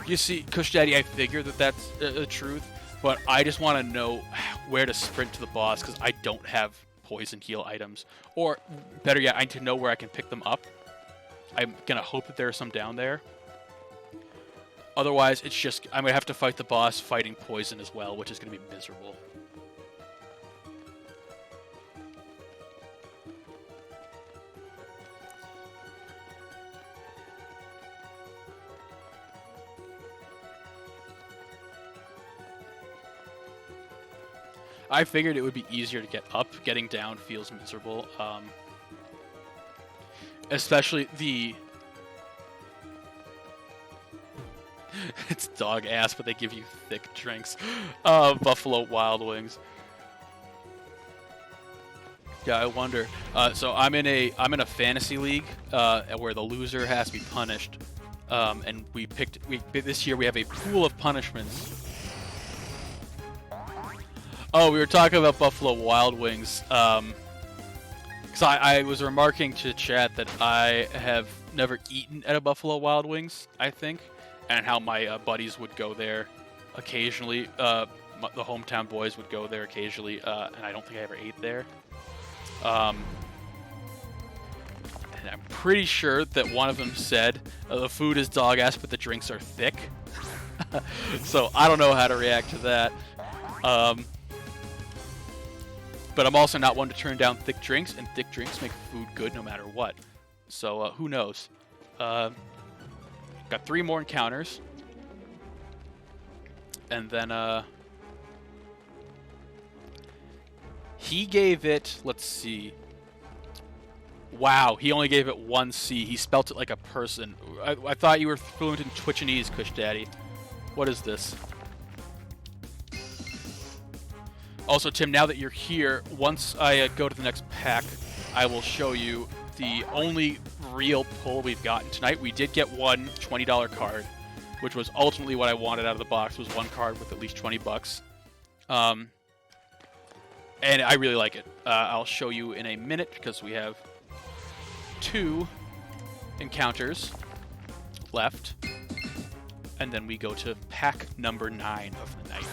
You see, Kush Daddy, I figure that that's the truth, but I just want to know where to sprint to the boss because I don't have poison heal items. Or better yet, I need to know where I can pick them up. I'm going to hope that there are some down there. Otherwise, it's just, I'm going to have to fight the boss fighting poison as well, which is going to be miserable. I figured it would be easier to get up. Getting down feels miserable. Especially the... it's dog ass, but they give you thick drinks. Buffalo Wild Wings. Yeah, I wonder. So I'm in a fantasy league where the loser has to be punished. And this year we have a pool of punishments. Oh, we were talking about Buffalo Wild Wings. Because I was remarking to chat that I have never eaten at a Buffalo Wild Wings, I think, and how my buddies would go there occasionally. The hometown boys would go there occasionally, and I don't think I ever ate there. And And I'm pretty sure that one of them said, the food is dog ass, but the drinks are thick. So I don't know how to react to that. But I'm also not one to turn down thick drinks, and thick drinks make food good no matter what. So who knows? Got 3 more encounters. And then he gave it, let's see. Wow, he only gave it 1 C. He spelt it like a person. I thought you were fluent in Twitchinese, Kush Daddy. What is this? Also, Tim, now that you're here, once I go to the next pack, I will show you the only real pull we've gotten tonight. We did get one $20 card, which was ultimately what I wanted out of the box, was one card with at least 20 bucks. And I really like it. I'll show you in a minute because we have 2 encounters left. And then we go to pack number 9 of the night.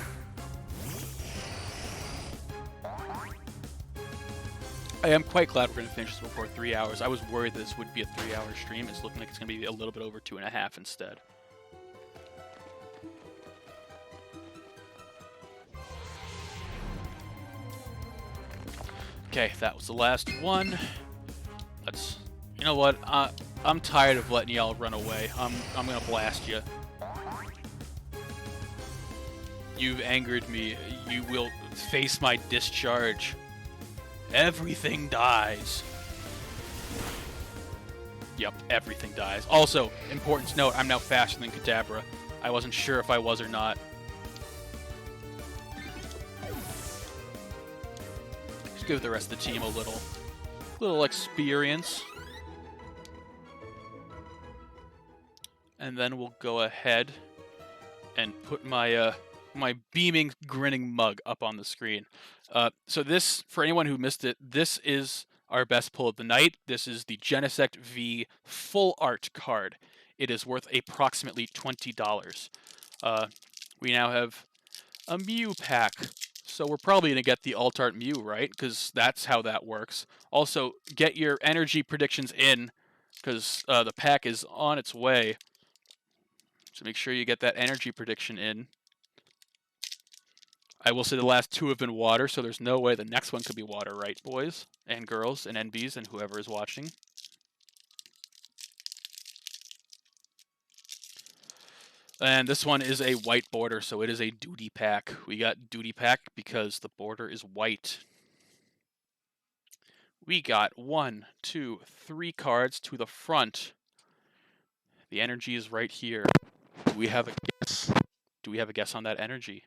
I am quite glad we're going to finish this before 3 hours. I was worried that this would be a 3-hour stream. It's looking like it's going to be a little bit over 2.5 instead. Okay, that was the last one. Let's... You know what? I'm tired of letting y'all run away. I'm going to blast you. You've angered me. You will face my discharge. Everything dies. Yep, everything dies. Also, important to note, I'm now faster than Kadabra. I wasn't sure if I was or not. Just give the rest of the team a little experience. And then we'll go ahead and put my my beaming, grinning mug up on the screen. So this, for anyone who missed it, this is our best pull of the night. This is the Genesect V Full Art card. It is worth approximately $20. We now have a Mew pack. So we're probably going to get the Alt Art Mew, right? Because that's how that works. Also, get your energy predictions in, because the pack is on its way. So make sure you get that energy prediction in. I will say the last 2 have been water, so there's no way the next one could be water, right, boys and girls and NBs and whoever is watching. And this one is a white border, so it is a duty pack. We got duty pack because the border is white. We got 1, 2, 3 cards to the front. The energy is right here. Do we have a guess? Do we have a guess on that energy?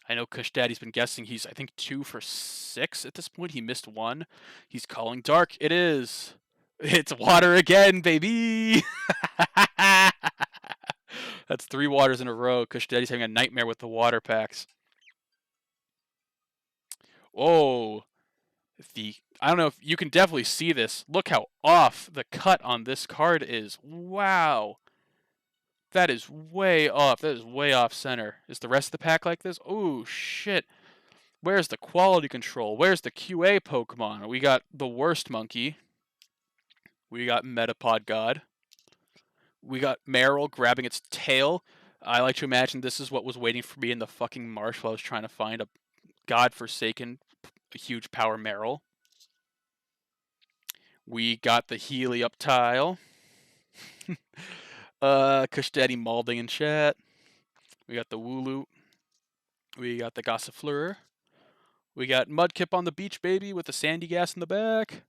I know Kush Daddy's been guessing. He's, I think, 2 for 6 at this point. He missed 1. He's calling dark. It is. It's water again, baby! That's 3 waters in a row. Kush Daddy's having a nightmare with the water packs. Whoa. I don't know if you can definitely see this. Look how off the cut on this card is. Wow. That is way off. That is way off center. Is the rest of the pack like this? Oh, shit. Where's the quality control? Where's the QA Pokemon? We got the worst monkey. We got Metapod God. We got Meryl grabbing its tail. I like to imagine this is what was waiting for me in the fucking marsh while I was trying to find a godforsaken huge power Meryl. We got the Helioptile. Kush Daddy Malding in chat. We got the Wooloo. We got the Gossifleur. We got Mudkip on the beach, baby, with the sandy gas in the back.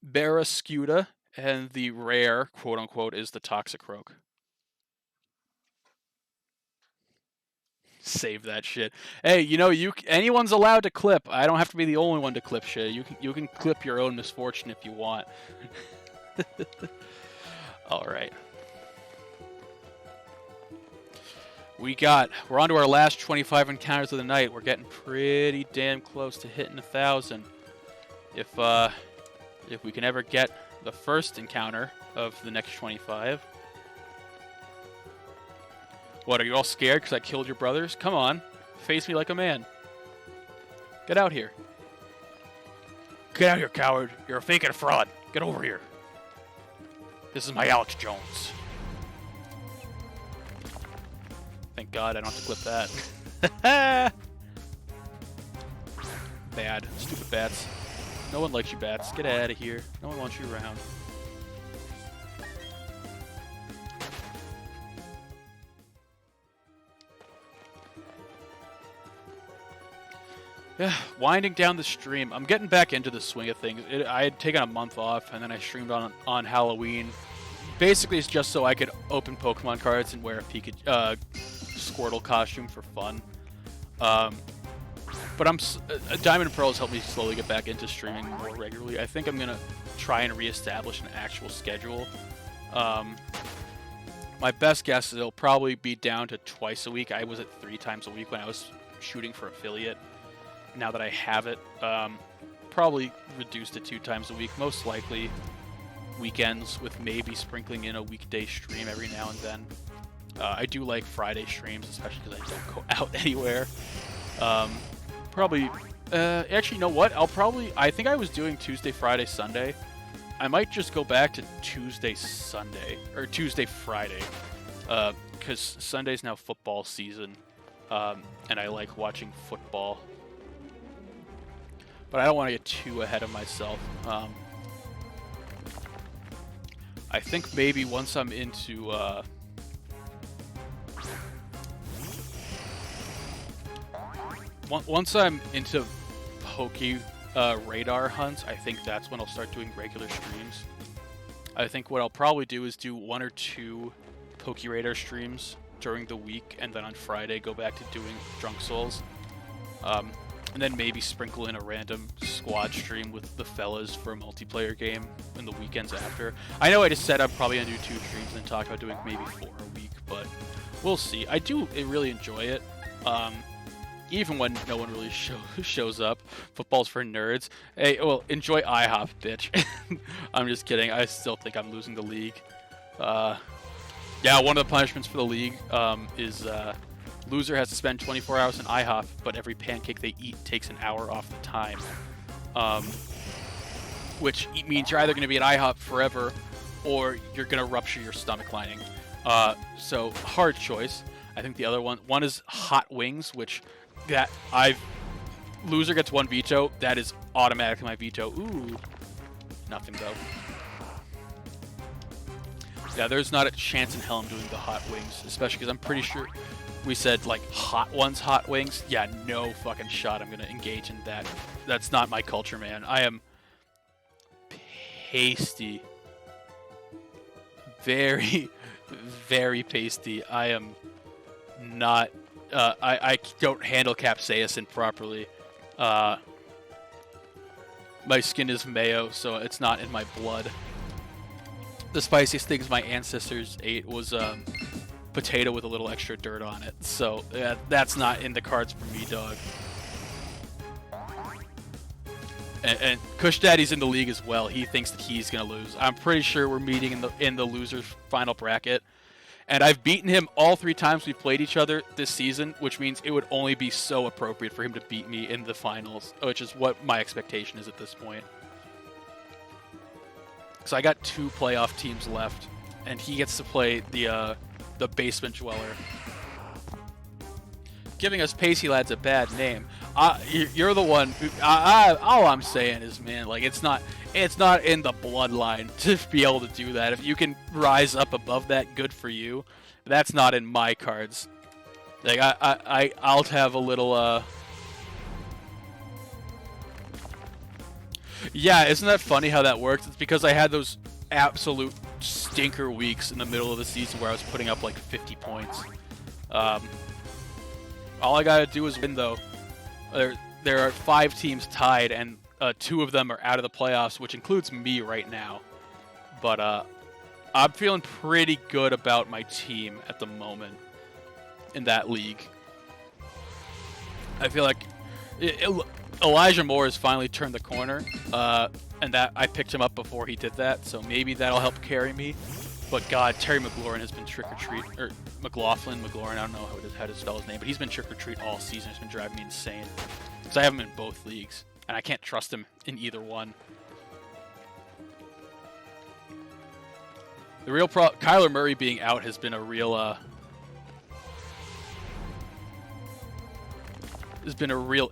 Barrascuda. And the rare, quote-unquote, is the Toxicroak. Save that shit. Hey, you know, anyone's allowed to clip. I don't have to be the only one to clip shit. You can clip your own misfortune if you want. All right. We're on to our last 25 encounters of the night. We're getting pretty damn close to hitting 1,000. If we can ever get the first encounter of the next 25. What, are you all scared because I killed your brothers? Come on. Face me like a man. Get out here. Get out here, coward. You're a fake and a fraud. Get over here. This is my Alex Jones. Thank God I don't have to clip that. Bad. Stupid bats. No one likes you, bats. Get out of here. No one wants you around. Yeah, winding down the stream. I'm getting back into the swing of things. I had taken a month off, and then I streamed on Halloween. Basically, it's just so I could open Pokemon cards and wear a Pikachu, Squirtle costume for fun. But Diamond and Pearl has helped me slowly get back into streaming more regularly. I think I'm gonna try and reestablish an actual schedule. My best guess is it'll probably be down to twice a week. I was at 3 times a week when I was shooting for affiliate. Now that I have it, probably reduced to 2 times a week, most likely weekends, with maybe sprinkling in a weekday stream every now and then. I do like Friday streams, especially because I don't go out anywhere. Probably, actually, you know what? I think I was doing Tuesday, Friday, Sunday. I might just go back to Tuesday, Sunday, or Tuesday, Friday, because Sunday's now football season, and I like watching football. But I don't want to get too ahead of myself. I think maybe once I'm into once I'm into radar hunts, I think that's when I'll start doing regular streams. I think what I'll probably do is do 1 or 2 radar streams during the week, and then on Friday go back to doing Drunk Souls. And then maybe sprinkle in a random squad stream with the fellas for a multiplayer game in the weekends after. I know I just said I'm probably going to do 2 streams and then talk about doing maybe 4 a week, but we'll see. I really enjoy it. Even when no one really shows up. Football's for nerds. Hey, well, enjoy IHOP, bitch. I'm just kidding. I still think I'm losing the league. Yeah, one of the punishments for the league is... loser has to spend 24 hours in IHOP, but every pancake they eat takes an hour off the time. Which means you're either going to be at IHOP forever, or you're going to rupture your stomach lining. So, hard choice. I think the other one is hot wings, which loser gets 1 veto. That is automatically my veto. Ooh. Nothing, though. Yeah, there's not a chance in hell I'm doing the hot wings, especially because I'm pretty sure... We said, like, hot wings. Yeah, no fucking shot I'm going to engage in that. That's not my culture, man. I am pasty. Very, very pasty. I am not... I don't handle capsaicin properly. My skin is mayo, so it's not in my blood. The spiciest things my ancestors ate was... potato with a little extra dirt on it. So that's not in the cards for me, dog. And Kush Daddy's in the league as well. He thinks that he's gonna lose. I'm pretty sure we're meeting in the losers final bracket, and I've beaten him all 3 times we've played each other this season, which means it would only be so appropriate for him to beat me in the finals, which is what my expectation is at this point. So I got 2 playoff teams left, and he gets to play the basement dweller. Giving us Pacey Lads a bad name. You're the one who... all I'm saying is, man, like, it's not in the bloodline to be able to do that. If you can rise up above that, good for you. That's not in my cards. Like, I'll have a little, Yeah, isn't that funny how that works? It's because I had those absolute stinker weeks in the middle of the season where I was putting up like 50 points. All I gotta do is win, though. There are 5 teams tied, and 2 of them are out of the playoffs, which includes me right now. But I'm feeling pretty good about my team at the moment in that league. I feel like Elijah Moore has finally turned the corner, and that I picked him up before he did that, so maybe that'll help carry me. But God, Terry McLaurin has been trick-or-treat, or McLaughlin, I don't know how to spell his name, but he's been trick-or-treat all season. It's been driving me insane. Because I have him in both leagues. and I can't trust him in either one. The real Kyler Murray being out has been a real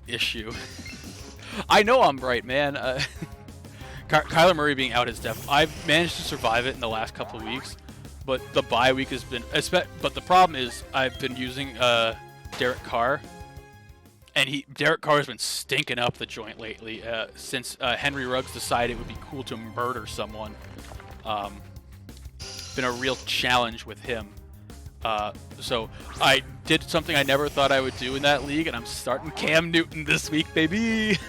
issue. I know I'm right, man. Kyler Murray being out is definitely. I've managed to survive it in the last couple of weeks, but the bye week has been. But the problem is I've been using Derek Carr, and Derek Carr has been stinking up the joint lately since Henry Ruggs decided it would be cool to murder someone. Been a real challenge with him. So I did something I never thought I would do in that league, and I'm starting Cam Newton this week, baby.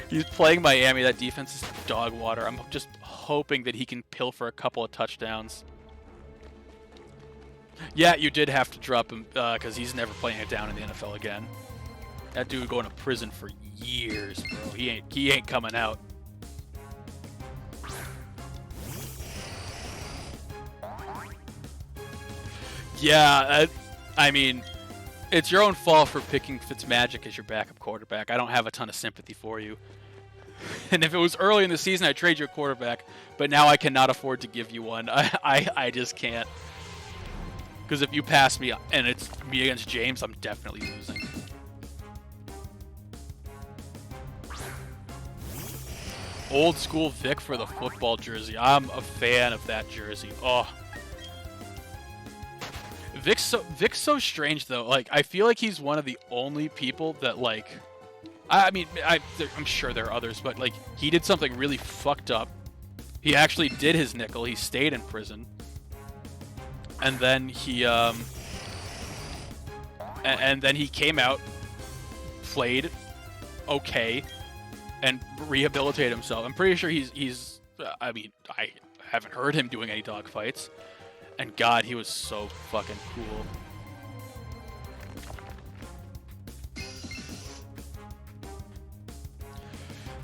He's playing Miami. That defense is dog water. I'm just hoping that he can pilfer a couple of touchdowns. Yeah, you did have to drop him because he's never playing it down in the NFL again. That dude going to prison for years, bro. He ain't coming out. Yeah, I mean, it's your own fault for picking Fitzmagic as your backup quarterback. I don't have a ton of sympathy for you. And if it was early in the season, I'd trade you a quarterback. But now I cannot afford to give you one. I just can't. Because if you pass me and it's me against James, I'm definitely losing. Old school Vic for the football jersey. I'm a fan of that jersey. Oh. Vic's so strange though. Like, I feel like he's one of the only people that, like, I mean, I'm sure there are others, but like, he did something really fucked up. He actually did his nickel. He stayed in prison, and then he and then he came out, played okay, and rehabilitated himself. I'm pretty sure he's. I mean, I haven't heard him doing any dogfights. And God, he was so fucking cool.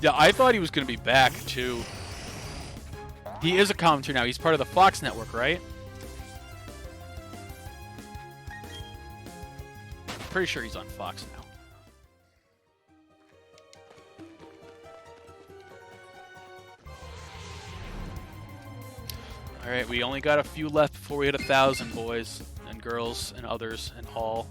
Yeah, I thought he was going to be back, too. He is a commentator now. He's part of the Fox network, right? Pretty sure he's on Fox now. Alright, we only got a few left before we hit 1,000, boys and girls and others and all.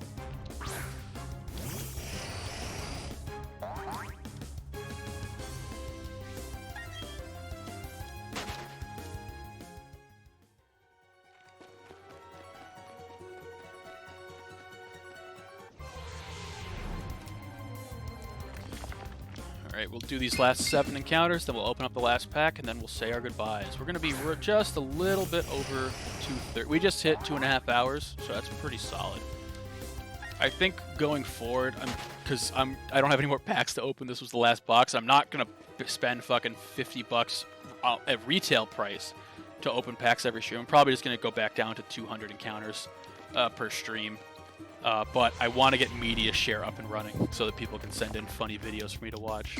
Alright, we'll do these last 7 encounters, then we'll open up the last pack, and then we'll say our goodbyes. We're just a little bit over 2:30. We just hit 2.5 hours, so that's pretty solid. I think going forward, because I don't have any more packs to open. This was the last box. I'm not gonna spend fucking $50 at retail price to open packs every stream. I'm probably just gonna go back down to 200 encounters per stream. But I want to get media share up and running so that people can send in funny videos for me to watch.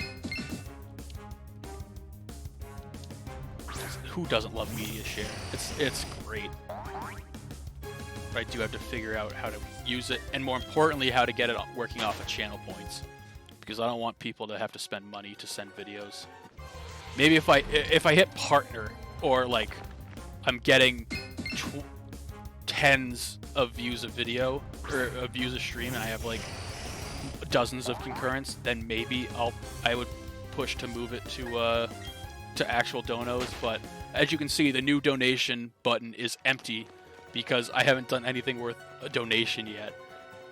Who doesn't love media share? It's great. But I do have to figure out how to use it, and more importantly, how to get it working off of channel points. Because I don't want people to have to spend money to send videos. Maybe if I hit partner, or like I'm getting tens of views of video or views of stream, and I have like dozens of concurrents, then maybe I would push to move it to actual donos. But as you can see, the new donation button is empty because I haven't done anything worth a donation yet.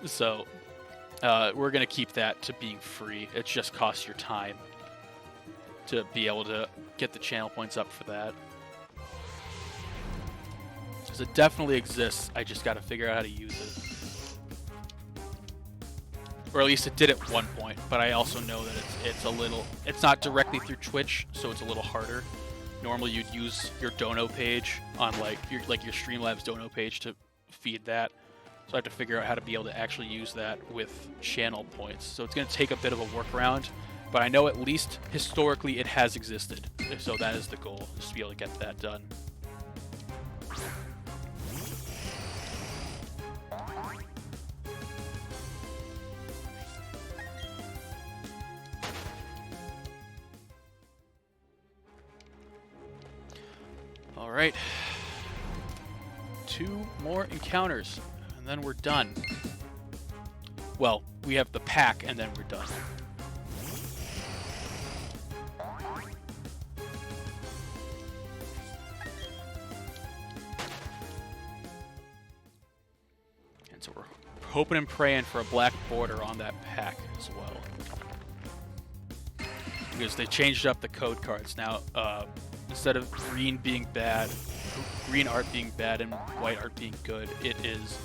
So we're gonna keep that to being free. It just costs your time to be able to get the channel points up for that. Because it definitely exists, I just gotta figure out how to use it. Or at least it did at one point, but I also know that it's not directly through Twitch, so it's a little harder. Normally you'd use your dono page on your Streamlabs dono page to feed that. So I have to figure out how to be able to actually use that with channel points. So it's gonna take a bit of a workaround, but I know at least historically it has existed. So that is the goal, is to be able to get that done. All right. 2 more encounters, and then we're done. Well, we have the pack, and then we're done. And so we're hoping and praying for a black border on that pack as well. Because they changed up the code cards. Now, instead of green being bad, green art being bad and white art being good, it is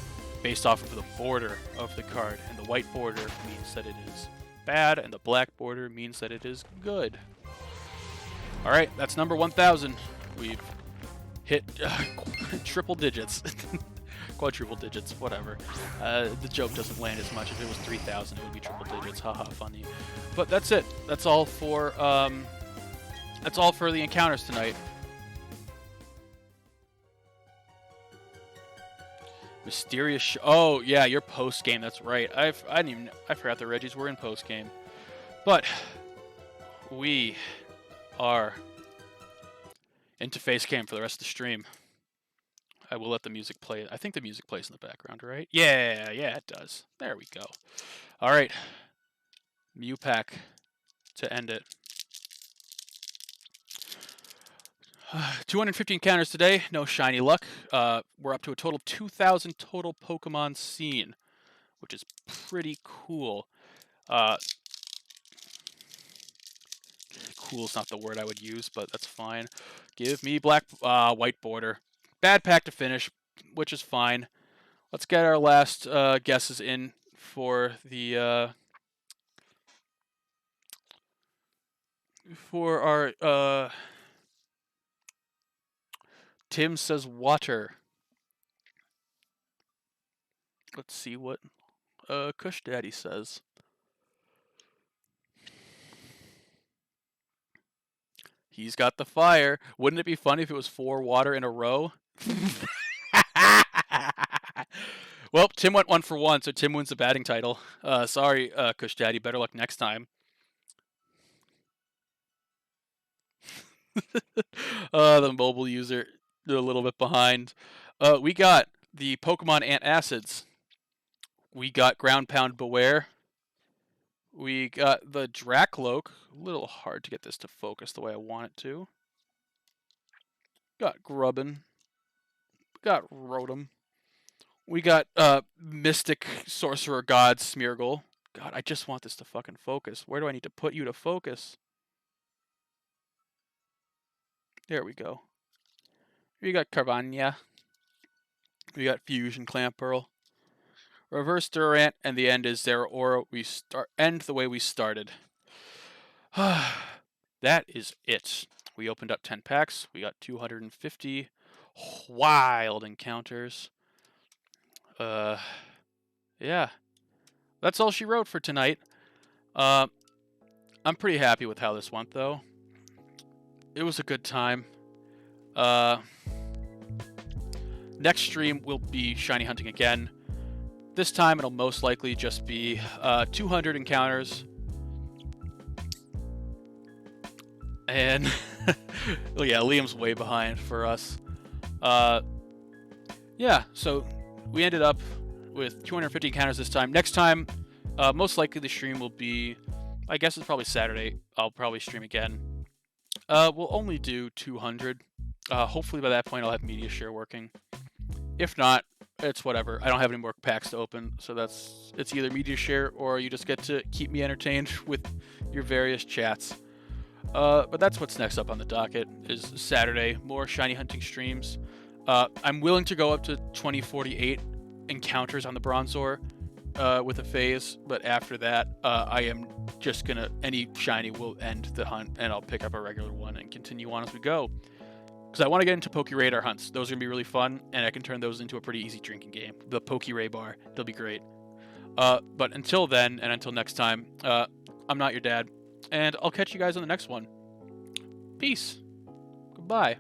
based off of the border of the card. And the white border means that it is bad, and the black border means that it is good. Alright, that's number 1,000. We've hit triple digits. Quadruple digits, whatever. The joke doesn't land as much. If it was 3,000, it would be triple digits. Haha, funny. But that's it. That's all for the encounters tonight. Mysterious. Oh yeah, your post game. That's right. I forgot the Reggies were in post game. But we are into face cam for the rest of the stream. I will let the music play. I think the music plays in the background, right? Yeah, it does. There we go. All right. Mew pack to end it. 250 encounters today. No shiny luck. We're up to a total of 2,000 total Pokemon seen, which is pretty cool. Cool is not the word I would use, but that's fine. Give me white border. Bad pack to finish, which is fine. Let's get our last guesses in for the for our Tim says water. Let's see what Kush Daddy says. He's got the fire. Wouldn't it be funny if it was 4 water in a row? Well, Tim went 1 for 1, so Tim wins the batting title. Sorry, Kush Daddy. Better luck next time. The mobile user, they're a little bit behind. We got the Pokemon Antacids. We got Ground Pound Beware. We got the Dracloak. A little hard to get this to focus the way I want it to. Got Grubbin. Got Rotom. We got Mystic Sorcerer God Smeargle. God, I just want this to fucking focus. Where do I need to put you to focus? There we go. We got Carvania. We got Fusion Clamperl. Reverse Durant, and the end is Zeraora. We end the way we started. That is it. We opened up 10 packs. We got 250 wild encounters. Yeah. That's all she wrote for tonight. I'm pretty happy with how this went, though. It was a good time. Next stream will be shiny hunting again. This time it'll most likely just be 200 encounters. And well, yeah, Liam's way behind for us. Yeah, so we ended up with 250 encounters this time. Next time, most likely the stream will be, I guess it's probably Saturday. I'll probably stream again. We'll only do 200. Hopefully by that point I'll have Media Share working. If not, it's whatever. I don't have any more packs to open, so it's either Media Share or you just get to keep me entertained with your various chats. But that's what's next up on the docket is Saturday, more shiny hunting streams. I'm willing to go up to 2048 encounters on the Bronzor with a phase, but after that, I am just gonna, any shiny will end the hunt, and I'll pick up a regular one and continue on as we go. Because I want to get into Poke Radar hunts. Those are going to be really fun, and I can turn those into a pretty easy drinking game. The Poke Ray Bar, they'll be great. But until then, and until next time, I'm not your dad, and I'll catch you guys on the next one. Peace. Goodbye.